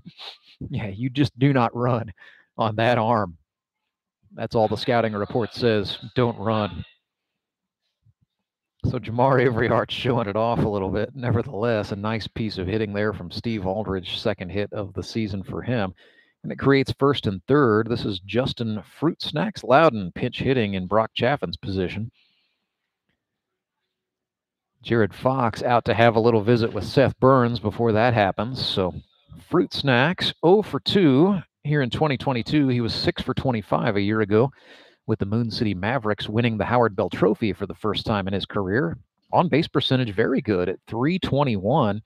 Yeah, you just do not run on that arm. That's all the scouting report says. Don't run. So Jamar Avery Hart showing it off a little bit. Nevertheless, a nice piece of hitting there from Steve Aldridge, 2nd hit of the season for him. And it creates 1st and 3rd. This is Justin Fruit Snacks Loudon pinch hitting in Brock Chaffin's position. Jared Fox out to have a little visit with Seth Burns before that happens. So Fruit Snacks 0-for-2 here in 2022. He was 6-for-25 a year ago with the Moon City Mavericks, winning the Howard Bell Trophy for the first time in his career. On base percentage, very good at .321.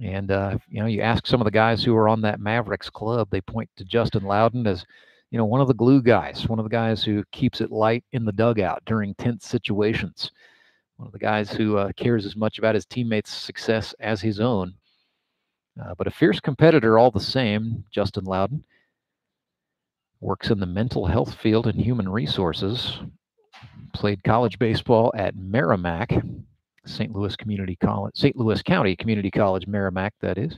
And, you ask some of the guys who are on that Mavericks club, they point to Justin Loudon as, one of the glue guys, one of the guys who keeps it light in the dugout during tense situations. One of the guys who cares as much about his teammates' success as his own. But a fierce competitor all the same, Justin Loudon. Works in the mental health field and human resources. Played college baseball at Merrimack, St. Louis County Community College, Merrimack, that is.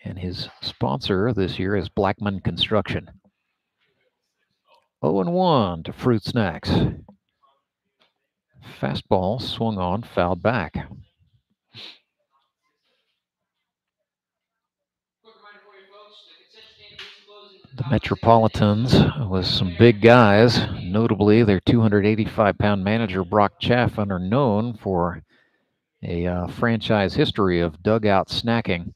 And his sponsor this year is Blackman Construction. 0-1 to Fruit Snacks. Fastball swung on, fouled back. The Metropolitans with some big guys, notably their 285-pound manager, Brock Chaffin, are known for a franchise history of dugout snacking.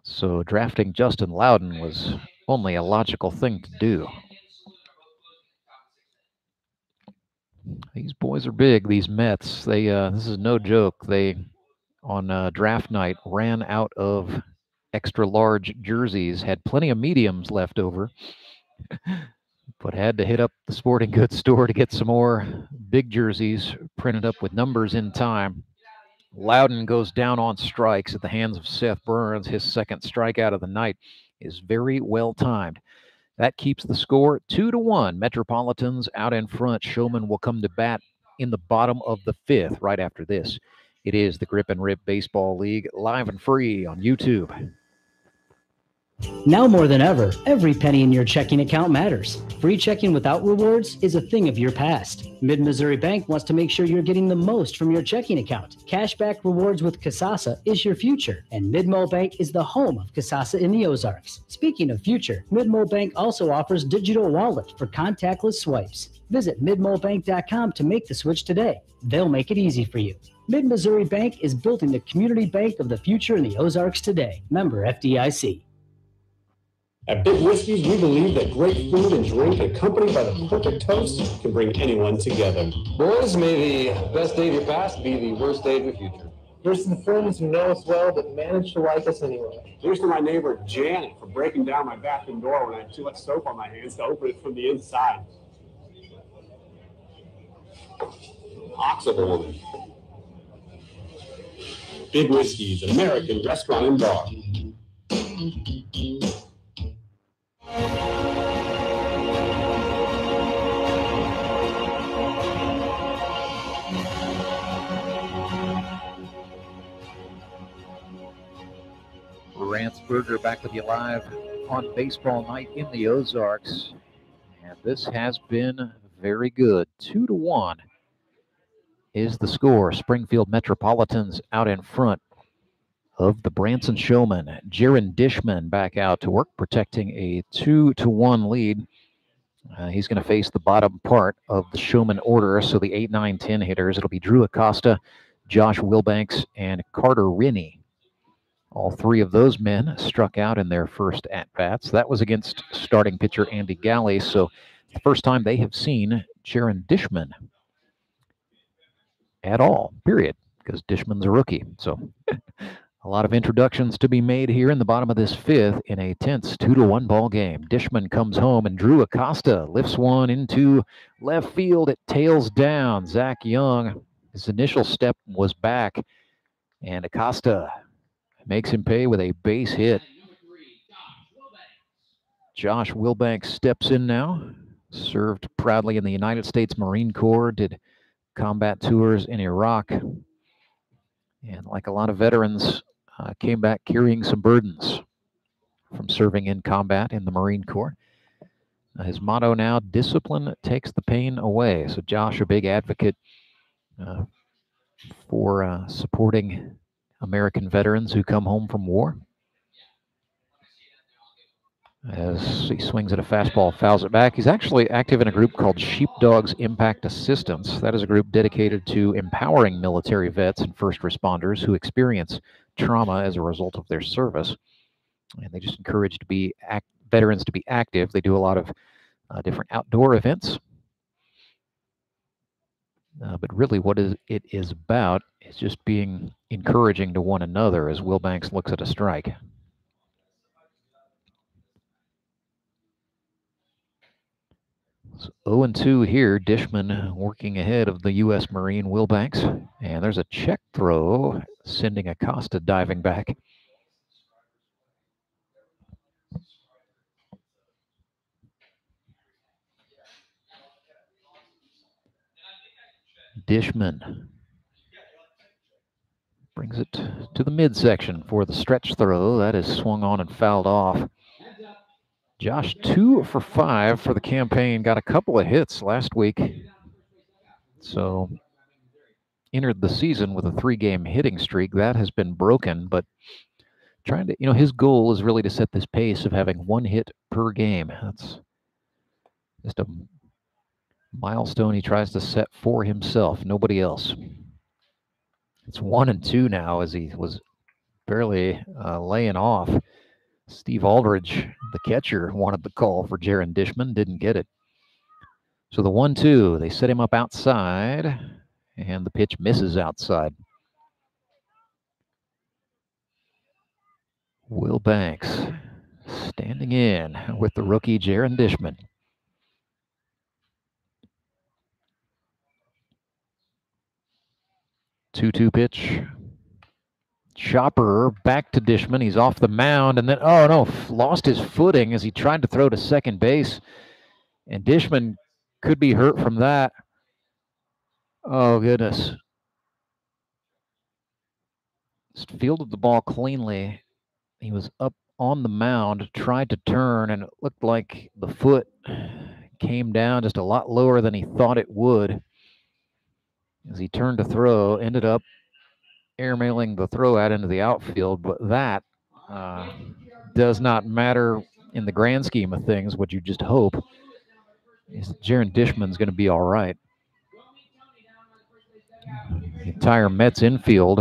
So drafting Justin Loudon was only a logical thing to do. These boys are big, these Mets. They this is no joke. They, on draft night, ran out of extra large jerseys, had plenty of mediums left over, but had to hit up the sporting goods store to get some more big jerseys printed up with numbers in time. Loudon goes down on strikes at the hands of Seth Burns. His 2nd strikeout of the night is very well timed. That keeps the score 2-1. Metropolitans out in front. Showmen will come to bat in the bottom of the 5th right after this. It is the Grip and Rip Baseball League, live and free on YouTube. Now more than ever, every penny in your checking account matters. Free checking without rewards is a thing of your past. Mid-Missouri Bank wants to make sure you're getting the most from your checking account. Cashback rewards with Kasasa is your future, and Mid-Mo Bank is the home of Kasasa in the Ozarks. Speaking of future, Mid-Mo Bank also offers digital wallet for contactless swipes. Visit midmobank.com to make the switch today. They'll make it easy for you. Mid-Missouri Bank is building the community bank of the future in the Ozarks today. Member FDIC. At Big Whiskey's, we believe that great food and drink accompanied by the perfect toast can bring anyone together. Boys, may the best day of your past be the worst day of your future. Here's to the friends who know us well but manage to like us anyway. Here's to my neighbor Janet for breaking down my bathroom door when I had too much soap on my hands to open it from the inside. Ox of a woman. Big Whiskey's, American restaurant and bar. Rantzberger back with you live on Baseball Night in the Ozarks. And this has been very good. 2-1 is the score. Springfield Metropolitans out in front of the Branson Showmen. Jaron Dishman back out to work, protecting a 2-1 lead. He's going to face the bottom part of the Showman order, so the 8, 9, 10 hitters. It'll be Drew Acosta, Josh Wilbanks, and Carter Rinny. All three of those men struck out in their first at-bats. That was against starting pitcher Andy Galle, so the first time they have seen Jaron Dishman at all, period, because Dishman's a rookie. So a lot of introductions to be made here in the bottom of this fifth in a tense 2-1 ball game. Dishman comes home, and Drew Acosta lifts one into left field. It tails down. Zach Young, his initial step was back, and Acosta makes him pay with a base hit. Josh Wilbanks steps in now. Served proudly in the United States Marine Corps, did combat tours in Iraq, and like a lot of veterans, came back carrying some burdens from serving in combat in the Marine Corps. His motto now, discipline takes the pain away. So Josh, a big advocate for supporting American veterans who come home from war. As he swings at a fastball, fouls it back. He's actually active in a group called Sheepdogs Impact Assistance. That is a group dedicated to empowering military vets and first responders who experience trauma as a result of their service. And they just encourage veterans to be active. They do a lot of different outdoor events. But really what it is about is just being encouraging to one another as Wilbanks looks at a strike. So 0-2 here. Dishman working ahead of the U.S. Marine Wilbanks. And there's a check throw, sending Acosta diving back. Dishman brings it to the midsection for the stretch throw. That is swung on and fouled off. Josh, 2 for 5 for the campaign. Got a couple of hits last week. So entered the season with a 3-game hitting streak. That has been broken, but trying to, his goal is really to set this pace of having 1 hit per game. That's just a milestone he tries to set for himself, nobody else. It's 1-2 now as he was barely laying off. Steve Aldridge, the catcher, wanted the call for Jaron Dishman, didn't get it. So the 1-2, they set him up outside, and the pitch misses outside. Wilbanks standing in with the rookie Jaron Dishman. 2-2 pitch. Chopper back to Dishman. He's off the mound, and then, oh no, lost his footing as he tried to throw to second base. And Dishman could be hurt from that. Oh, goodness. Just fielded the ball cleanly. He was up on the mound, tried to turn, and it looked like the foot came down just a lot lower than he thought it would. As he turned to throw, ended up airmailing the throw out into the outfield, but that does not matter in the grand scheme of things. What you just hope is that Jaron Dishman's going to be all right. The entire Mets infield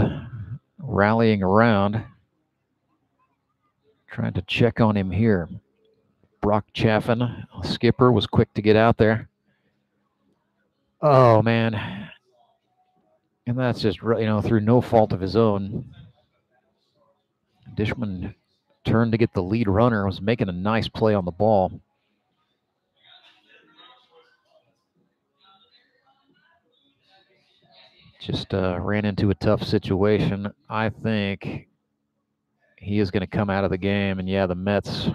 rallying around, trying to check on him here. Brock Chaffin, skipper, was quick to get out there. Oh, man. And that's just, through no fault of his own. Dishman turned to get the lead runner, was making a nice play on the ball. Just ran into a tough situation. I think he is going to come out of the game. And, yeah, the Mets,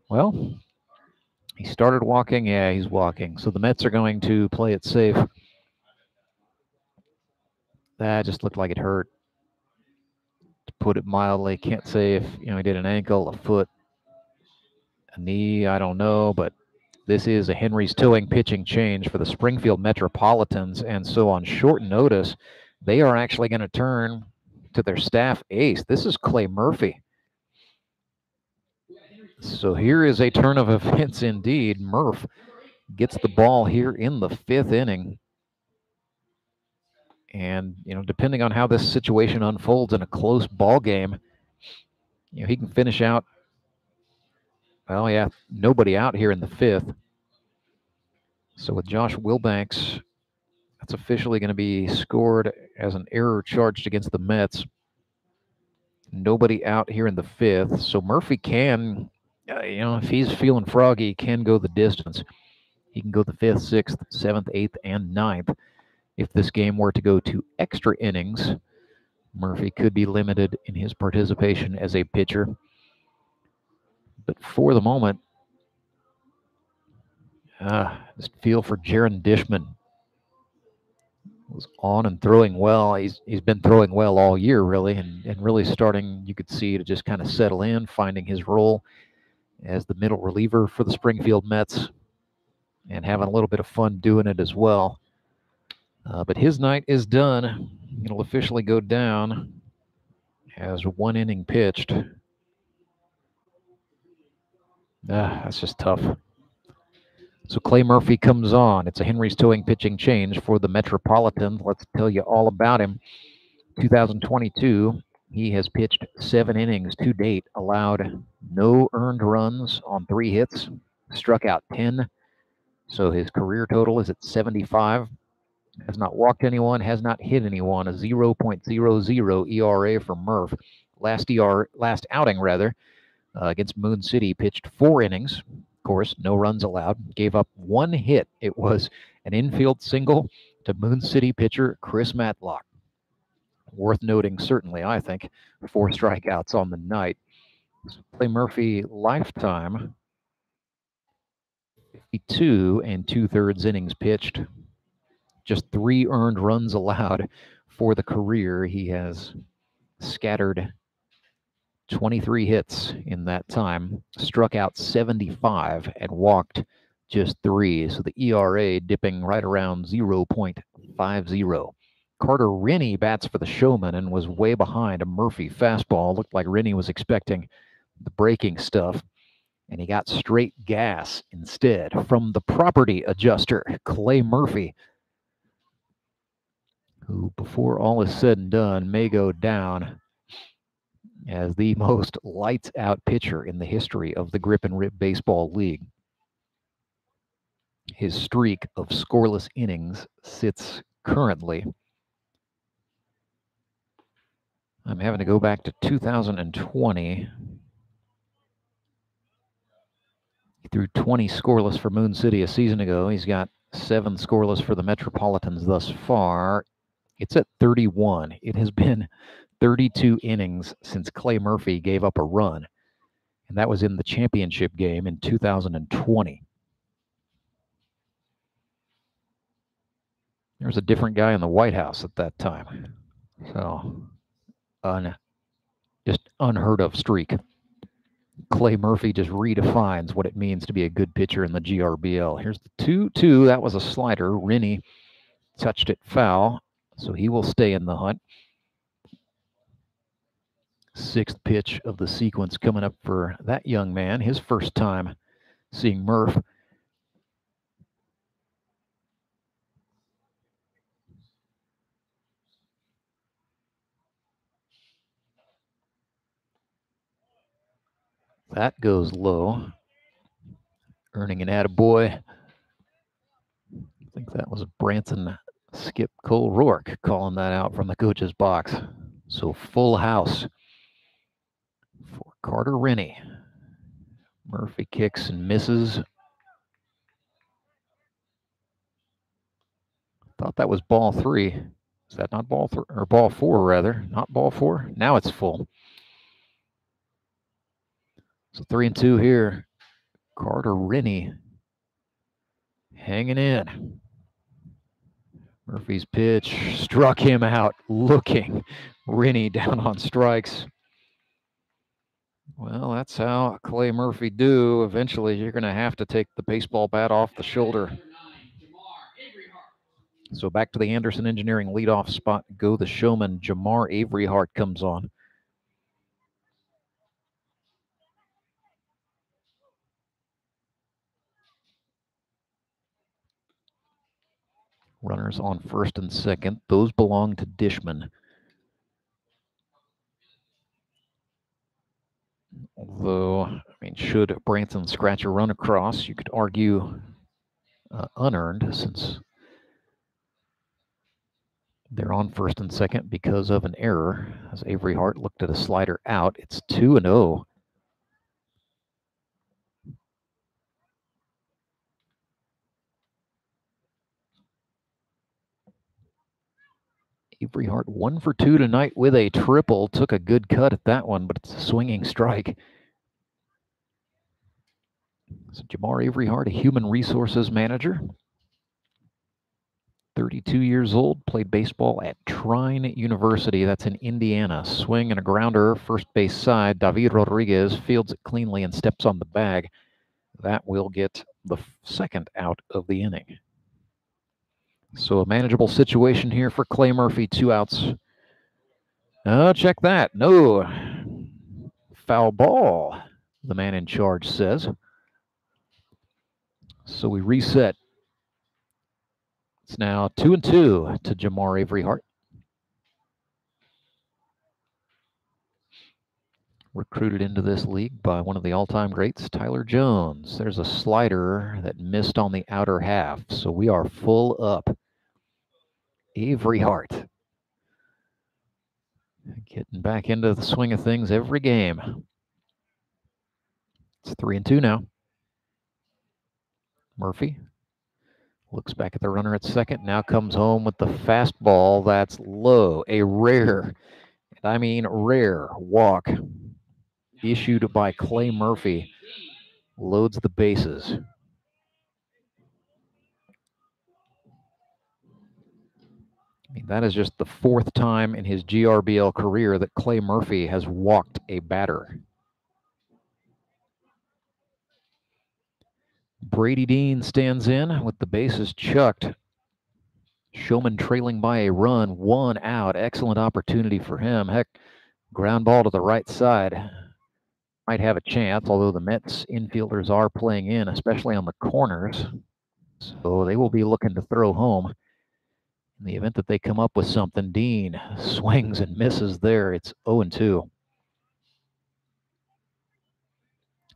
well, he started walking. Yeah, he's walking. So the Mets are going to play it safe. That just looked like it hurt, to put it mildly. Can't say if, he did an ankle, a foot, a knee, I don't know. But this is a Henry's towing pitching change for the Springfield Metropolitans. And so on short notice, they are actually going to turn to their staff ace. This is Clay Murphy. So here is a turn of events indeed. Murph gets the ball here in the 5th inning. And, depending on how this situation unfolds in a close ball game, he can finish out, well, yeah, nobody out here in the 5th. So with Josh Wilbanks, that's officially going to be scored as an error charged against the Mets. Nobody out here in the 5th. So Murphy can, if he's feeling froggy, he can go the distance. He can go the 5th, 6th, 7th, 8th, and 9th. If this game were to go to extra innings, Murphy could be limited in his participation as a pitcher. But for the moment, just feel for Jaron Dishman. Was on and throwing well. He's been throwing well all year, really, and really starting, you could see, to just kind of settle in, finding his role as the middle reliever for the Springfield Mets, and having a little bit of fun doing it as well. But his night is done. It'll officially go down as 1 inning pitched. That's just tough. So Clay Murphy comes on. It's a Henry's towing pitching change for the Metropolitans. Let's tell you all about him. 2022, he has pitched 7 innings to date, allowed no earned runs on 3 hits, struck out 10. So his career total is at 75. Has not walked anyone, has not hit anyone. A 0.00 ERA for Murph. Last outing, against Moon City, pitched 4 innings. Of course, no runs allowed. Gave up 1 hit. It was an infield single to Moon City pitcher Chris Matlock. Worth noting, certainly, I think, 4 strikeouts on the night. Clay Murphy, lifetime, 52 2/3 innings pitched. Just 3 earned runs allowed for the career. He has scattered 23 hits in that time, struck out 75, and walked just 3. So the ERA dipping right around 0.50. Carter Rinny bats for the Showmen and was way behind a Murphy fastball. Looked like Rinny was expecting the breaking stuff, and he got straight gas instead from the property adjuster, Clay Murphy, who, before all is said and done, may go down as the most lights-out pitcher in the history of the Grip and Rip Baseball League. His streak of scoreless innings sits currently, I'm having to go back to 2020. He threw 20 scoreless for Moon City a season ago. He's got 7 scoreless for the Metropolitans thus far. It's at 31. It has been 32 innings since Clay Murphy gave up a run, and that was in the championship game in 2020. There was a different guy in the White House at that time. So, just unheard of streak. Clay Murphy just redefines what it means to be a good pitcher in the GRBL. Here's the 2-2. That was a slider. Rennie touched it foul, so he will stay in the hunt. 6th pitch of the sequence coming up for that young man. His first time seeing Murph. That goes low. Earning an attaboy. I think that was Branson skip Cole Roark calling that out from the coach's box. So full house for Carter Rennie. Murphy kicks and misses. Thought that was ball 3. Is that not ball 3 or ball 4 rather? Not ball 4. Now it's full. So 3-2 here. Carter Rennie hanging in. Murphy's pitch struck him out, looking. Rennie down on strikes. Well, that's how Clay Murphy do. Eventually, you're going to have to take the baseball bat off the shoulder. So back to the Anderson Engineering leadoff spot. Go the showman. Jamar Avery Hart comes on. Runners on first and second. Those belong to Dishman. Although, I mean, should Branson scratch a run across, you could argue unearned, since they're on first and second because of an error. As Avery Hart looked at a slider out, it's 2-0. Avery Hart 1 for 2 tonight with a triple. Took a good cut at that one, but it's a swinging strike. So Jamar Avery Hart, a human resources manager. 32 years old, played baseball at Trine University. That's in Indiana. Swing and a grounder, first base side. David Rodriguez fields it cleanly and steps on the bag. That will get the second out of the inning. So a manageable situation here for Clay Murphy. 2 outs. Check that. No. Foul ball, the man in charge says. So we reset. It's now 2-2 to Jamar Avery Hart. Recruited into this league by one of the all-time greats, Tyler Jones. There's a slider that missed on the outer half, so we are full up. Avery Hart getting back into the swing of things every game. It's 3-2 now. Murphy looks back at the runner at second, now comes home with the fastball that's low. A rare, and I mean rare, walk issued by Clay Murphy. Loads the bases. I mean, that is just the 4th time in his GRBL career that Clay Murphy has walked a batter. Brady Dean stands in with the bases chucked. Showman trailing by a run, 1 out. Excellent opportunity for him. Heck, ground ball to the right side. Might have a chance, although the Mets infielders are playing in, especially on the corners. So they will be looking to throw home. In the event that they come up with something, Dean swings and misses there. It's 0-2.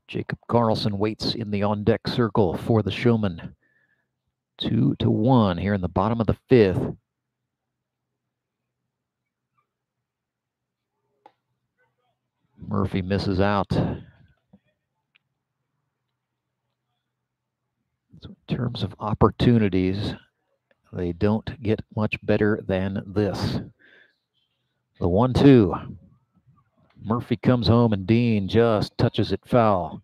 Jacob Carlson waits in the on-deck circle for the showman. 2-1 here in the bottom of the 5th. Murphy misses out. So in terms of opportunities, they don't get much better than this. The 1-2. Murphy comes home and Dean just touches it foul.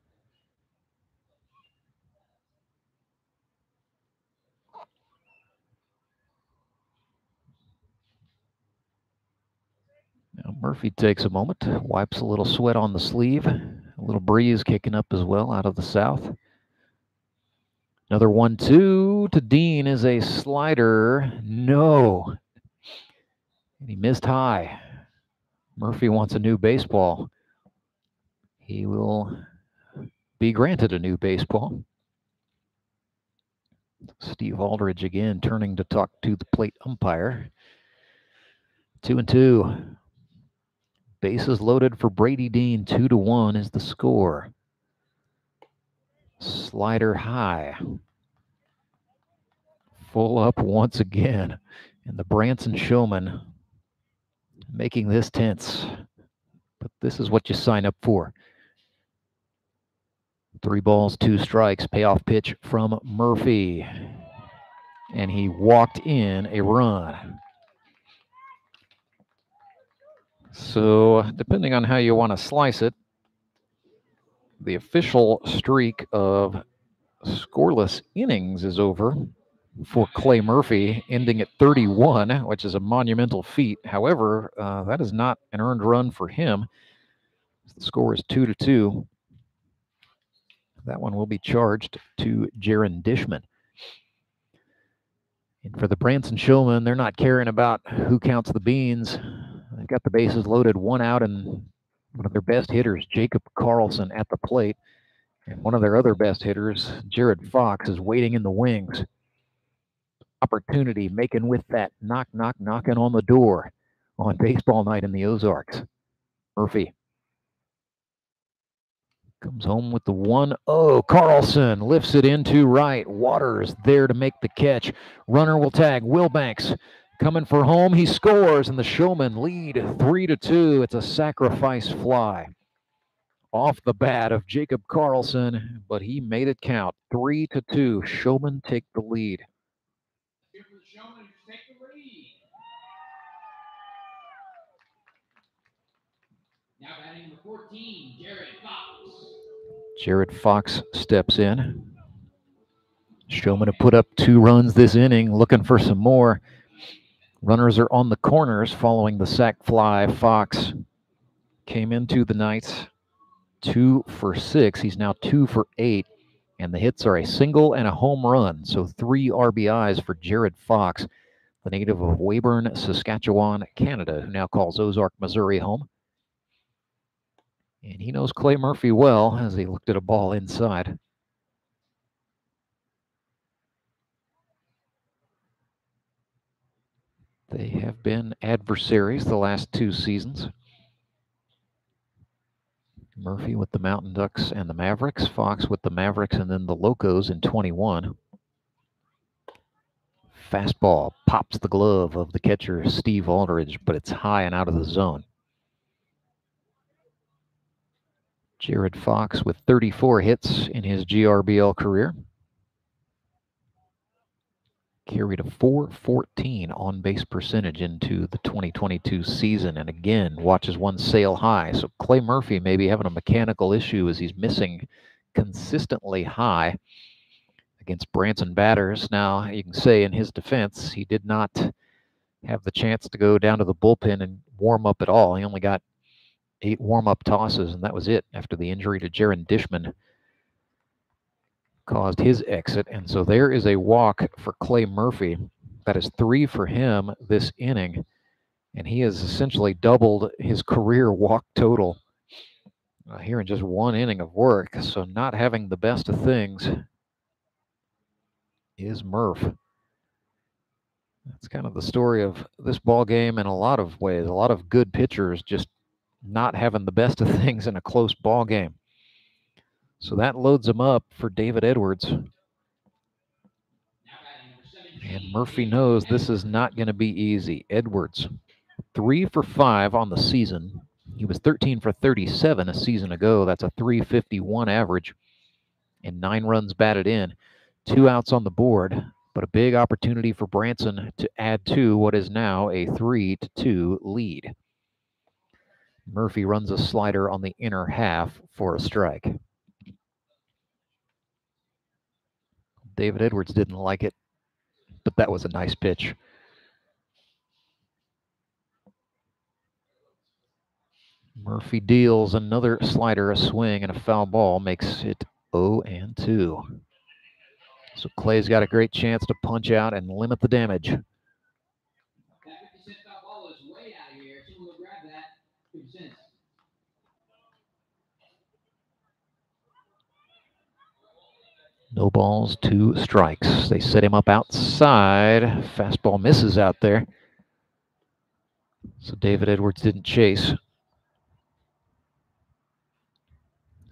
Now Murphy takes a moment, wipes a little sweat on the sleeve. A little breeze kicking up as well out of the south. Another 1-2 to Dean is a slider. No. And he missed high. Murphy wants a new baseball. He will be granted a new baseball. Steve Aldridge again turning to talk to the plate umpire. 2-2. Bases loaded for Brady Dean. 2-1 is the score. Slider high. Full up once again. And the Branson Showmen making this tense. But this is what you sign up for. 3 balls, 2 strikes. Payoff pitch from Murphy. And he walked in a run. So, depending on how you want to slice it, the official streak of scoreless innings is over for Clay Murphy, ending at 31, which is a monumental feat. However, that is not an earned run for him. The score is 2-2. That one will be charged to Jaron Dishman. And for the Branson Showmen, they're not caring about who counts the beans. They've got the bases loaded, 1 out, and one of their best hitters, Jacob Carlson, at the plate. And one of their other best hitters, Jared Fox, is waiting in the wings. Opportunity making with that knocking on the door on baseball night in the Ozarks. Murphy comes home with the 1-0. Carlson lifts it into right. Waters there to make the catch. Runner will tag. Wilbanks coming for home. He scores, and the Showmen lead 3-2. It's a sacrifice fly off the bat of Jacob Carlson, but he made it count. 3-2. Showmen take the lead. Now batting number 14, Jared Fox. Jared Fox steps in. Showmen have put up 2 runs this inning, looking for some more. Runners are on the corners following the sac fly. Fox came into the night 2 for 6. He's now 2 for 8, and the hits are a single and a home run. So 3 RBIs for Jared Fox, the native of Weyburn, Saskatchewan, Canada, who now calls Ozark, Missouri home. And he knows Clay Murphy well as he looked at a ball inside. They have been adversaries the last 2 seasons. Murphy with the Mountain Ducks and the Mavericks, Fox with the Mavericks and then the Locos in 21. Fastball pops the glove of the catcher, Steve Aldridge, but it's high and out of the zone. Jared Fox with 34 hits in his GRBL career. Carried a .414 on-base percentage into the 2022 season, and again watches one sail high. So Clay Murphy may be having a mechanical issue as he's missing consistently high against Branson batters. Now, you can say in his defense, he did not have the chance to go down to the bullpen and warm up at all. He only got 8 warm-up tosses, and that was it after the injury to Jaron Dishman caused his exit. And so there is a walk for Clay Murphy. That is 3 for him this inning, and he has essentially doubled his career walk total here in just 1 inning of work. So not having the best of things is Murph. That's kind of the story of this ball game in a lot of ways. A lot of good pitchers just not having the best of things in a close ball game. So that loads him up for David Edwards. And Murphy knows this is not going to be easy. Edwards, 3 for 5 on the season. He was 13 for 37 a season ago. That's a .351 average and 9 runs batted in. 2 outs on the board, but a big opportunity for Branson to add to what is now a 3-2 lead. Murphy runs a slider on the inner half for a strike. David Edwards didn't like it, but that was a nice pitch. Murphy deals another slider, a swing, and a foul ball, makes it 0-2. So Clay's got a great chance to punch out and limit the damage. That 50-cent foul ball is way out of here. Someone will grab that. 50 cents. No balls, 2 strikes. They set him up outside. Fastball misses out there. So David Edwards didn't chase.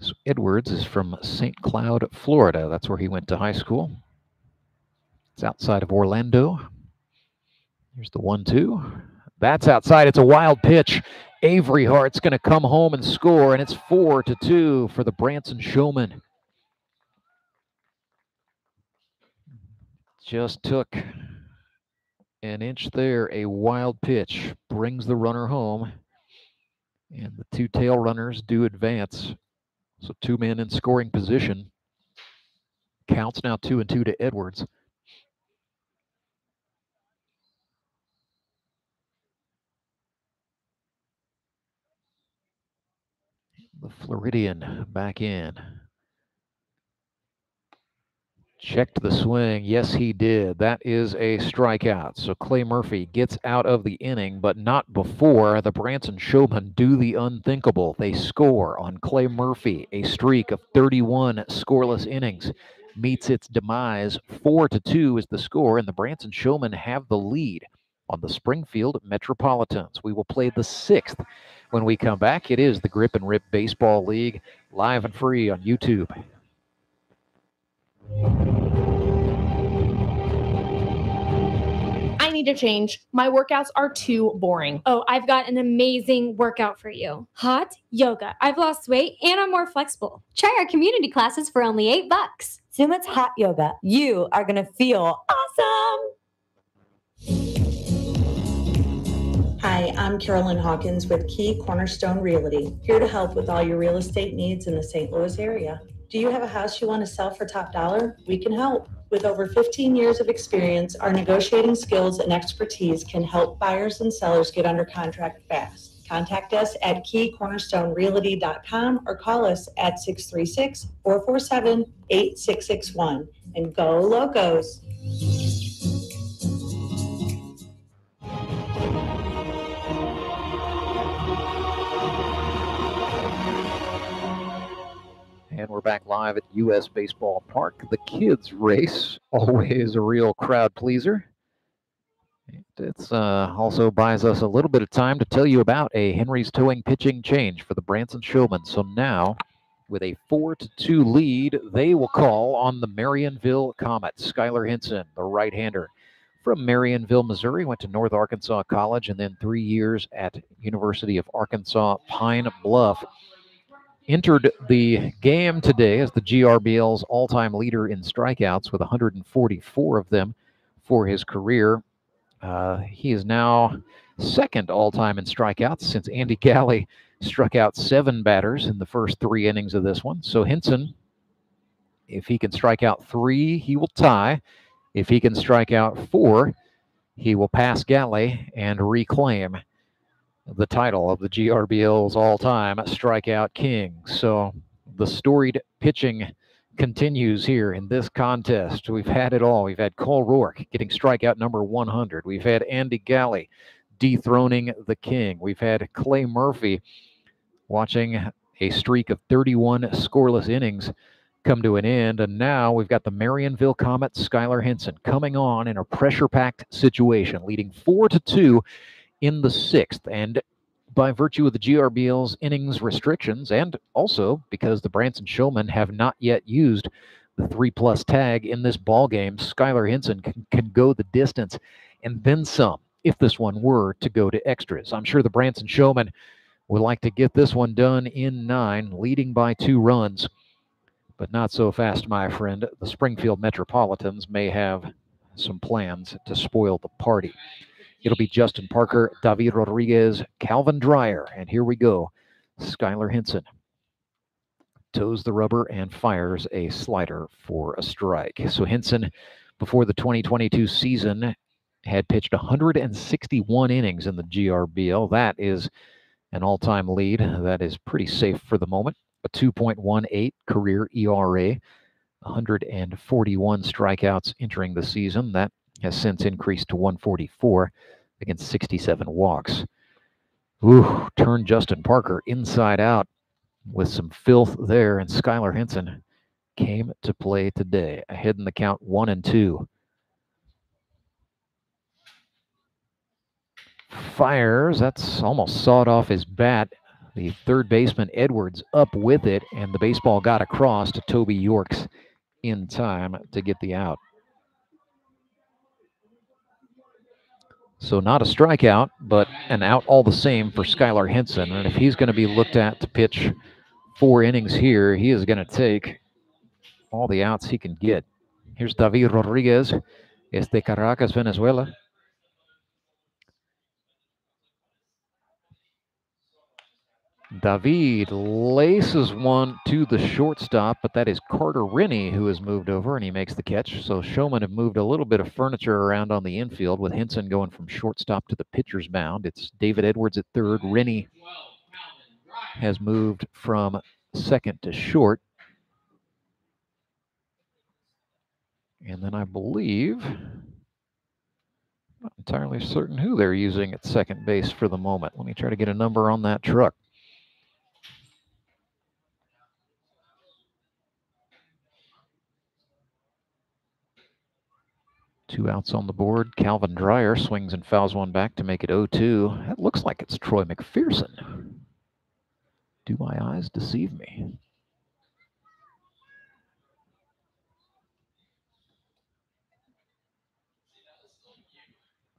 So Edwards is from St. Cloud, Florida. That's where he went to high school. It's outside of Orlando. Here's the 1-2. That's outside. It's a wild pitch. Avery Hart's going to come home and score, and it's 4-2 for the Branson Showmen. Just took an inch there. A wild pitch brings the runner home, and the two tail runners do advance. So 2 men in scoring position. Counts now 2-2 to Edwards. The Floridian back in. Checked the swing. Yes, he did. That is a strikeout. So Clay Murphy gets out of the inning, but not before the Branson Showmen do the unthinkable. They score on Clay Murphy. A streak of 31 scoreless innings meets its demise. 4-2 is the score, and the Branson Showmen have the lead on the Springfield Metropolitans. We will play the 6th when we come back. It is the Grip and Rip Baseball League, live and free on YouTube. I need to change. My workouts are too boring. Oh, I've got an amazing workout for you. Hot yoga. I've lost weight and I'm more flexible. Try our community classes for only $8. Sumit's Hot Yoga. You are going to feel awesome. Hi, I'm Carolyn Hawkins with Key Cornerstone Realty, here to help with all your real estate needs in the St. Louis area. Do you have a house you want to sell for top dollar? We can help. With over 15 years of experience, our negotiating skills and expertise can help buyers and sellers get under contract fast. Contact us at keycornerstonerealty.com or call us at 636-447-8661. And go Locos! And we're back live at U.S. Baseball Park. The kids race, always a real crowd pleaser. It also buys us a little bit of time to tell you about a Henry's Towing pitching change for the Branson Showmen. So now, with a 4-2 lead, they will call on the Marionville Comet. Skylar Henson, the right-hander from Marionville, Missouri, went to North Arkansas College and then 3 years at University of Arkansas Pine Bluff. Entered the game today as the GRBL's all-time leader in strikeouts with 144 of them for his career. He is now second all-time in strikeouts since Andy Galle struck out 7 batters in the first 3 innings of this one. So Henson, if he can strike out 3, he will tie. If he can strike out 4, he will pass Galle and reclaim the title of the GRBL's all-time strikeout king. So the storied pitching continues here in this contest. We've had it all. We've had Cole Roark getting strikeout number 100. We've had Andy Galle dethroning the king. We've had Clay Murphy watching a streak of 31 scoreless innings come to an end. And now we've got the Marionville Comet, Skylar Henson, coming on in a pressure-packed situation, leading 4-2 in the 6th, and by virtue of the GRBL's innings restrictions, and also because the Branson Showmen have not yet used the 3+ tag in this ball game, Skylar Henson can go the distance and then some if this one were to go to extras. I'm sure the Branson Showmen would like to get this one done in 9, leading by 2 runs, but not so fast, my friend. The Springfield Metropolitans may have some plans to spoil the party. It'll be Justin Parker, David Rodriguez, Calvin Dreyer, and here we go. Skylar Henson toes the rubber and fires a slider for a strike. So Henson, before the 2022 season, had pitched 161 innings in the GRBL. That is an all-time lead. That is pretty safe for the moment. A 2.18 career ERA, 141 strikeouts entering the season. That has since increased to 144 against 67 walks. Ooh, turned Justin Parker inside out with some filth there, and Skylar Henson came to play today. Ahead in the count, 1-2. Fires, that's almost sawed off his bat. The third baseman, Edwards, up with it, and the baseball got across to Toby Yorks in time to get the out. So not a strikeout, but an out all the same for Skylar Henson. And if he's going to be looked at to pitch 4 innings here, he is going to take all the outs he can get. Here's David Rodriguez, de Caracas, Venezuela. David laces one to the shortstop, but that is Carter Rinny who has moved over, and he makes the catch. So Showmen have moved a little bit of furniture around on the infield with Henson going from shortstop to the pitcher's mound. It's David Edwards at third. Rennie has moved from second to short. And then I believe, not entirely certain who they're using at second base for the moment. Let me try to get a number on that truck. Two outs on the board. Calvin Dreyer swings and fouls one back to make it 0-2. That looks like it's Troy McPherson. Do my eyes deceive me?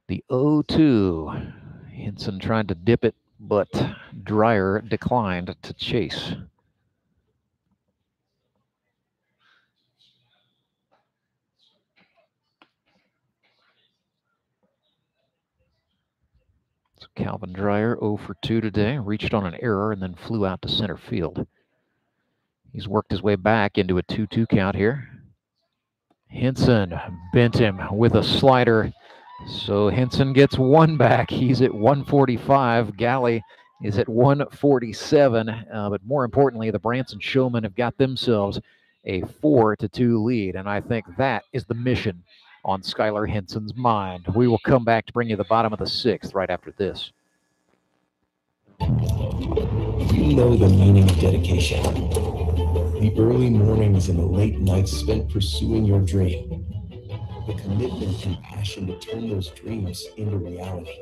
The 0-2. Henson tried to dip it, but Dreyer declined to chase. So Calvin Dreyer 0 for 2 today, reached on an error and then flew out to center field. He's worked his way back into a 2-2 count here. Henson bent him with a slider. So Henson gets one back. He's at 145. Galley is at 147. But more importantly, the Branson Showmen have got themselves a 4-2 lead. And I think that is the mission on Skylar Henson's mind. We will come back to bring you the bottom of the 6th right after this. You know the meaning of dedication. The early mornings and the late nights spent pursuing your dream. The commitment and passion to turn those dreams into reality.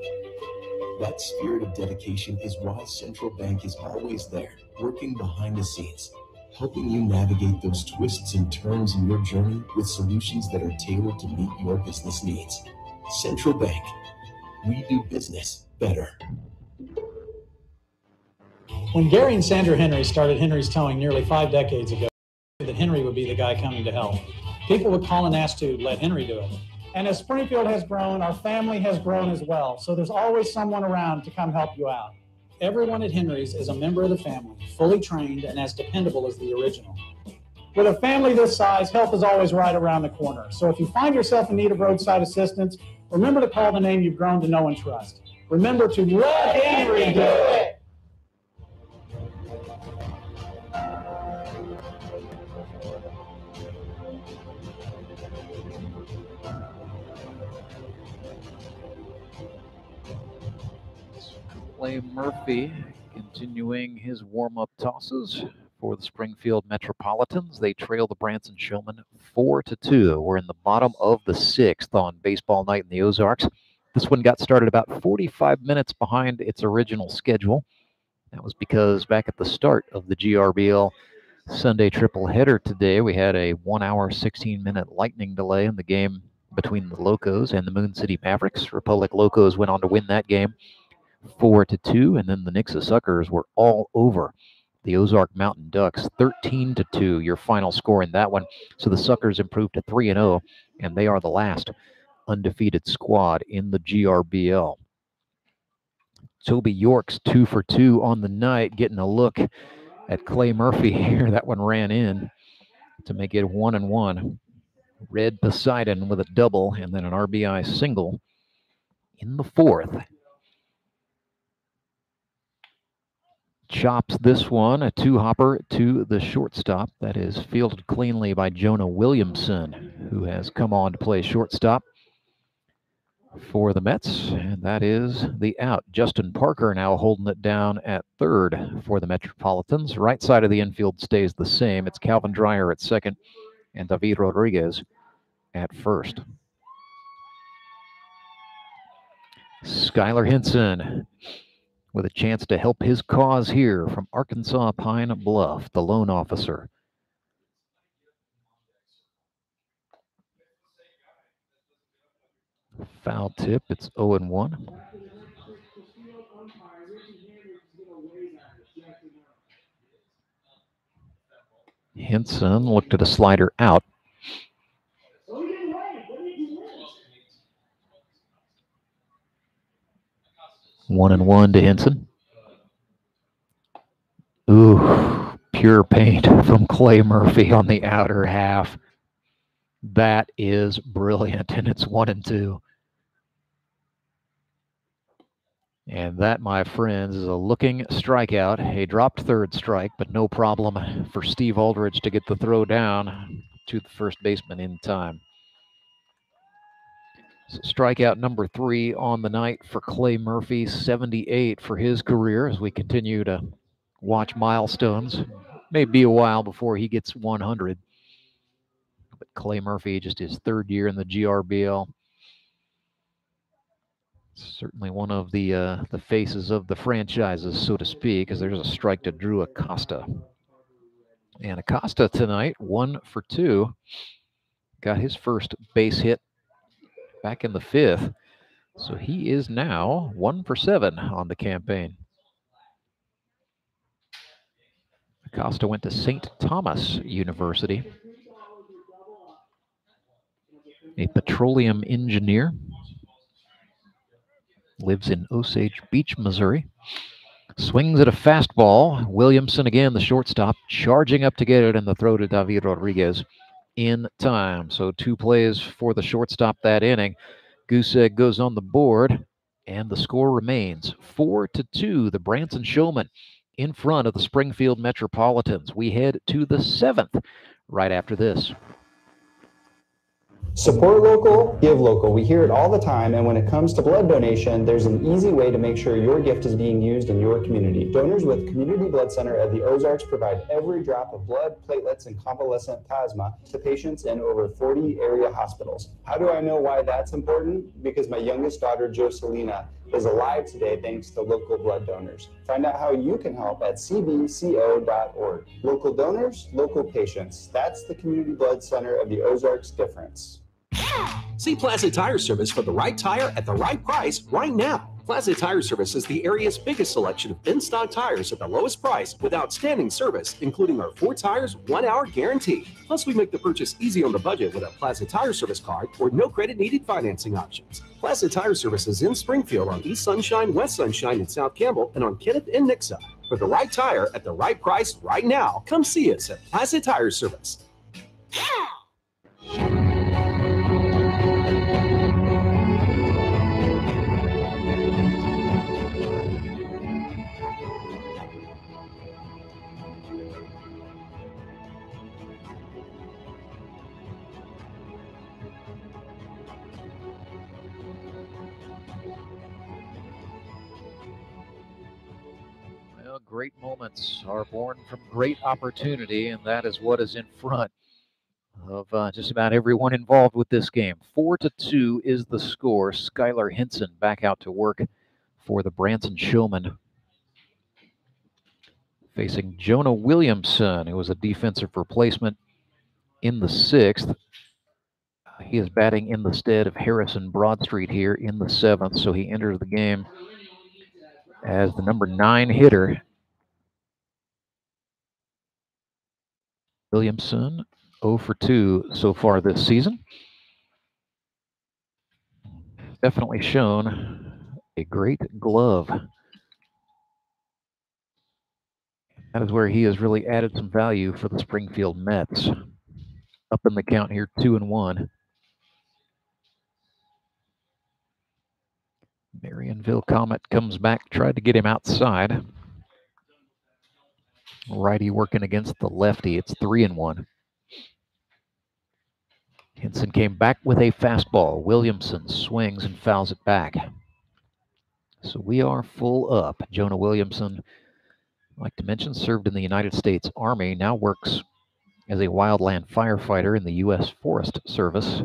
That spirit of dedication is why Central Bank is always there, working behind the scenes, helping you navigate those twists and turns in your journey with solutions that are tailored to meet your business needs. Central Bank, we do business better. When Gary and Sandra Henry started Henry's Towing nearly 5 decades ago, that Henry would be the guy coming to help. People would call and ask to let Henry do it. And as Springfield has grown, our family has grown as well. So there's always someone around to come help you out. Everyone at Henry's is a member of the family, fully trained and as dependable as the original. With a family this size, help is always right around the corner. So if you find yourself in need of roadside assistance, remember to call the name you've grown to know and trust. Remember to let Henry do it. Clay Murphy continuing his warm-up tosses for the Springfield Metropolitans. They trail the Branson Showmen 4-2. We're in the bottom of the 6th on baseball night in the Ozarks. This one got started about 45 minutes behind its original schedule. That was because back at the start of the GRBL Sunday tripleheader today, we had a 1-hour, 16-minute lightning delay in the game between the Locos and the Moon City Mavericks. Republic Locos went on to win that game 4-2, and then the Nixa Suckers were all over the Ozark Mountain Ducks, 13-2, your final score in that one. So the Suckers improved to 3-0, and they are the last undefeated squad in the GRBL. Toby Yorks 2 for 2 on the night, getting a look at Clay Murphy here. That one ran in to make it 1-1. Red Poseidon with a double and then an RBI single in the 4th. Chops this one, a 2-hopper to the shortstop. That is fielded cleanly by Jonah Williamson, who has come on to play shortstop for the Mets, and that is the out. Justin Parker now holding it down at third for the Metropolitans. Right side of the infield stays the same. It's Calvin Dreyer at second and David Rodriguez at first. Skylar Henson with a chance to help his cause here from Arkansas Pine Bluff, the lone officer. Foul tip, it's 0-1. Henson looked at a slider out. One and one to Henson. Ooh, pure paint from Clay Murphy on the outer half. That is brilliant, and it's 1-2. And that, my friends, is a looking strikeout. A dropped third strike, but no problem for Steve Aldridge to get the throw down to the first baseman in time. So strikeout number 3 on the night for Clay Murphy, 78 for his career as we continue to watch milestones. May be a while before he gets 100. But Clay Murphy, just his 3rd year in the GRBL. Certainly one of the faces of the franchises, so to speak, as there's a strike to Drew Acosta. And Acosta tonight, 1 for 2. Got his first base hit back in the 5th. So he is now 1 for 7 on the campaign. Acosta went to St. Thomas University. A petroleum engineer. Lives in Osage Beach, Missouri. Swings at a fastball. Williamson again, the shortstop, charging up to get it, and the throw to David Rodriguez in time. So 2 plays for the shortstop that inning. Goose egg goes on the board, and the score remains 4-2. The Branson Showmen in front of the Springfield Metropolitans. We head to the 7th right after this. Support local, give local. We hear it all the time, and when it comes to blood donation, there's an easy way to make sure your gift is being used in your community. Donors with Community Blood Center at the Ozarks provide every drop of blood, platelets, and convalescent plasma to patients in over 40 area hospitals. How do I know why that's important? Because my youngest daughter, Joselina, is alive today thanks to local blood donors. Find out how you can help at cbco.org. Local donors, local patients. That's the Community Blood Center of the Ozarks difference. See Plaza Tire Service for the right tire at the right price right now. Plaza Tire Service is the area's biggest selection of in-stock tires at the lowest price with outstanding service, including our 4 tires, 1 hour guarantee. Plus, we make the purchase easy on the budget with a Plaza Tire Service card or no credit needed financing options. Plaza Tire Service is in Springfield on East Sunshine, West Sunshine, and South Campbell, and on Kenneth and Nixa. For the right tire at the right price right now, come see us at Plaza Tire Service. Great moments are born from great opportunity, and that is what is in front of just about everyone involved with this game. 4-2 is the score. Skylar Henson back out to work for the Branson Showmen, facing Jonah Williamson, who was a defensive replacement in the 6th. He is batting in the stead of Harrison Broadstreet here in the 7th, so he enters the game as the number 9 hitter. Williamson, 0 for 2 so far this season. Definitely shown a great glove. That is where he has really added some value for the Springfield Mets. Up in the count here, 2-1. Marionville Comet comes back, tried to get him outside. Righty working against the lefty. It's 3-1. Henson came back with a fastball. Williamson swings and fouls it back. So we are full up. Jonah Williamson, I'd like to mention, served in the United States Army, now works as a wildland firefighter in the U.S. Forest Service.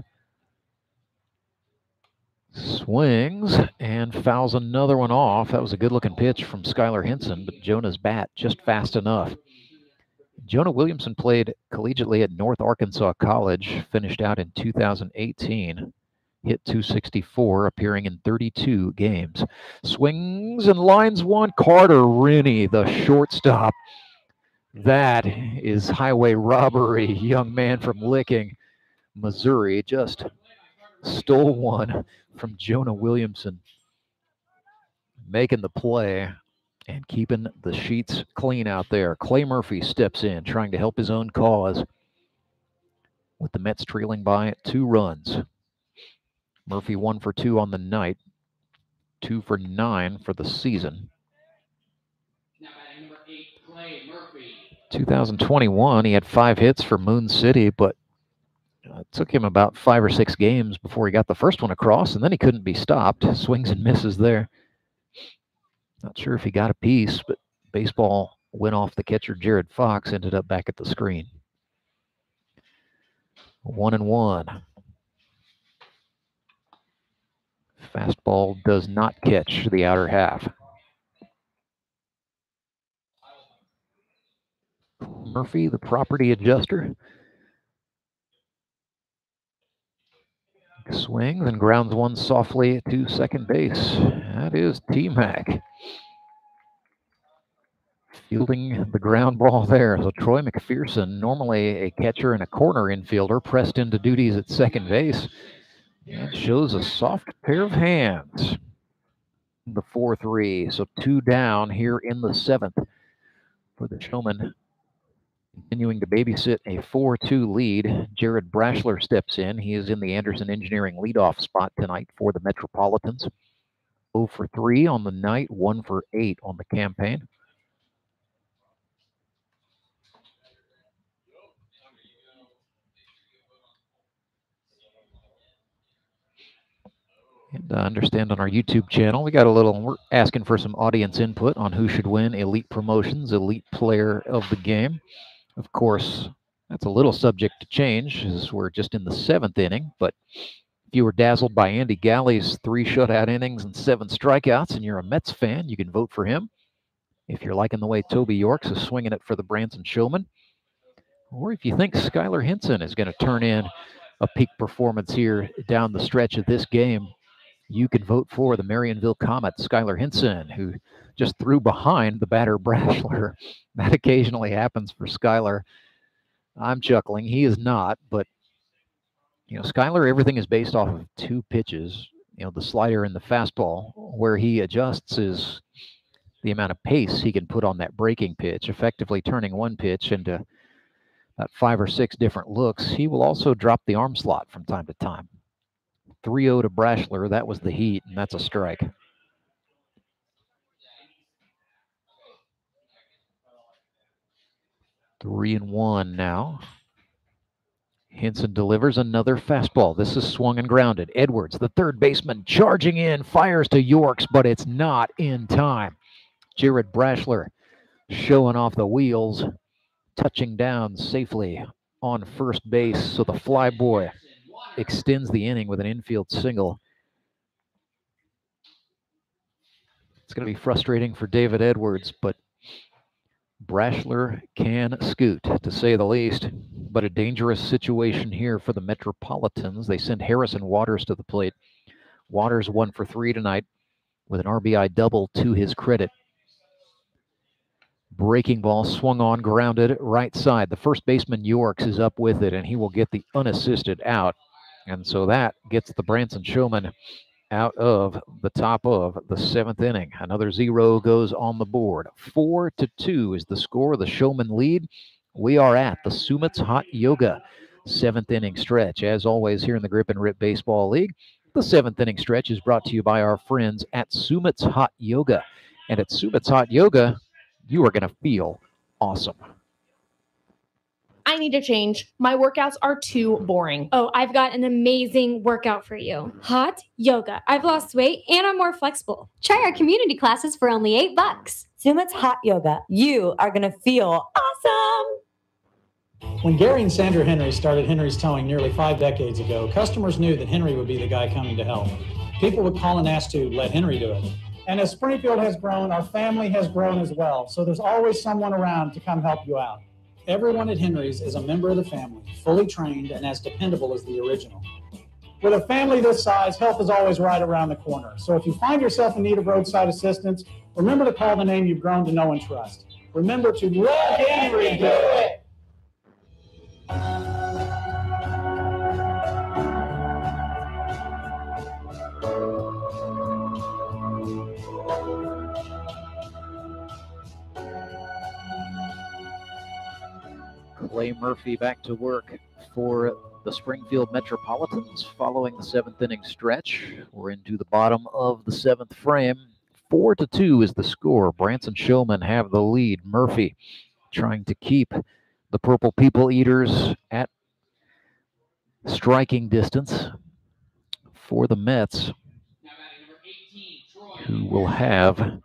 Swings and fouls another one off. That was a good-looking pitch from Skylar Henson, but Jonah's bat just fast enough. Jonah Williamson played collegiately at North Arkansas College, finished out in 2018, hit .264, appearing in 32 games. Swings and lines one. Carter Rinny, the shortstop. That is highway robbery. Young man from Licking, Missouri, just stole one from Jonah Williamson, making the play and keeping the sheets clean out there. Clay Murphy steps in, trying to help his own cause with the Mets trailing by 2 runs. Murphy 1 for 2 on the night, 2 for 9 for the season. 2021, he had 5 hits for Moon City, but it took him about 5 or 6 games before he got the first one across, and then he couldn't be stopped. Swings and misses there. Not sure if he got a piece, but baseball went off the catcher Jared Fox, ended up back at the screen. 1-1. Fastball does not catch the outer half. Murphy, the property adjuster. Swings and grounds one softly to second base. That is T-Mac. Fielding the ground ball there. So Troy McPherson, normally a catcher and a corner infielder, pressed into duties at second base. And shows a soft pair of hands. The 4-3. So 2 down here in the 7th for the Showmen. Continuing to babysit a 4-2 lead, Jared Brashler steps in. He is in the Anderson Engineering leadoff spot tonight for the Metropolitans. 0 for 3 on the night, 1 for 8 on the campaign. And I understand on our YouTube channel, we're asking for some audience input on who should win Elite Promotions, Elite Player of the Game. Of course, that's a little subject to change as we're just in the 7th inning, but if you were dazzled by Andy Galle's 3 shutout innings and 7 strikeouts and you're a Mets fan, you can vote for him. If you're liking the way Toby Yorks is swinging it for the Branson Showmen, or if you think Skylar Henson is going to turn in a peak performance here down the stretch of this game, you can vote for the Marionville Comet, Skylar Henson, who just threw behind the batter Brashler. That occasionally happens for Skylar. I'm chuckling. He is not, but, you know, Skylar, everything is based off of 2 pitches, you know, the slider and the fastball. Where he adjusts is the amount of pace he can put on that breaking pitch, effectively turning one pitch into about 5 or 6 different looks. He will also drop the arm slot from time to time. 3-0 to Brashler. That was the heat, and that's a strike. 3-1 now. Henson delivers another fastball. This is swung and grounded. Edwards, the third baseman, charging in, fires to Yorks, but it's not in time. Jared Brashler showing off the wheels, touching down safely on first base. So the fly boy extends the inning with an infield single. It's going to be frustrating for David Edwards, but Brashler can scoot, to say the least. But a dangerous situation here for the Metropolitans. They send Harrison Waters to the plate. Waters 1 for 3 tonight with an RBI double to his credit. Breaking ball swung on, grounded right side. The first baseman Yorks is up with it, and he will get the unassisted out. And so that gets the Branson Showmen out of the top of the 7th inning. Another 0 goes on the board. 4-2 is the score. The Showmen lead. We are at the Sumit's Hot Yoga 7th inning stretch. As always, here in the Grip and Rip Baseball League, the 7th inning stretch is brought to you by our friends at Sumit's Hot Yoga. And at Sumit's Hot Yoga, you are going to feel awesome. I need to change. My workouts are too boring. Oh, I've got an amazing workout for you. Hot yoga. I've lost weight and I'm more flexible. Try our community classes for only $8. Sumit's Hot Yoga. You are going to feel awesome. When Gary and Sandra Henry started Henry's Towing nearly 5 decades ago, customers knew that Henry would be the guy coming to help. People would call and ask to let Henry do it. And as Springfield has grown, our family has grown as well. So there's always someone around to come help you out. Everyone at Henry's is a member of the family, fully trained and as dependable as the original. With a family this size, help is always right around the corner. So if you find yourself in need of roadside assistance, remember to call the name you've grown to know and trust. Remember to let Henry do it. Clay Murphy back to work for the Springfield Metropolitans following the 7th inning stretch. We're into the bottom of the 7th frame. 4-2 is the score. Branson Showmen have the lead. Murphy trying to keep the Purple People Eaters at striking distance for the Mets, who will have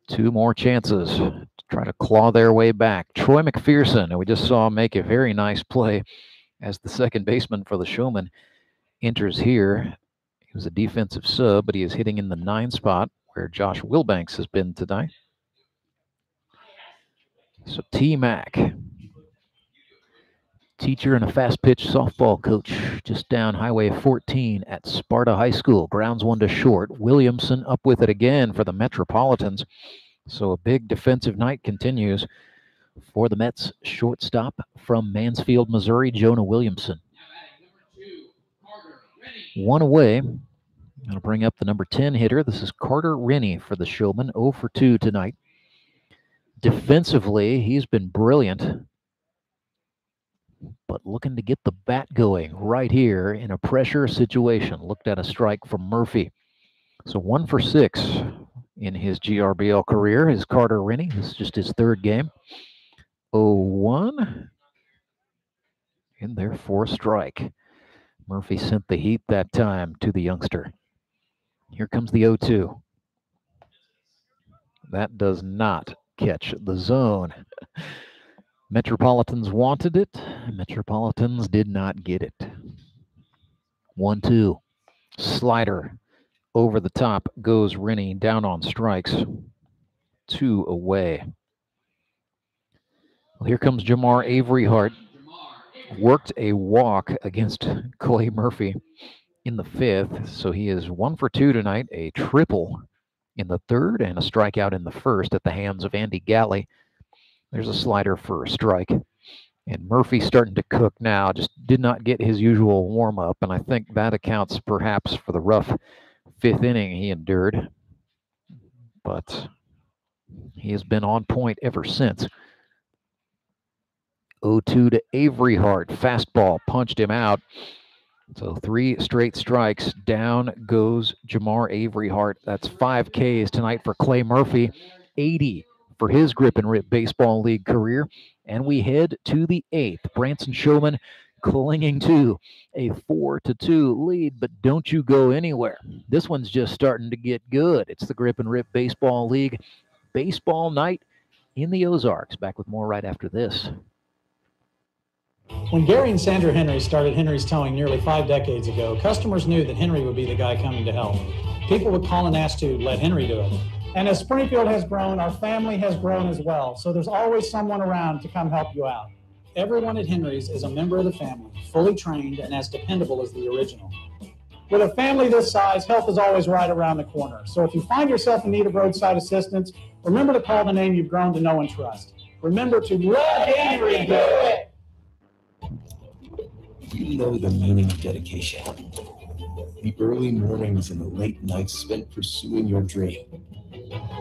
2 more chances to try to claw their way back. Troy McPherson, and we just saw him make a very nice play as the second baseman for the Showmen, enters here. He was a defensive sub, but he is hitting in the 9 spot where Josh Wilbanks has been tonight. So T-Mac, teacher and a fast-pitch softball coach, just down Highway 14 at Sparta High School. Grounds 1 to short. Williamson up with it again for the Metropolitans. So a big defensive night continues for the Mets shortstop from Mansfield, Missouri, Jonah Williamson. 1 away. I'll bring up the number 10 hitter. This is Carter Rinny for the Showmen, 0 for 2 tonight. Defensively, he's been brilliant, but looking to get the bat going right here in a pressure situation. Looked at a strike from Murphy. So 1 for 6 in his GRBL career is Carter Rinny. This is just his 3rd game. 0-1 in there for a strike. Murphy sent the heat that time to the youngster. Here comes the 0-2. That does not catch the zone. Metropolitans wanted it. Metropolitans did not get it. 1-2. Slider over the top goes Rennie, down on strikes. 2 away. Well, here comes Jamar Avery Hart. Worked a walk against Clay Murphy in the 5th, so he is 1 for 2 tonight, a triple in the 3rd and a strikeout in the 1st at the hands of Andy Galley. There's a slider for a strike. And Murphy starting to cook now, just did not get his usual warm-up, and I think that accounts perhaps for the rough 5th inning he endured. But he has been on point ever since. 0-2 to Avery Hart. Fastball punched him out. So 3 straight strikes. Down goes Jamar Avery Hart. That's 5 Ks tonight for Clay Murphy. 80 for his Grip and Rip Baseball League career. And we head to the 8th. Branson Showmen clinging to a 4-2 lead, but don't you go anywhere. This one's just starting to get good. It's the Grip and Rip Baseball League baseball night in the Ozarks. Back with more right after this. When Gary and Sandra Henry started Henry's Towing nearly 5 decades ago, customers knew that Henry would be the guy coming to help. People would call and ask to let Henry do it. And as Springfield has grown, our family has grown as well. So there's always someone around to come help you out. Everyone at Henry's is a member of the family, fully trained and as dependable as the original. With a family this size, help is always right around the corner. So if you find yourself in need of roadside assistance, remember to call the name you've grown to know and trust. Remember to let Henry do it. You know the meaning of dedication. The early mornings and the late nights spent pursuing your dream.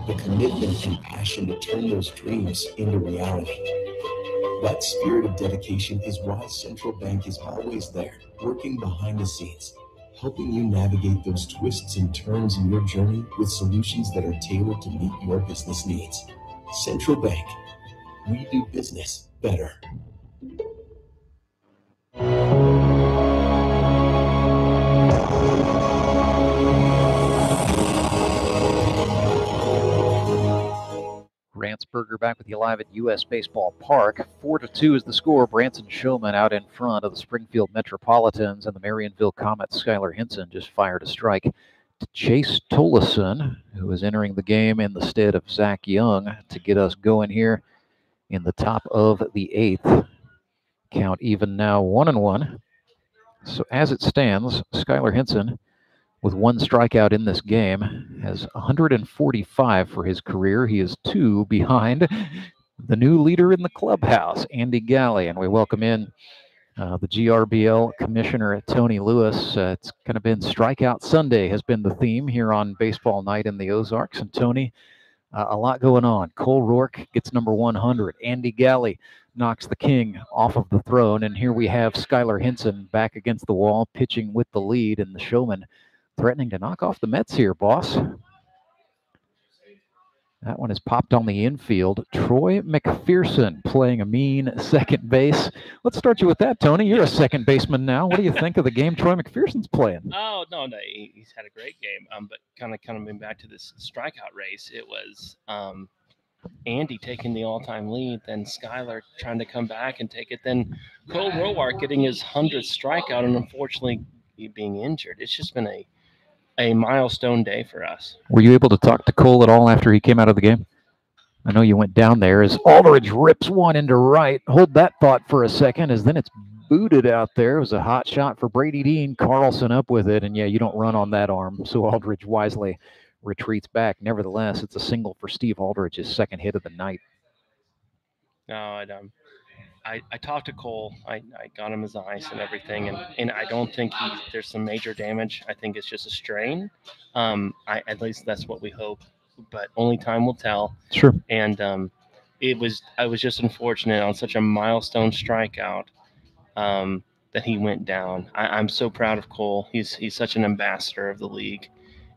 The commitment and passion to turn those dreams into reality. That spirit of dedication is why Central Bank is always there, working behind the scenes, helping you navigate those twists and turns in your journey with solutions that are tailored to meet your business needs. Central Bank, we do business better. Rantzberger back with you live at U.S. Baseball Park. 4-2 is the score. Branson Showmen out in front of the Springfield Metropolitans, and the Marionville Comets. Skylar Henson just fired a strike Chase Tolleson, who is entering the game in the stead of Zach Young to get us going here in the top of the 8th. Count even now 1-1. So as it stands, Skylar Henson, with 1 strikeout in this game, has 145 for his career. He is 2 behind the new leader in the clubhouse, Andy Galle, and we welcome in the GRBL commissioner, Tony Lewis. It's kind of been Strikeout Sunday has been the theme here on Baseball Night in the Ozarks. And Tony, a lot going on. Cole Roark gets number 100. Andy Galle knocks the king off of the throne. And here we have Skylar Henson back against the wall, pitching with the lead, and the Showmen threatening to knock off the Mets here, boss. That one is popped on the infield. Troy McPherson playing a mean second base. Let's start you with that, Tony. You're a second baseman now. What do you think of the game Troy McPherson's playing? Oh, no, he's had a great game. But kind of coming back to this strikeout race, it was Andy taking the all-time lead, then Skylar trying to come back and take it, then Cole Roark getting his 100th strikeout and unfortunately being injured. It's just been a milestone day for us. Were you able to talk to Cole at all after he came out of the game? I know you went down there as Aldridge rips one into right. Hold that thought for a second, as then it's booted out there. It was a hot shot for Brady Dean. Carlson up with it, and yeah, you don't run on that arm, so Aldridge wisely retreats back. Nevertheless, it's a single for Steve Aldridge, his second hit of the night. No, I talked to Cole. I got him his ice and everything, and I don't think there's some major damage. I think it's just a strain. At least that's what we hope, but only time will tell. Sure. And I was just unfortunate on such a milestone strikeout that he went down. I'm so proud of Cole. He's such an ambassador of the league,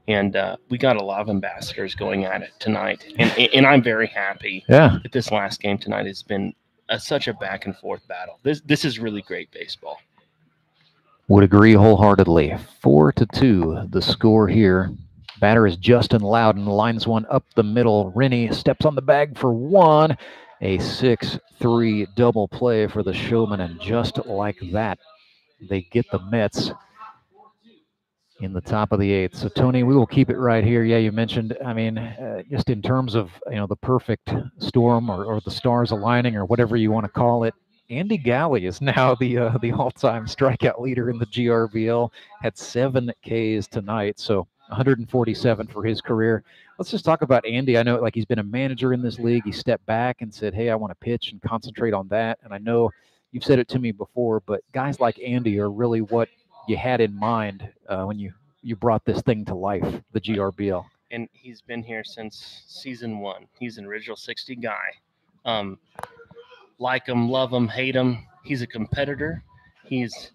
and we got a lot of ambassadors going at it tonight. And I'm very happy that this last game tonight has been such a back and forth battle. This is really great baseball. Would agree wholeheartedly. 4-2 the score here. Batter is Justin Loudon, lines one up the middle. Rinny steps on the bag for one. A 6-3 double play for the Showmen, and just like that, they get the Mets in the top of the 8th. So, Tony, we will keep it right here. Yeah, you mentioned, I mean, just in terms of, the perfect storm or the stars aligning or whatever you want to call it, Andy Galle is now the all-time strikeout leader in the GRBL, had 7 Ks tonight, so 147 for his career. Let's just talk about Andy. I know, like, he's been a manager in this league. He stepped back and said, hey, I want to pitch and concentrate on that. And I know you've said it to me before, but guys like Andy are really what you had in mind when you brought this thing to life, the GRBL. And he's been here since season 1. He's an original 60 guy. Like him, love him, hate him. He's a competitor. He's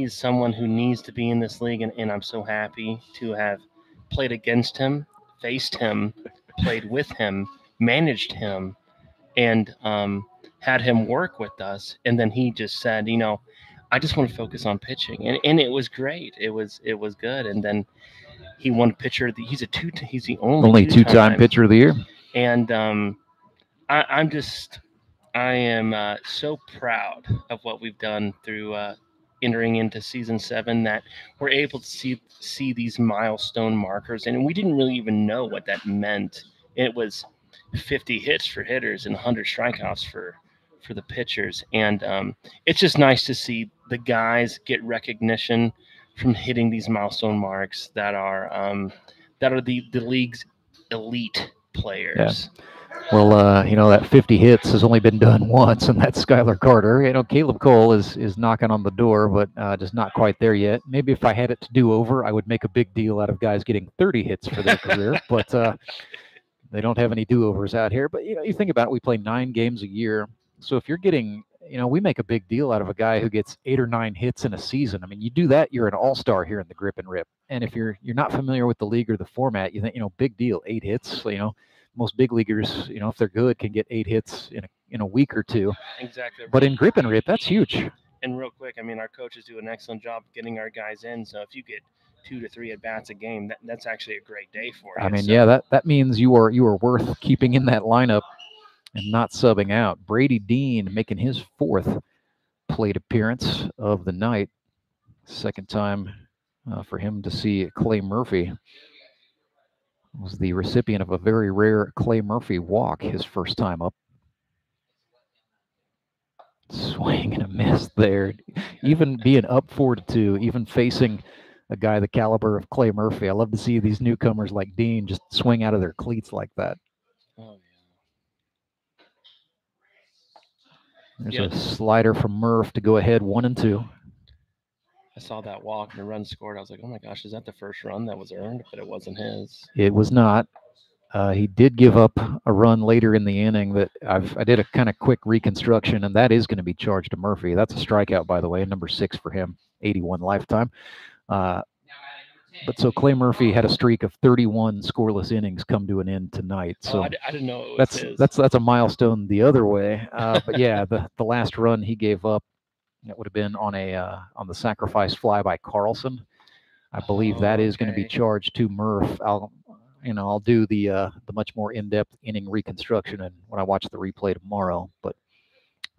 someone who needs to be in this league, and I'm so happy to have played against him, faced him, played with him, managed him, and had him work with us. And then he just said, I just want to focus on pitching, and it was great. It was good. And then he won pitcher. He's the only two-time pitcher of the year. And I am so proud of what we've done through entering into season 7, that we're able to see these milestone markers, and we didn't really even know what that meant. It was 50 hits for hitters and 100 strikeouts for the pitchers, and it's just nice to see the guys get recognition from hitting these milestone marks that are the league's elite players. Yeah. Well, that 50 hits has only been done once, and that's Skylar Carter. Caleb Cole is knocking on the door, but just not quite there yet. Maybe if I had it to do over, I would make a big deal out of guys getting 30 hits for their career, but they don't have any do-overs out here. But, you think about it, we play 9 games a year. So if you're getting, we make a big deal out of a guy who gets 8 or 9 hits in a season. I mean, you do that, you're an all-star here in the Grip and Rip. And if you're not familiar with the league or the format, you think, big deal, 8 hits, most big leaguers, if they're good, can get 8 hits in a week or two. Exactly. But in Grip and Rip, that's huge. And real quick, our coaches do an excellent job getting our guys in. So if you get 2 to 3 at-bats a game, that's actually a great day for you. Yeah, that means you are worth keeping in that lineup and not subbing out. Brady Dean making his 4th plate appearance of the night. Second time for him to see Clay Murphy. Was the recipient of a very rare Clay Murphy walk his first time up. Swing and a miss there. Even being up 4-2, even facing a guy the caliber of Clay Murphy. I love to see these newcomers like Dean just swing out of their cleats like that. Oh, There's yeah. a slider from Murph to go ahead 1-2. I saw that walk and the run scored. I was like, oh my gosh, is that the first run that was earned? But it wasn't his. It was not. He did give up a run later in the inning that I did a kind of quick reconstruction, and that is going to be charged to Murphy. That's a strikeout, by the way, number 6 for him, 81 lifetime. But so Clay Murphy had a streak of 31 scoreless innings come to an end tonight. So I didn't know it was his. That's a milestone the other way. But yeah, the last run he gave up, that would have been on the sacrifice fly by Carlson. I believe that is going to be charged to Murph. I'll do the much more in-depth inning reconstruction and when I watch the replay tomorrow. But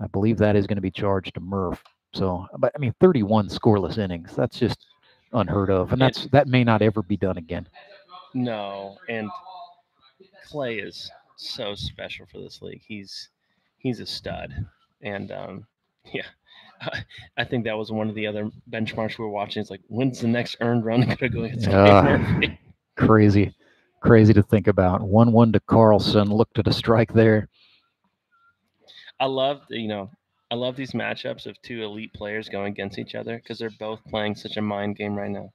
I believe that is going to be charged to Murph. So, but I mean, 31 scoreless innings. That's just unheard of, and that may not ever be done again. No, and Clay is so special for this league. He's a stud, and yeah, I think that was one of the other benchmarks we were watching. It's like, when's the next earned run going to go against Clay Murphy? Crazy to think about. 1-1 to Carlson. Looked at a strike there. I love these matchups of two elite players going against each other because they're both playing such a mind game right now.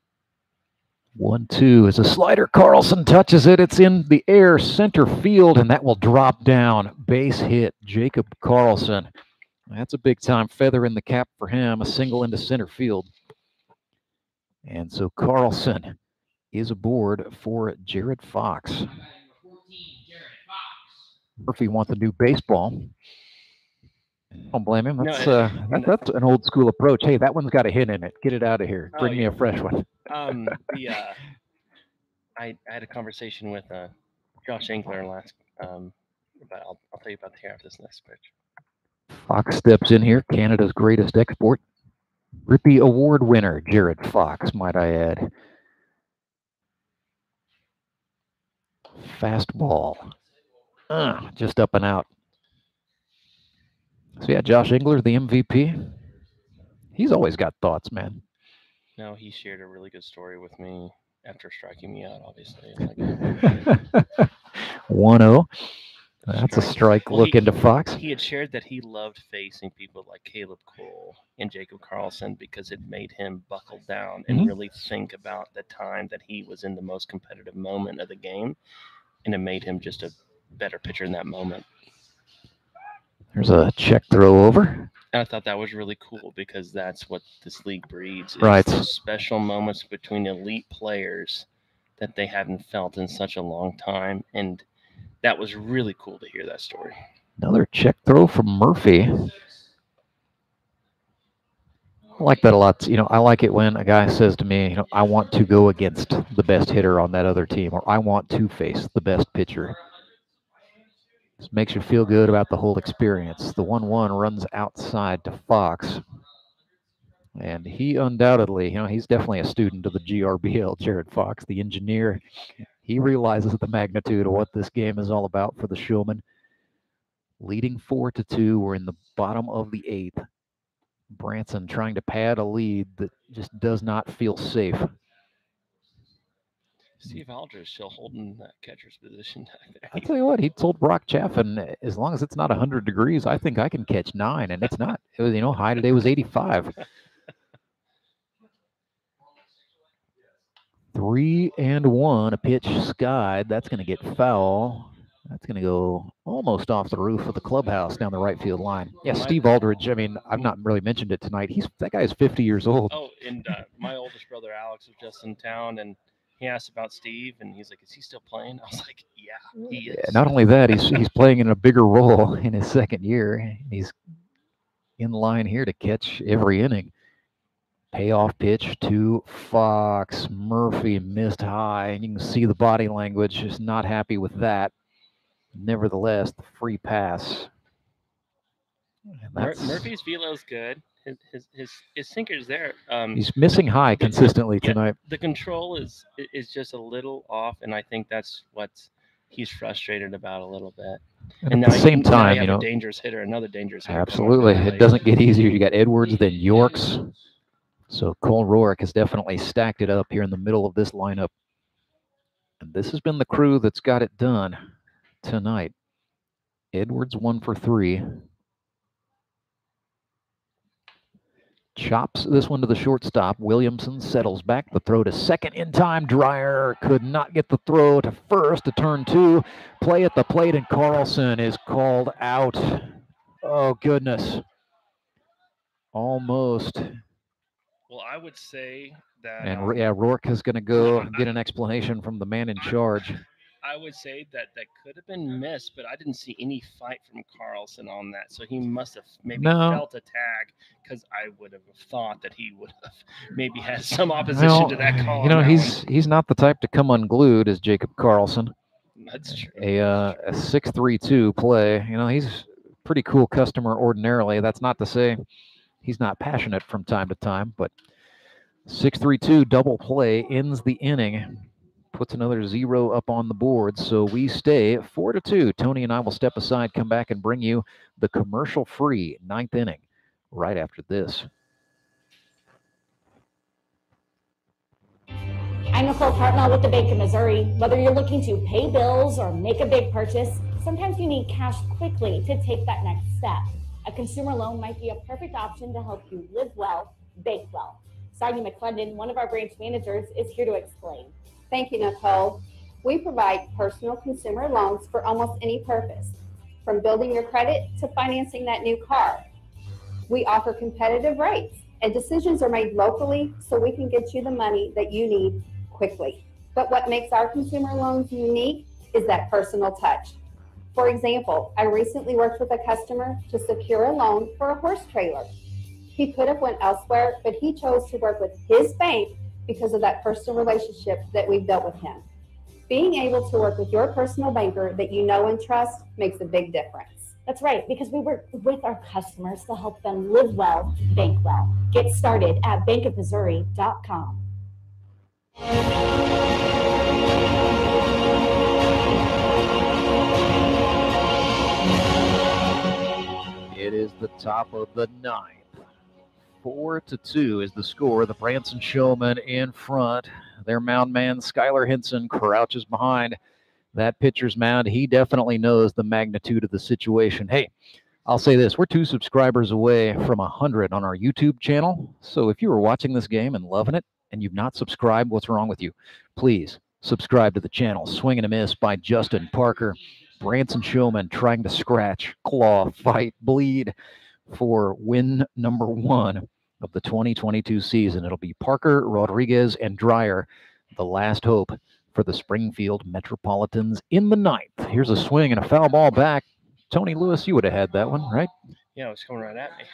1-2 is a slider. Carlson touches it. It's in the air, center field, and that will drop down. Base hit, Jacob Carlson. That's a big-time feather in the cap for him, a single into center field. And so Carlson is aboard for Jared Fox. Murphy wants a new baseball. Don't blame him. That's an old school approach. Hey, that one's got a hit in it. Get it out of here. Bring me a fresh one. I had a conversation with Josh Engler last. But I'll tell you about the hair of this next pitch. Fox steps in here. Canada's greatest export. Rippy Award winner Jared Fox, might I add. Fastball. Just up and out. So yeah, Josh Engler, the MVP. He's always got thoughts, man. No, he shared a really good story with me after striking me out, obviously. 1-0. That's a strike. Look into Fox. He had shared that he loved facing people like Caleb Cole and Jacob Carlson because it made him buckle down and really think about the time that he was in the most competitive moment of the game. And it made him just a better pitcher in that moment. There's a check throw over. And I thought that was really cool because that's what this league breeds. Right. Those special moments between elite players that they haven't felt in such a long time. And that was really cool to hear that story. Another check throw from Murphy. I like that a lot. I like it when a guy says to me, I want to go against the best hitter on that other team, or I want to face the best pitcher. This makes you feel good about the whole experience. The 1-1 runs outside to Fox. And he undoubtedly, he's definitely a student of the GRBL, Jared Fox, the engineer. He realizes the magnitude of what this game is all about for the Showmen. Leading 4-2, we're in the bottom of the 8th. Branson trying to pad a lead that just does not feel safe. Steve Aldridge still holding that catcher's position back there. I'll tell you what, he told Brock Chaffin, as long as it's not 100 degrees, I think I can catch 9, and it's not. It was, high today was 85. 3-1, a pitch skied. That's going to get foul. That's going to go almost off the roof of the clubhouse down the right field line. Yeah, Steve Aldridge, I've not really mentioned it tonight. That guy is 50 years old. Oh, and my oldest brother, Alex, was just in town, and he asked about Steve, and he's like, is he still playing? I was like, yeah, he is. Yeah, not only that, he's playing in a bigger role in his second year. He's in line here to catch every inning. Payoff pitch to Fox. Murphy missed high, and you can see the body language is not happy with that. Nevertheless, the free pass. Murphy's velo's good. his sinker's there. He's missing high consistently tonight. The control is just a little off, and I think that's what he's frustrated about a little bit. And at the same time, you know, a dangerous hitter, another dangerous hitter. Absolutely, it doesn't get easier. You got Edwards, then Yorks. So Cole Roark has definitely stacked it up here in the middle of this lineup. And this has been the crew that's got it done tonight. Edwards 1 for 3. Chops this one to the shortstop. Williamson settles back. The throw to second in time. Dreyer could not get the throw to first to turn 2. Play at the plate, and Carlson is called out. Oh, goodness. Almost. Well, I would say that... And Rourke is going to go get an explanation from the man in charge. I would say that could have been missed, but I didn't see any fight from Carlson on that. So he must have maybe felt a tag, because I would have thought that he would have maybe had some opposition to that call. You know, he's not the type to come unglued as Jacob Carlson. That's true. A 6-3-2 play. You know, he's a pretty cool customer ordinarily. That's not to say he's not passionate from time to time, but 6-3-2 double play ends the inning. Puts another 0 up on the board, so we stay 4-2. Tony and I will step aside, come back, and bring you the commercial-free 9th inning right after this. I'm Nicole Cartmel with the Bank of Missouri. Whether you're looking to pay bills or make a big purchase, sometimes you need cash quickly to take that next step. A consumer loan might be a perfect option to help you live well, bank well. Sonia McClendon, one of our branch managers, is here to explain. Thank you, Nicole. We provide personal consumer loans for almost any purpose, from building your credit to financing that new car. We offer competitive rates, and decisions are made locally so we can get you the money that you need quickly. But what makes our consumer loans unique is that personal touch. For example, I recently worked with a customer to secure a loan for a horse trailer. He could have went elsewhere, but he chose to work with his bank because of that personal relationship that we've built with him. Being able to work with your personal banker that you know and trust makes a big difference. That's right, because we work with our customers to help them live well, bank well. Get started at bankofmissouri.com. It is the top of the 9th. 4-2 is the score. The Branson Showmen in front. Their mound man, Skylar Henson, crouches behind that pitcher's mound. He definitely knows the magnitude of the situation. Hey, I'll say this. We're 2 subscribers away from 100 on our YouTube channel. So if you are watching this game and loving it and you've not subscribed, what's wrong with you? Please subscribe to the channel. Swing and a miss by Justin Parker. Branson Showmen trying to scratch, claw, fight, bleed for win number 1 of the 2022 season. It'll be Parker, Rodriguez, and Dreyer, the last hope for the Springfield Metropolitans in the 9th. Here's a swing and a foul ball back. Tony Lewis, you would have had that one, right? Yeah, it was coming right at me.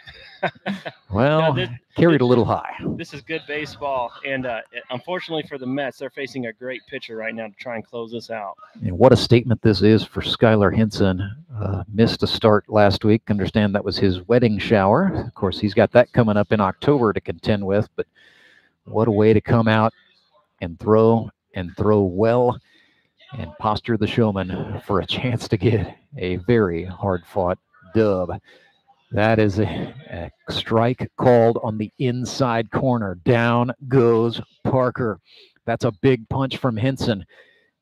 Well, carried a little high. This is good baseball, and unfortunately for the Mets, they're facing a great pitcher right now to try and close this out. And what a statement this is for Skylar Henson. Missed a start last week. Understand that was his wedding shower. Of course, he's got that coming up in October to contend with, but what a way to come out and throw well and posture the Showman for a chance to get a very hard-fought dub. That is a strike called on the inside corner. Down goes Parker. That's a big punch from Henson.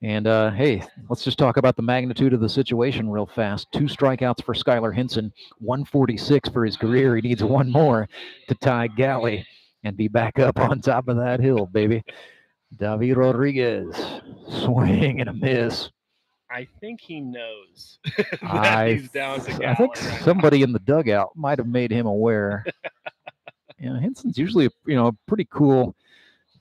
And, hey, let's just talk about the magnitude of the situation real fast. 2 strikeouts for Skylar Henson, 146 for his career. He needs 1 more to tie Galley and be back up on top of that hill, baby. David Rodriguez, swing and a miss. I think he knows that he's down to Galley. I think somebody in the dugout might have made him aware. Henson's usually a pretty cool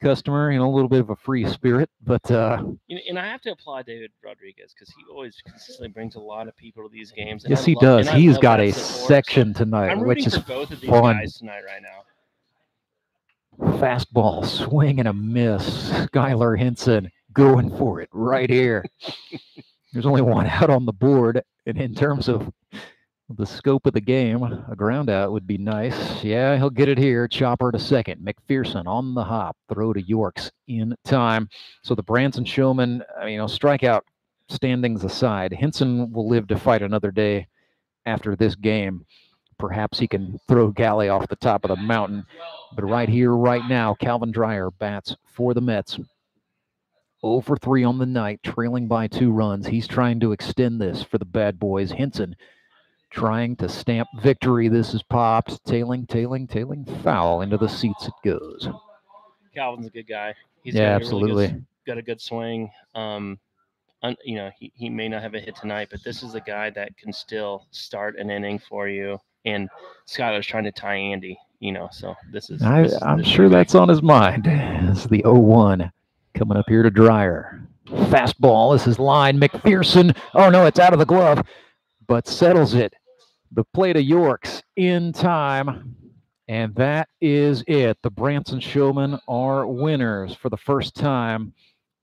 customer, a little bit of a free spirit, but and I have to applaud David Rodriguez because he always consistently brings a lot of people to these games. Yes, he does. He's got a section tonight, which is for both of these fun. guys tonight right now. Fastball, swing and a miss. Skylar Henson going for it right here. There's only 1 out on the board, and in terms of the scope of the game, a ground out would be nice. Yeah, he'll get it here. Chopper to second. McPherson on the hop. Throw to Yorks in time. So the Branson Showmen, strikeout standings aside, Henson will live to fight another day after this game. Perhaps he can throw Galle off the top of the mountain. But right here, right now, Calvin Dreyer bats for the Mets. 0 for 3 on the night, trailing by 2 runs. He's trying to extend this for the bad boys. Henson trying to stamp victory. This is popped. Tailing, foul. Into the seats it goes. Calvin's a good guy. He's absolutely got a good swing. He may not have a hit tonight, but this is a guy that can still start an inning for you. And Skyler's trying to tie Andy, so this is. I'm sure that's on his mind. This is the 0-1 coming up here to Dreyer. Fastball. This is line. McPherson. Oh, no, it's out of the glove, but settles it. The play to Yorks in time. And that is it. The Branson Showmen are winners for the first time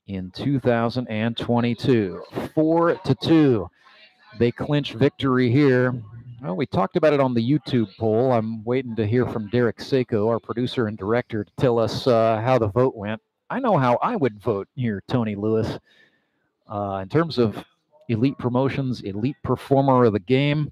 in 2022. 4-2. They clinch victory here. Well, we talked about it on the YouTube poll. I'm waiting to hear from Derek Sako, our producer and director, to tell us how the vote went. I know how I would vote here, Tony Lewis. In terms of elite promotions, elite performer of the game,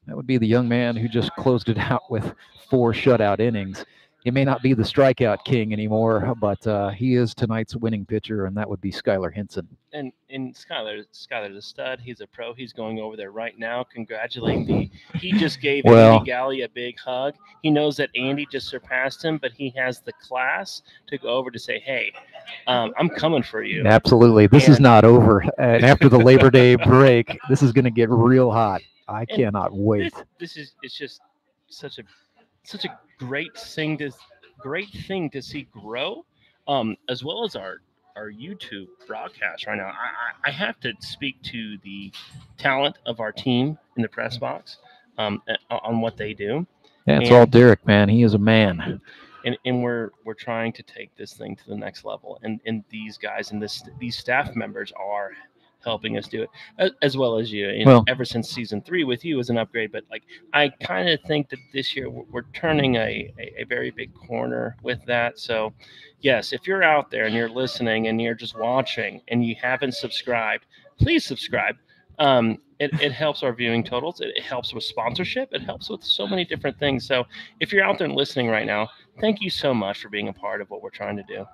that would be the young man who just closed it out with 4 shutout innings. He may not be the strikeout king anymore, but he is tonight's winning pitcher, and that would be Skyler Henson. And Skyler's a stud. He's a pro. He's going over there right now, congratulating he just gave Andy Galley a big hug. He knows that Andy just surpassed him, but he has the class to go over to say, hey, I'm coming for you. Absolutely. This is not over. And after the Labor Day break, this is going to get real hot. I cannot wait. It's just such a great thing to see grow, as well as our YouTube broadcast right now. I have to speak to the talent of our team in the press box on what they do. Yeah, it's all Derek, man. He is a man. And we're trying to take this thing to the next level. And these guys and these staff members are helping us do it, as well as you. Ever since season 3 with you is an upgrade, but I kind of think that this year we're turning a very big corner with that. So yes, if you're out there and you're listening and you're just watching and you haven't subscribed, please subscribe. It helps our viewing totals. It helps with sponsorship. It helps with so many different things. So if you're out there and listening right now, thank you so much for being a part of what we're trying to do.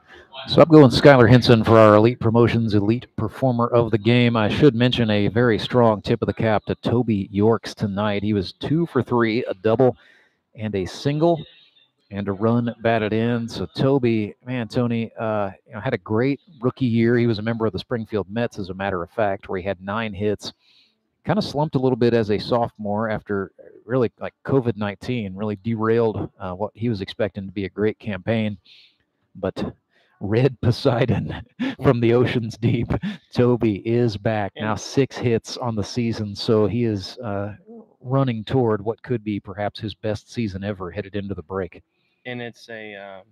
So I'm going Skyler Henson for our Elite Promotions Elite Performer of the Game. I should mention a very strong tip of the cap to Toby Yorks tonight. He was 2 for 3, a double and a single, and a run batted in. So Toby, man, Tony, had a great rookie year. He was a member of the Springfield Mets, as a matter of fact, where he had 9 hits. Kind of slumped a little bit as a sophomore after really COVID-19 really derailed what he was expecting to be a great campaign. But Red Poseidon from the oceans deep, Toby is back. Now 6 hits on the season, so he is running toward what could be perhaps his best season ever headed into the break. And it's a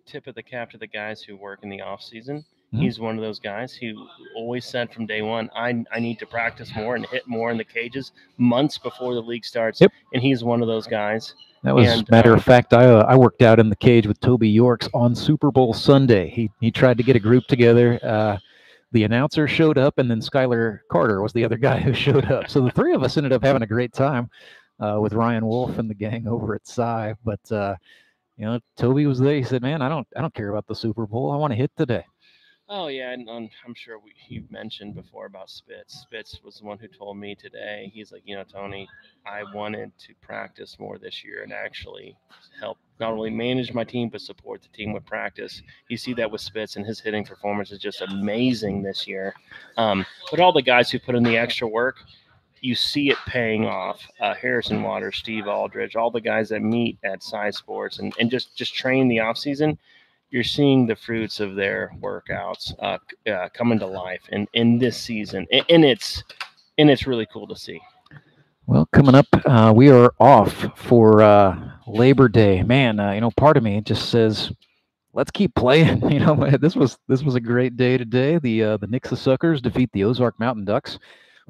tip of the cap to the guys who work in the off season. Mm-hmm. He's one of those guys who always said from day one, I need to practice more and hit more in the cages months before the league starts. Yep. And he's one of those guys. That was, matter of fact, I worked out in the cage with Toby Yorks on Super Bowl Sunday. He tried to get a group together. The announcer showed up, and then Skyler Carter was the other guy who showed up. So the 3 of us ended up having a great time with Ryan Wolf and the gang over at Cy. But Toby was there. He said, "Man, I don't care about the Super Bowl. I want to hit today." Oh, yeah, and I'm sure you've mentioned before about Spitz. Spitz was the one who told me today, he's like, Tony, I wanted to practice more this year and actually help not only manage my team, but support the team with practice. You see that with Spitz, and his hitting performance is just amazing this year. But all the guys who put in the extra work, you see it paying off. Harrison Waters, Steve Aldridge, all the guys that meet at Cy Sports and just train the offseason, you're seeing the fruits of their workouts coming to life in this season, and it's really cool to see. Well, coming up, we are off for Labor Day. Man, part of me just says, let's keep playing. This was a great day today. The Nixa Suckers defeat the Ozark Mountain Ducks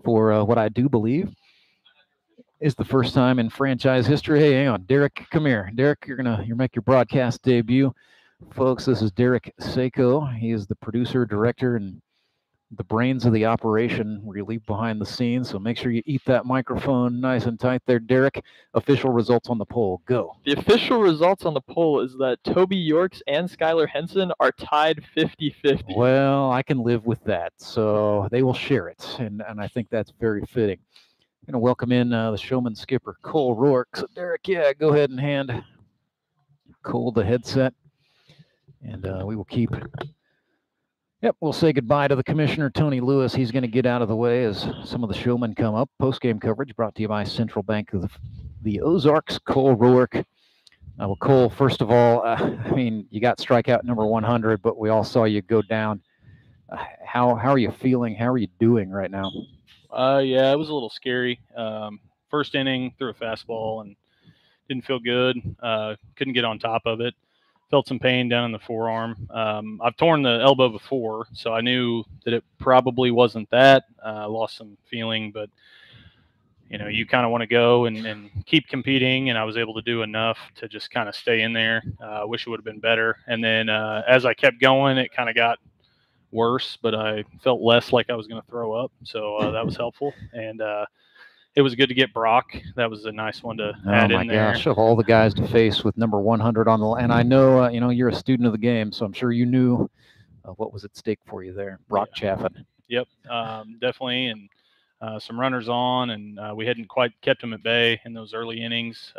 for what I do believe is the first time in franchise history. Hey, hang on, Derek, come here. Derek, you make your broadcast debut. Folks, this is Derek Seiko. He is the producer, director, and the brains of the operation, really behind the scenes. So make sure you eat that microphone nice and tight there, Derek. Official results on the poll. Go. The official results on the poll is that Toby Yorks and Skylar Henson are tied 50-50. Well, I can live with that. So they will share it, and I think that's very fitting. I'm going to welcome in the showman skipper, Cole Roark. So Derek, yeah, go ahead and hand Cole the headset, and we will keep... Yep, we'll say goodbye to the commissioner, Tony Lewis. He's going to get out of the way as some of the showmen come up. Post-game coverage brought to you by Central Bank of the Ozarks, Cole Roark. Well, Cole, first of all, I mean, you got strikeout number 100, but we all saw you go down. How are you feeling? How are you doing right now? Yeah, it was a little scary. First inning, threw a fastball and didn't feel good. Couldn't get on top of it. Felt some pain down in the forearm. I've torn the elbow before, so I knew that it probably wasn't that. Lost some feeling, but you kind of want to go and keep competing, and I was able to do enough to just kind of stay in there. I wish it would have been better. And then as I kept going, it kind of got worse, but I felt less like I was going to throw up, so that was helpful. And it was good to get Brock. That was a nice one to add in there. Oh, my gosh, of all the guys to face with number 100 on the line. And I know, you're a student of the game, so I'm sure you knew what was at stake for you there. Brock Chaffin. Yep, definitely. And some runners on, and we hadn't quite kept them at bay in those early innings.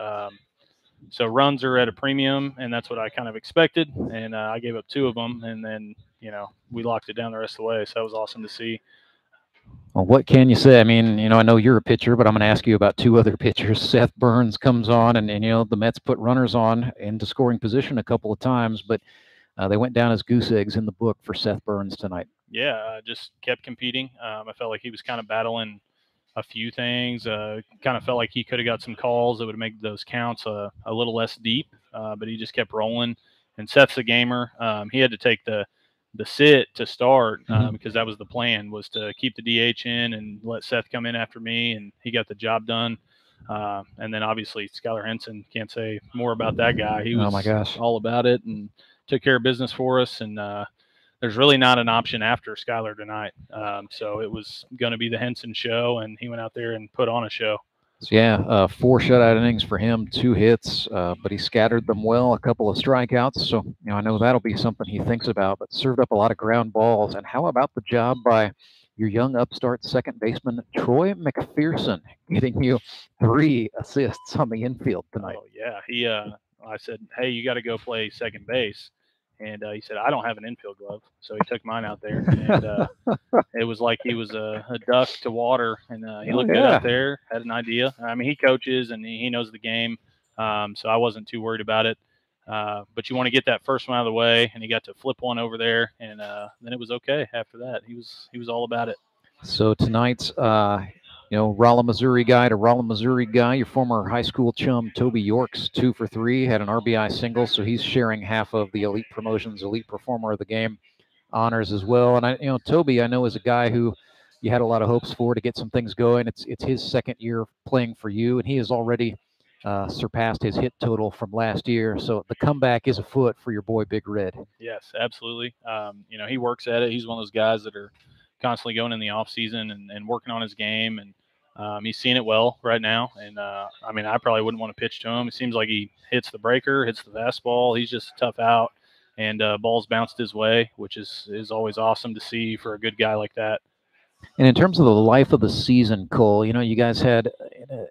So runs are at a premium, and that's what I kind of expected. And I gave up 2 of them, and then, we locked it down the rest of the way. So that was awesome to see. Well, what can you say? I mean, I know you're a pitcher, but I'm going to ask you about 2 other pitchers. Seth Burns comes on, and the Mets put runners on into scoring position a couple of times, but they went down as goose eggs in the book for Seth Burns tonight. Yeah, just kept competing. I felt like he was kind of battling a few things. Kind of felt like he could have got some calls that would make those counts a little less deep, but he just kept rolling. And Seth's a gamer. He had to take the sit to start because that was the plan, was to keep the DH in and let Seth come in after me, and he got the job done. And then obviously Skylar Henson, can't say more about that guy. He was oh my gosh, all about it and took care of business for us. And there's really not an option after Skylar tonight. So it was going to be the Henson show, and he went out there and put on a show. So yeah, 4 shutout innings for him, 2 hits, but he scattered them well, a couple of strikeouts. So, I know that'll be something he thinks about, but served up a lot of ground balls. And how about the job by your young upstart second baseman, Troy McPherson, getting you 3 assists on the infield tonight? Oh, yeah. I said, hey, you got to go play second base. And he said, I don't have an infield glove. So he took mine out there. And it was like he was a duck to water. And he looked good out there, had an idea. I mean, he coaches and he knows the game. So I wasn't too worried about it. But you want to get that first one out of the way. And he got to flip one over there. And then it was okay after that. He was all about it. So tonight's Rolla, Missouri guy to Rolla, Missouri guy. Your former high school chum, Toby Yorks, 2 for 3, had an RBI single, so he's sharing half of the Elite Promotions Elite Performer of the Game honors as well. And Toby, I know, is a guy who you had a lot of hopes for to get some things going. It's his second year playing for you, and he has already surpassed his hit total from last year. So the comeback is afoot for your boy, Big Red. Yes, absolutely. He works at it. He's one of those guys that are constantly going in the off season and working on his game, and he's seeing it well right now. And I probably wouldn't want to pitch to him. It seems like he hits the breaker, hits the fastball. He's just a tough out, and balls bounced his way, which is always awesome to see for a good guy like that. And in terms of the life of the season, Cole, you guys had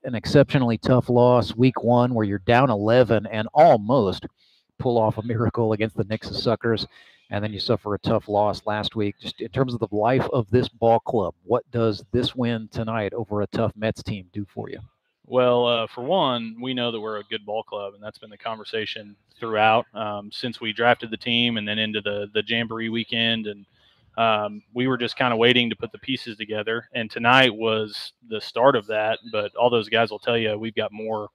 an exceptionally tough loss week 1 where you're down 11 and almost pull off a miracle against the Nixa Suckers. And then you suffer a tough loss last week. Just in terms of the life of this ball club, what does this win tonight over a tough Mets team do for you? Well, for one, we know that we're a good ball club, and that's been the conversation throughout since we drafted the team and then into the Jamboree weekend. And we were just kind of waiting to put the pieces together. And tonight was the start of that. But all those guys will tell you we've got more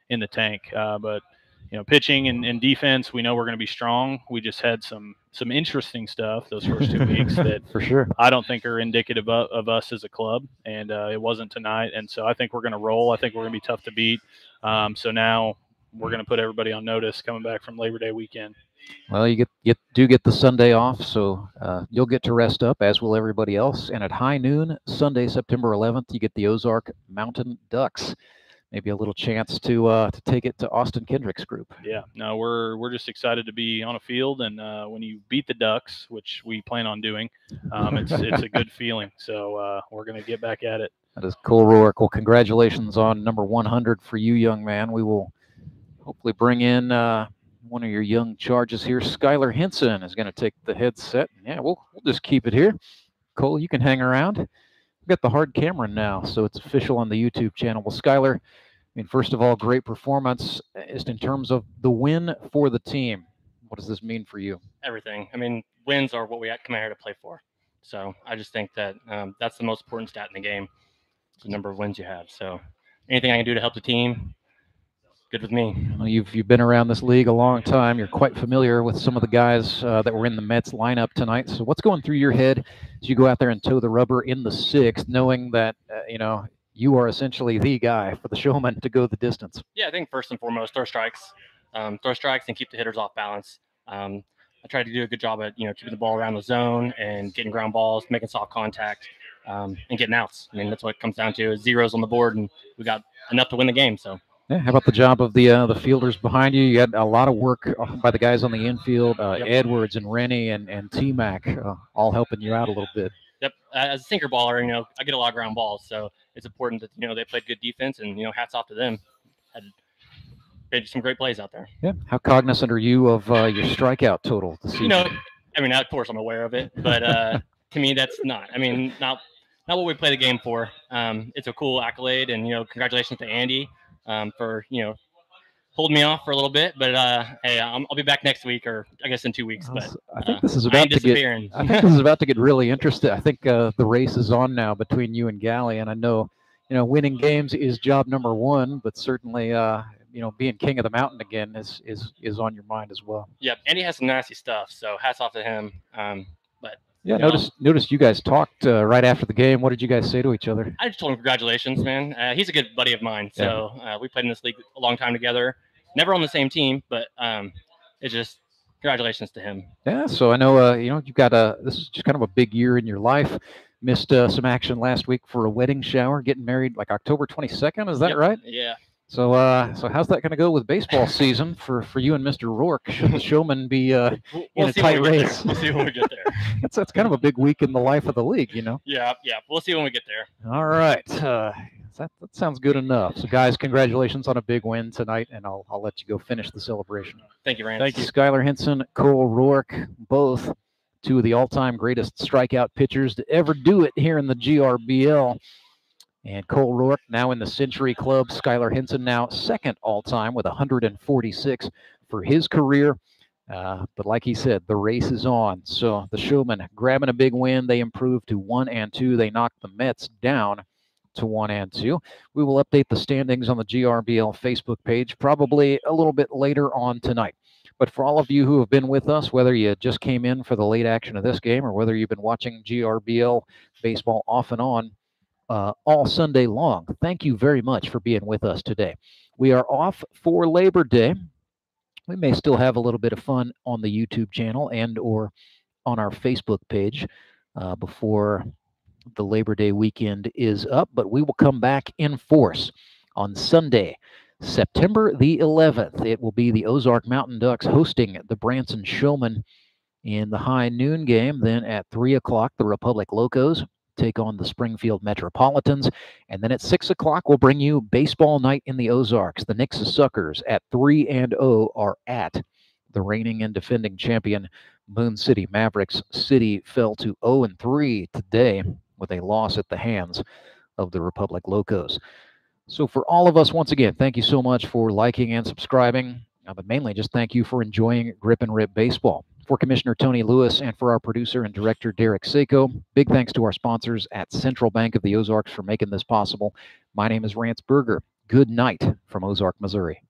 in the tank. But pitching and defense, we know we're going to be strong. We just had some some interesting stuff those first 2 weeks that for sure I don't think are indicative of us as a club, and it wasn't tonight. And so I think we're going to roll. I think we're going to be tough to beat. So now we're going to put everybody on notice coming back from Labor Day weekend. Well, you do get the Sunday off, so you'll get to rest up, as will everybody else. And at high noon, Sunday, September 11th, you get the Ozark Mountain Ducks. Maybe a little chance to take it to Austin Kendrick's group. Yeah, no, we're just excited to be on a field, and when you beat the Ducks, which we plan on doing, it's a good feeling. So we're going to get back at it. That is Cole Roark. Well, congratulations on number 100 for you, young man. We will hopefully bring in one of your young charges here. Skylar Henson is going to take the headset. Yeah, we'll just keep it here. Cole, you can hang around. We've got the hard camera now, so it's official on the YouTube channel. Well, Skylar, I mean, first of all, great performance. Just in terms of the win for the team, what does this mean for you? Everything. I mean, wins are what we come out here to play for. So I just think that that's the most important stat in the game, the number of wins you have. So anything I can do to help the team, good with me. Well, you've been around this league a long time. You're quite familiar with some of the guys that were in the Mets lineup tonight. So what's going through your head as you go out there and toe the rubber in the sixth, knowing that you are essentially the guy for the Showmen to go the distance? Yeah, I think first and foremost, throw strikes and keep the hitters off balance. I try to do a good job at keeping the ball around the zone and getting ground balls, making soft contact, and getting outs. I mean, that's what it comes down to, is zeros on the board, and we got enough to win the game. So. Yeah, how about the job of the fielders behind you? You had a lot of work by the guys on the infield, Edwards and Rennie and T-Mac, all helping you out a little bit. Yep. As a sinker baller, I get a lot of ground balls, so it's important that they played good defense, and hats off to them. Had some great plays out there. Yeah. How cognizant are you of your strikeout total this season? I mean, of course I'm aware of it, but to me that's not. I mean, not what we play the game for. It's a cool accolade, and congratulations to Andy. For holding me off for a little bit, but hey, I'll be back next week, or I guess in 2 weeks. But I think this is about to get. I think this is about to get really interesting. I think the race is on now between you and Galley, and I know winning games is job number one, but certainly being king of the mountain again is on your mind as well. Yep, Andy has some nasty stuff, so hats off to him. But yeah, noticed you guys talked right after the game. What did you guys say to each other? I just told him congratulations, man. He's a good buddy of mine. So we played in this league a long time together. Never on the same team, but it's just congratulations to him. Yeah. So I know you've got this is just kind of a big year in your life. Missed some action last week for a wedding shower, getting married like October 22nd. Is that right? Yeah. So how's that going to go with baseball season for you and Mr. Rourke? Should the Showmen be in a tight race? We'll see when we get there. That's kind of a big week in the life of the league, Yeah. We'll see when we get there. All right. That sounds good enough. So, guys, congratulations on a big win tonight, and I'll let you go finish the celebration. Thank you, Rand. Thank you. Skylar Henson, Cole Roark, both two of the all-time greatest strikeout pitchers to ever do it here in the GRBL. And Cole Roark now in the Century Club. Skylar Henson now second all-time with 146 for his career. But like he said, the race is on. So the Showmen grabbing a big win. They improved to 1-2. They knocked the Mets down to 1-2. We will update the standings on the GRBL Facebook page probably a little bit later on tonight. But for all of you who have been with us, whether you just came in for the late action of this game or whether you've been watching GRBL baseball off and on all Sunday long, thank you very much for being with us today. We are off for Labor Day. We may still have a little bit of fun on the YouTube channel and or on our Facebook page before the Labor Day weekend is up, but we will come back in force on Sunday, September the 11th. It will be the Ozark Mountain Ducks hosting the Branson Showmen in the high noon game. Then at 3 o'clock, the Republic Locos take on the Springfield Metropolitans. And then at 6 o'clock, we'll bring you baseball night in the Ozarks. The Knicks Suckers at 3-0 are at the reigning and defending champion Moon City Mavericks. City fell to 0-3 today with a loss at the hands of the Republic Locos. So for all of us, once again, thank you so much for liking and subscribing, but mainly just thank you for enjoying Grip and Rip Baseball. For Commissioner Tony Lewis and for our producer and director, Derek Sako, big thanks to our sponsors at Central Bank of the Ozarks for making this possible. My name is Rance Berger. Good night from Ozark, Missouri.